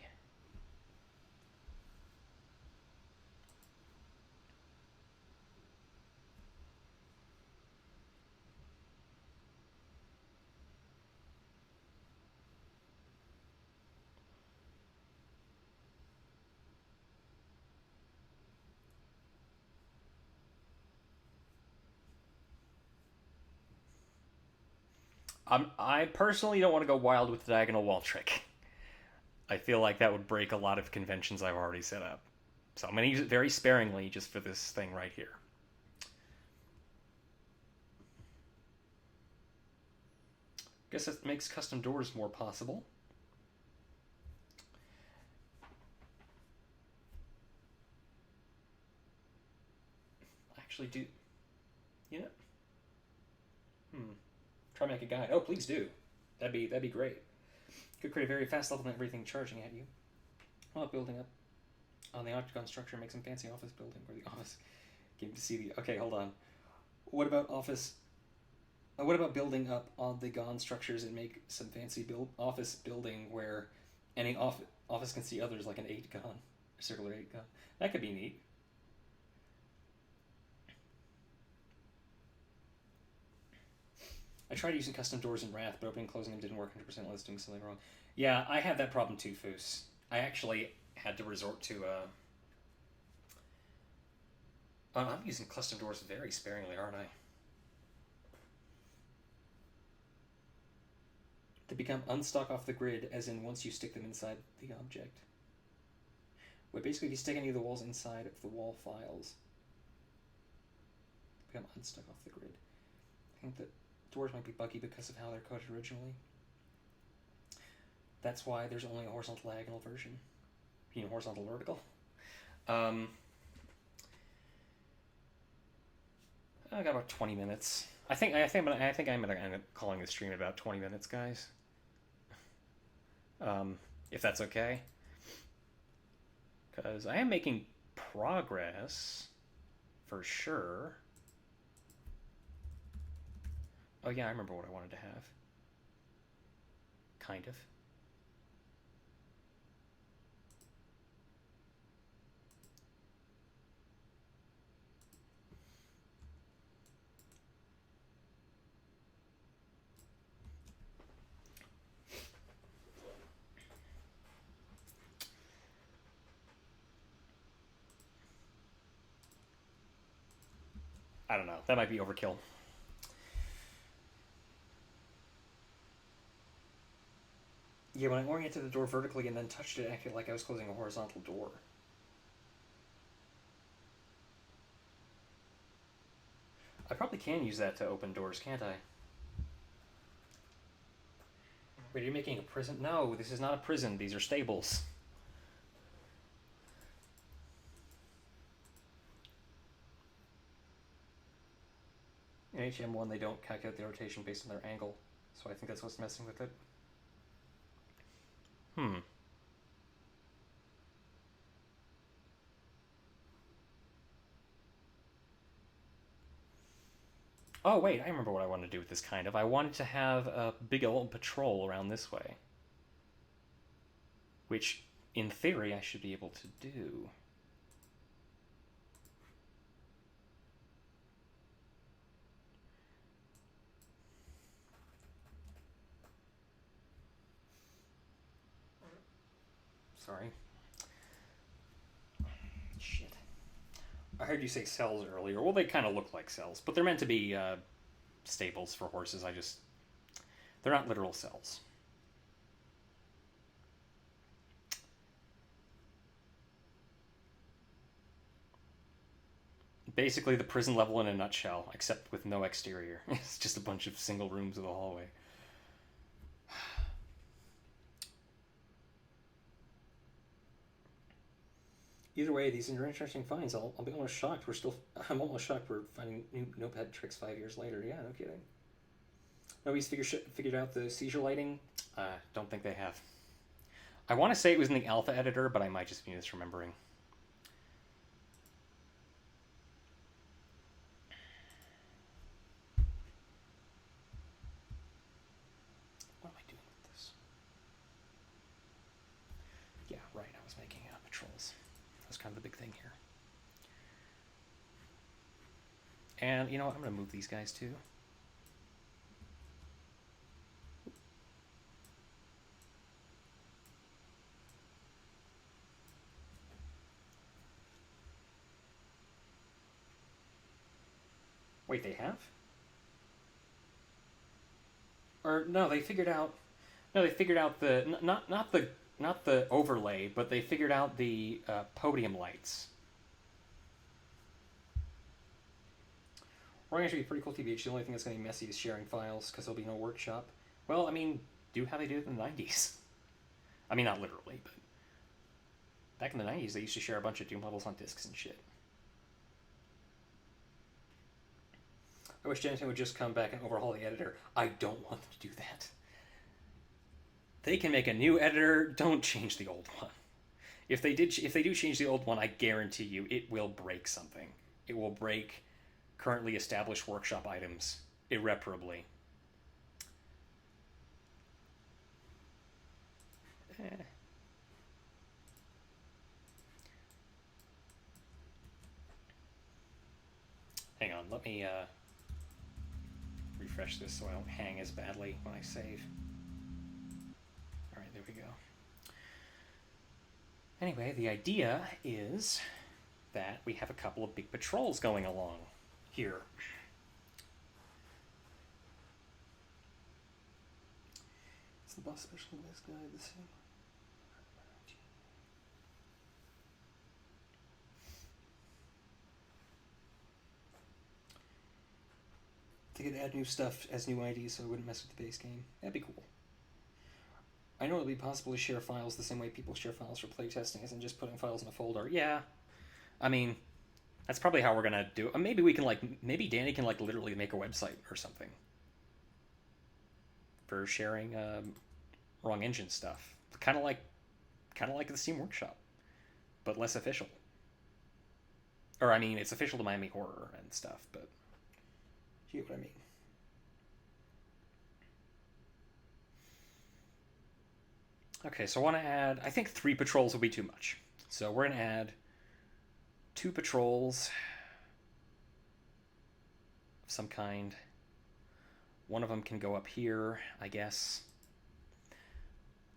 I personally don't want to go wild with the diagonal wall trick. I feel like that would break a lot of conventions I've already set up. So I'm going to use it very sparingly just for this thing right here. Guess that makes custom doors more possible. I actually do. You know? Try make a guide. Oh, please do. That'd be great. Could create a very fast level and everything charging at you. While building up on the octagon structure, make some fancy office building where the office came to see the. Okay, hold on. What about office? What about building up on the gone structures and make some fancy office building where any office can see others, like an 8 gun, a circular 8 gun? That could be neat. I tried using custom doors in Wrath, but opening and closing them didn't work 100% unless doing something wrong. Yeah, I had that problem too, Foos. I actually had to resort to. I'm using custom doors very sparingly, aren't I? They become unstuck off the grid, as in once you stick them inside the object. Wait, basically, if you stick any of the walls inside of the wall files, they become unstuck off the grid. I think that doors might be buggy because of how they're coded originally. That's why there's only a horizontal diagonal version. You know, horizontal vertical. I got about 20 minutes. I think I'm gonna end up calling the stream about 20 minutes, guys. If that's okay, because I am making progress for sure. Oh yeah, I remember what I wanted to have. Kind of. I don't know. That might be overkill. Yeah, when I oriented the door vertically and then touched it, it acted like I was closing a horizontal door. I probably can use that to open doors, can't I? Wait, are you making a prison? No, this is not a prison. These are stables. In HM1, they don't calculate the rotation based on their angle, so I think that's what's messing with it. Oh, wait, I remember what I wanted to do with this kind of. I wanted to have a big old patrol around this way. Which, in theory, I should be able to do. Sorry. Shit. I heard you say cells earlier. Well, they kind of look like cells, but they're meant to be stables for horses. They're not literal cells. Basically, the prison level in a nutshell, except with no exterior. It's just a bunch of single rooms with a hallway. Either way, these are interesting finds. I'll be almost shocked. I'm almost shocked we're finding new notepad tricks 5 years later. Yeah, no kidding. Nobody's figured out the seizure lighting? Don't think they have. I want to say it was in the alpha editor, but I might just be misremembering. What am I doing with this? Yeah, right. I was making patrols. That's kind of the big thing here. And, you know what? I'm going to move these guys too. Wait, they have? Or no, they figured out. No, they figured out the not the overlay, but they figured out the podium lights. Running should be pretty cool TBH. The only thing that's going to be messy is sharing files because there'll be no workshop. Well, I mean, do how they did it in the 90s. I mean, not literally, but back in the 90s, they used to share a bunch of Doom levels on discs and shit. I wish Jensen would just come back and overhaul the editor. I don't want them to do that. They can make a new editor. Don't change the old one. If they do change the old one, I guarantee you it will break something. It will break currently established workshop items irreparably. Hang on, let me refresh this so I don't hang as badly when I save. Alright, there we go. Anyway, the idea is that we have a couple of big patrols going along here. Is the boss special this guy the same? They could add new stuff as new IDs so it wouldn't mess with the base game. That'd be cool. I know it'll be possible to share files the same way people share files for playtesting, as in just putting files in a folder. Yeah. I mean, that's probably how we're gonna do it. Maybe we can maybe Danny can literally make a website or something for sharing wrong engine stuff. Kind of like the Steam Workshop, but less official. Or I mean, it's official to Miami Horror and stuff, but you know what I mean. Okay, so I want to add. I think 3 patrols will be too much, so we're gonna add 2 patrols of some kind. One of them can go up here, I guess.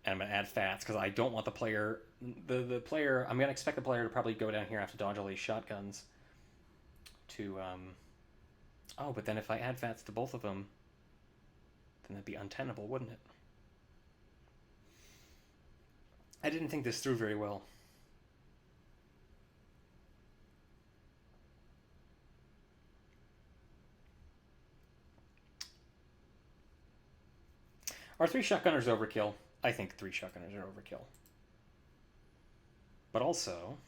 And I'm going to add fats because I don't want the player... The player... I'm going to expect the player to probably go down here and have to dodge all these shotguns to... Oh, but then if I add fats to both of them, then that'd be untenable, wouldn't it? I didn't think this through very well. Are three shotgunners overkill? I think three shotgunners are overkill. But also,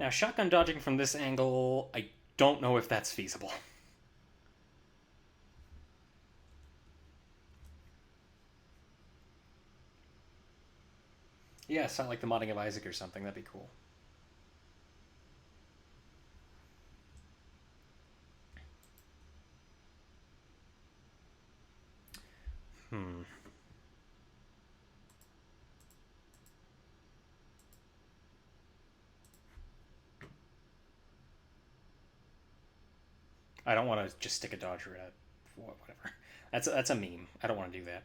now shotgun dodging from this angle, I don't know if that's feasible. Yeah, sound like the modding of Isaac or something. That'd be cool. Hmm. I don't want to just stick a dodger at whatever. That's a meme. I don't want to do that.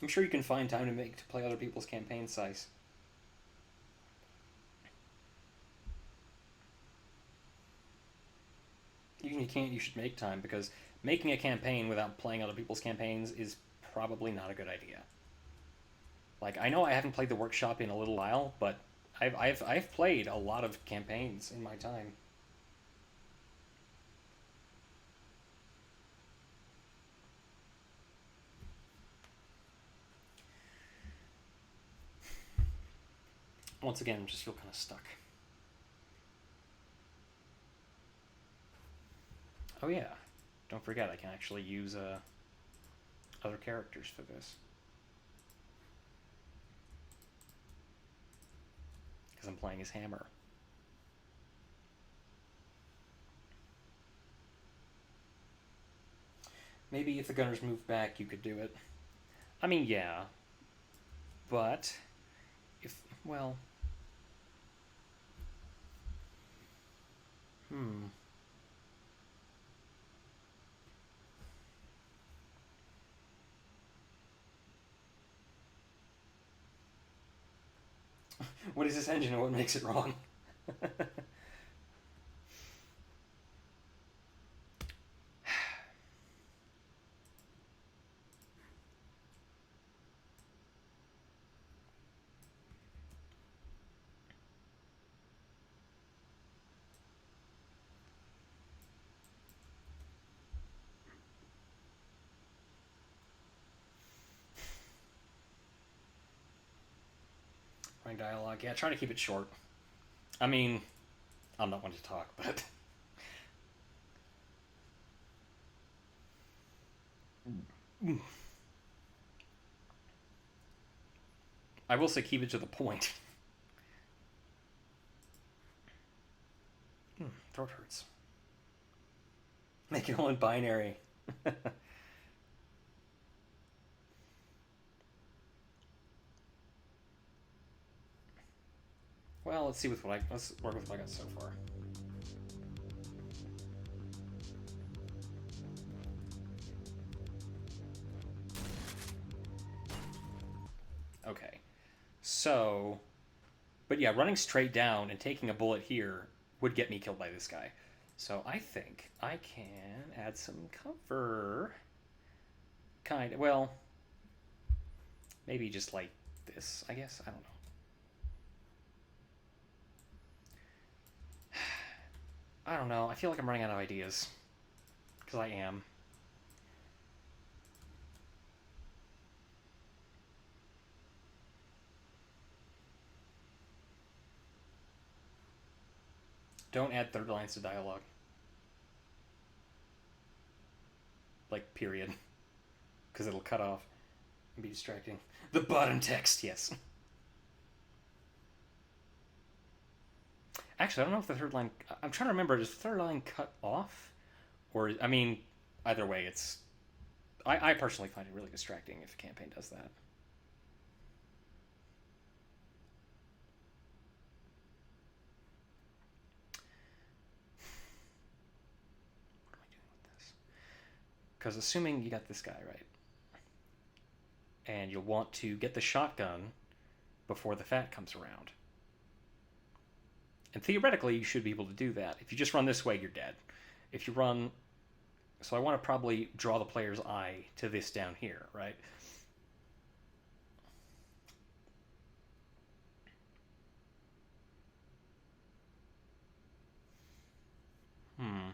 I'm sure you can find time to play other people's campaign size. Even if you can't, you should make time because making a campaign without playing other people's campaigns is probably not a good idea. Like I know I haven't played the workshop in a little while, but I've played a lot of campaigns in my time. Once again, I just feel kind of stuck. Oh yeah, don't forget I can actually use other characters for this because I'm playing as Hammer. Maybe if the gunners move back, you could do it. I mean, yeah, but if well, hmm. What is this engine and what makes it wrong? Running dialogue. Yeah, try to keep it short. I mean, I'm not one to talk, but I will say keep it to the point. Throat hurts. Make it all in binary. Well, let's work with what I got so far. Okay, so, but yeah, running straight down and taking a bullet here would get me killed by this guy. So I think I can add some cover. Kind of, well, maybe just like this, I guess. I don't know. I don't know. I feel like I'm running out of ideas. Because I am. Don't add third lines to dialogue. Like, period. Because it'll cut off and be distracting. The bottom text, yes. Actually, I don't know if the third line. I'm trying to remember. Does the third line cut off? Or, I mean, either way, it's. I personally find it really distracting if a campaign does that. What am I doing with this? Because assuming you got this guy right, and you'll want to get the shotgun before the fat comes around. And theoretically, you should be able to do that. If you just run this way, you're dead. If you run... So I want to probably draw the player's eye to this down here, right? Hmm.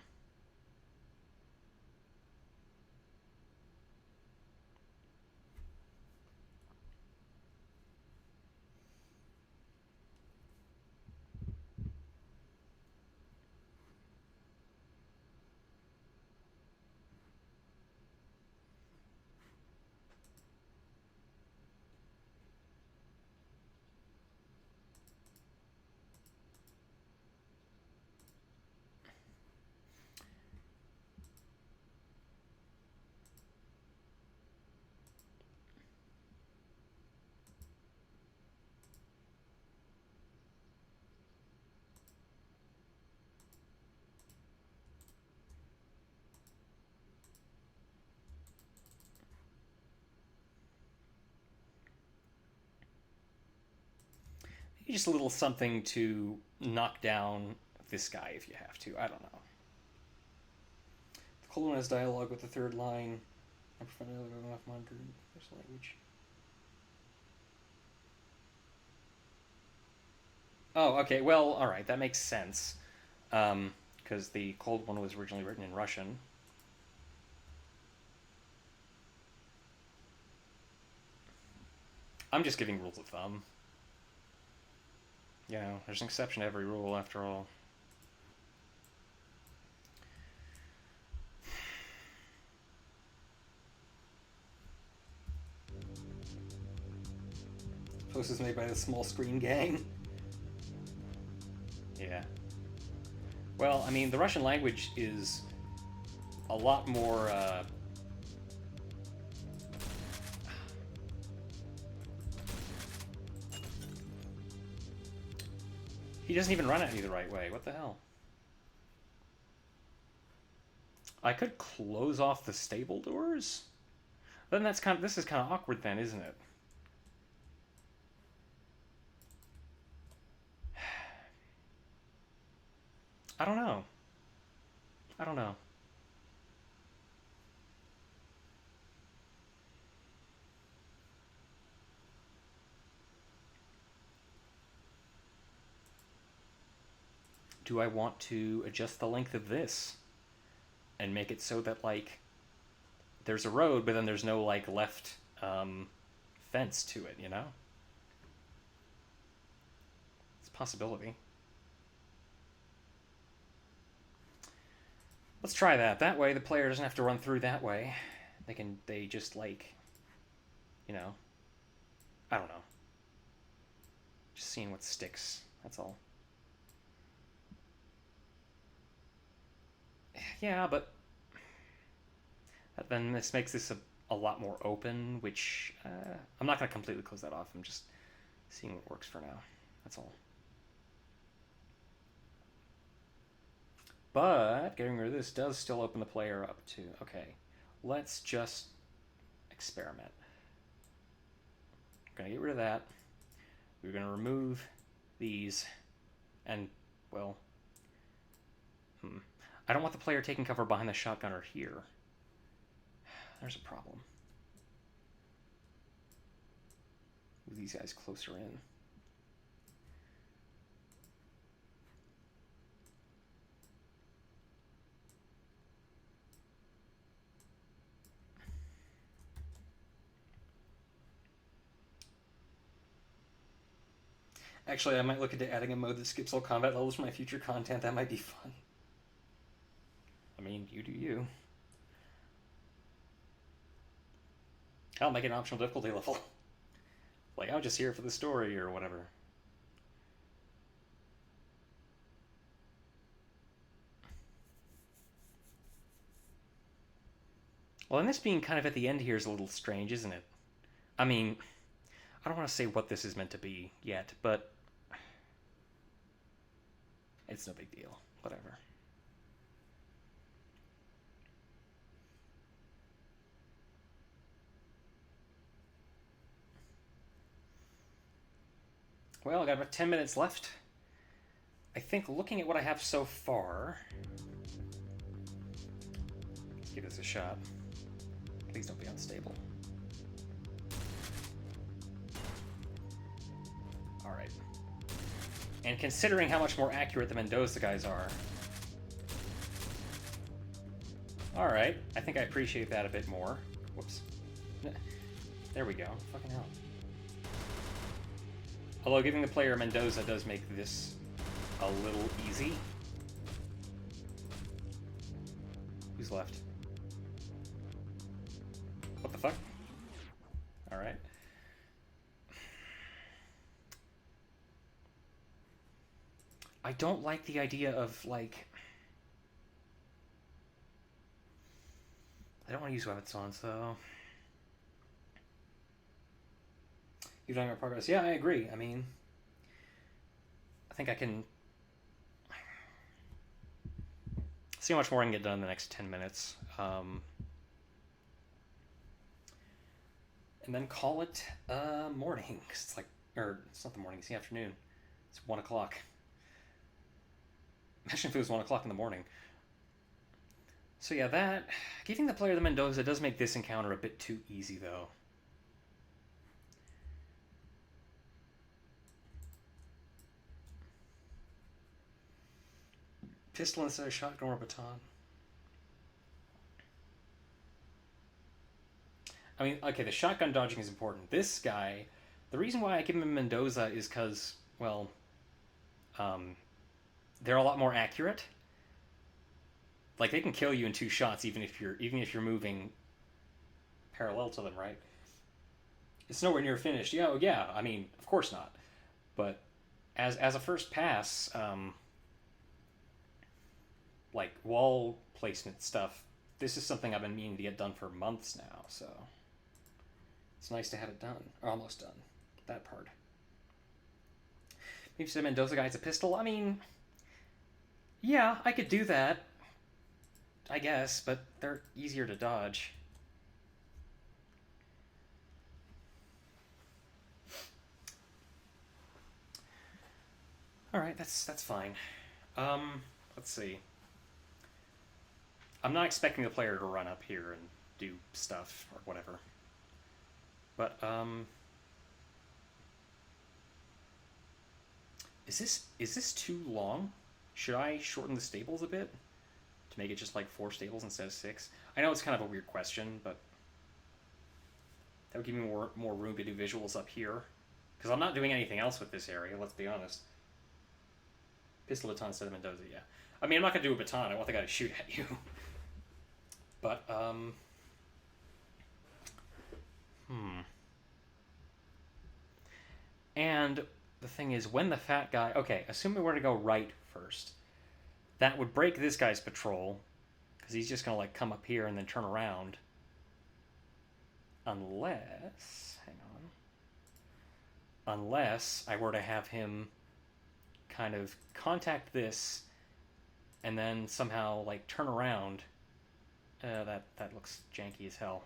Just a little something to knock down this guy if you have to. I don't know. The cold one has dialogue with the third line. I prefer enough monitoring first language. Oh, okay. Well, all right. That makes sense. Because the cold one was originally written in Russian. I'm just giving rules of thumb. You know, there's an exception to every rule after all. Post is made by the Small Screen Gang. Yeah. Well, I mean, the Russian language is a lot more. He doesn't even run at me the right way. What the hell? I could close off the stable doors? Then that's kind of, this is kind of awkward then, isn't it? I don't know. I don't know. Do I want to adjust the length of this and make it so that, like, there's a road, but then there's no, like, left fence to it, you know? It's a possibility. Let's try that. That way the player doesn't have to run through that way. They just, like, you know, I don't know. Just seeing what sticks, that's all. Yeah, but then this makes this a lot more open, which I'm not going to completely close that off. I'm just seeing what works for now. That's all. But getting rid of this does still open the player up to, okay, let's just experiment. We're going to get rid of that. We're going to remove these, and, well, I don't want the player taking cover behind the shotgunner here. There's a problem. Move these guys closer in. Actually, I might look into adding a mode that skips all combat levels for my future content. That might be fun. I mean, you do you. I'll make an optional difficulty level. Like, I'm just here for the story or whatever. Well, and this being kind of at the end here is a little strange, isn't it? I mean, I don't want to say what this is meant to be yet, but it's no big deal. Whatever. Well, I got about 10 minutes left. I think looking at what I have so far, let's give this a shot. Please don't be unstable. Alright. And considering how much more accurate the Mendoza guys are, alright, I think I appreciate that a bit more. Whoops. There we go. Fucking hell. Although giving the player Mendoza does make this a little easy. Who's left? What the fuck? Alright. I don't like the idea of, like... I don't want to use weapons on, so... You're talking about progress. Yeah, I agree. I mean... I think I can... see how much more I can get done in the next 10 minutes. And then call it morning. 'Cause it's like... Or, it's not the morning, it's the afternoon. It's 1 o'clock. Imagine if it was 1 o'clock in the morning. So yeah, that... Giving the player the Mendoza does make this encounter a bit too easy, though. Pistol instead of shotgun or baton. I mean, okay, the shotgun dodging is important. This guy, the reason why I give him Mendoza is because, well, they're a lot more accurate. Like, they can kill you in 2 shots even if you're moving parallel to them, right? It's nowhere near finished. Yeah, I mean, of course not. But as a first pass, like wall placement stuff, this is something I've been meaning to get done for months now, so it's nice to have it done, or almost done, that part. Maybe some Mendoza guy's a pistol. I mean, yeah, I could do that, I guess, but they're easier to dodge. All right, that's fine. Let's see. I'm not expecting the player to run up here and do stuff or whatever. But, is this too long? Should I shorten the stables a bit? To make it just like 4 stables instead of 6? I know it's kind of a weird question, but that would give me more room to do visuals up here. Because I'm not doing anything else with this area, let's be honest. Pistol baton instead of Mendoza, yeah. I mean, I'm not going to do a baton, I want the guy to shoot at you. But, And the thing is, when the fat guy... Okay, assume we were to go right first. That would break this guy's patrol, because he's just going to, like, come up here and then turn around. Unless... Hang on. Unless I were to have him kind of contact this and then somehow, like, turn around. That looks janky as hell.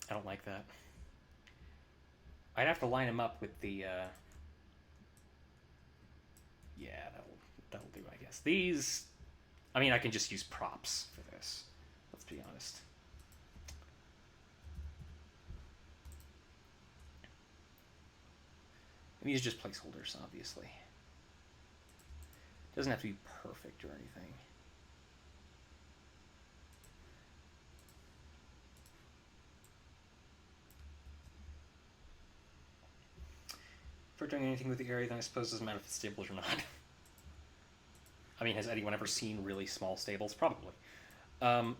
I don't like that. I'd have to line him up with the, yeah, that'll do, I guess. These... I mean, I can just use props for this. Let's be honest. And these are just placeholders, obviously. Doesn't have to be perfect or anything. If we're doing anything with the area, then I suppose it doesn't matter if it's stables or not. I mean, has anyone ever seen really small stables? Probably. Yeah,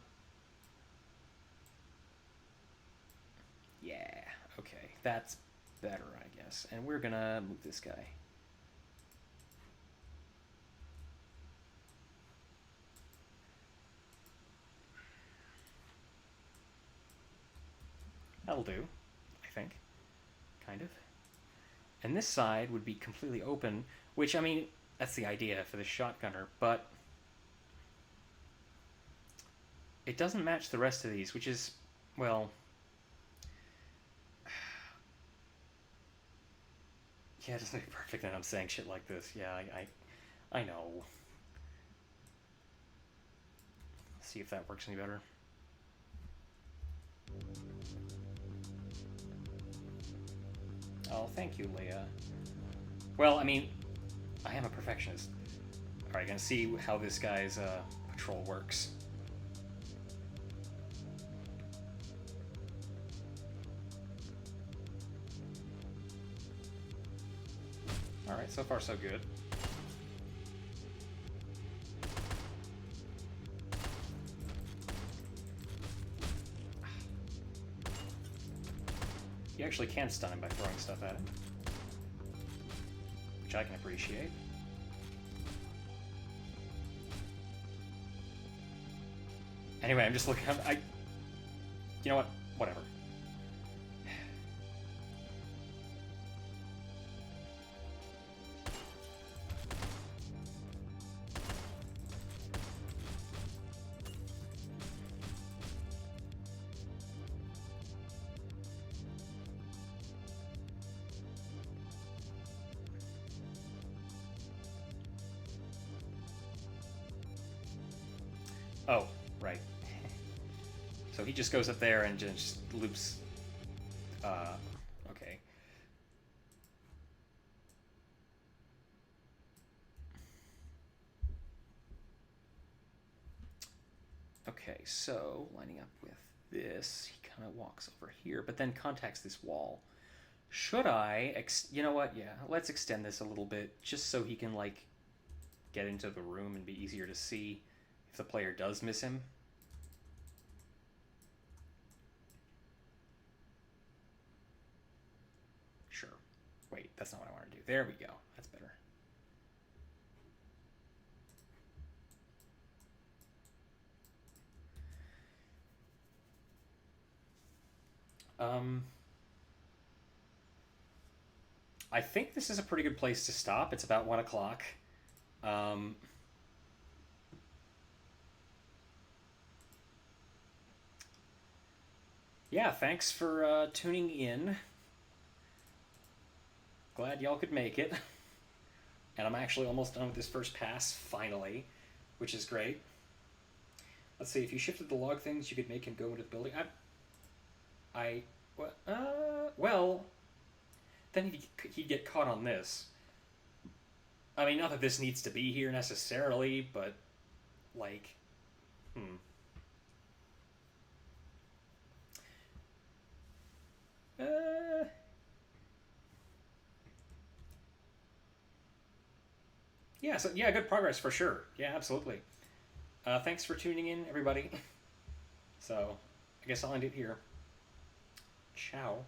okay. That's better, I guess. And we're gonna move this guy. That'll do, I think. Kind of. And this side would be completely open, which, I mean, that's the idea for the shotgunner, but it doesn't match the rest of these, which is, well... Yeah, it doesn't make perfect that I'm saying shit like this. Yeah, I know. Let's see if that works any better. Oh, thank you, Leia. Well, I mean, I am a perfectionist. Alright, gonna see how this guy's patrol works. Alright, so far so good. You actually can stun him by throwing stuff at him, which I can appreciate. Anyway, I'm just looking. You know what? Whatever. Oh, right. So he just goes up there and just loops. Okay. Okay, so lining up with this, he kind of walks over here, but then contacts this wall. Should I? You know what? Yeah, let's extend this a little bit, just so he can like get into the room and be easier to see if the player does miss him. Sure. Wait, that's not what I want to do. There we go. That's better. I think this is a pretty good place to stop. It's about 1 o'clock. Yeah, thanks for tuning in. Glad y'all could make it. And I'm actually almost done with this first pass, finally, which is great. Let's see, if you shifted the log things, you could make him go into the building. Well, then he'd get caught on this. I mean, not that this needs to be here necessarily, but, like, Yeah, so, yeah, good progress for sure. Yeah, absolutely. Thanks for tuning in, everybody. So, I guess I'll end it here. Ciao.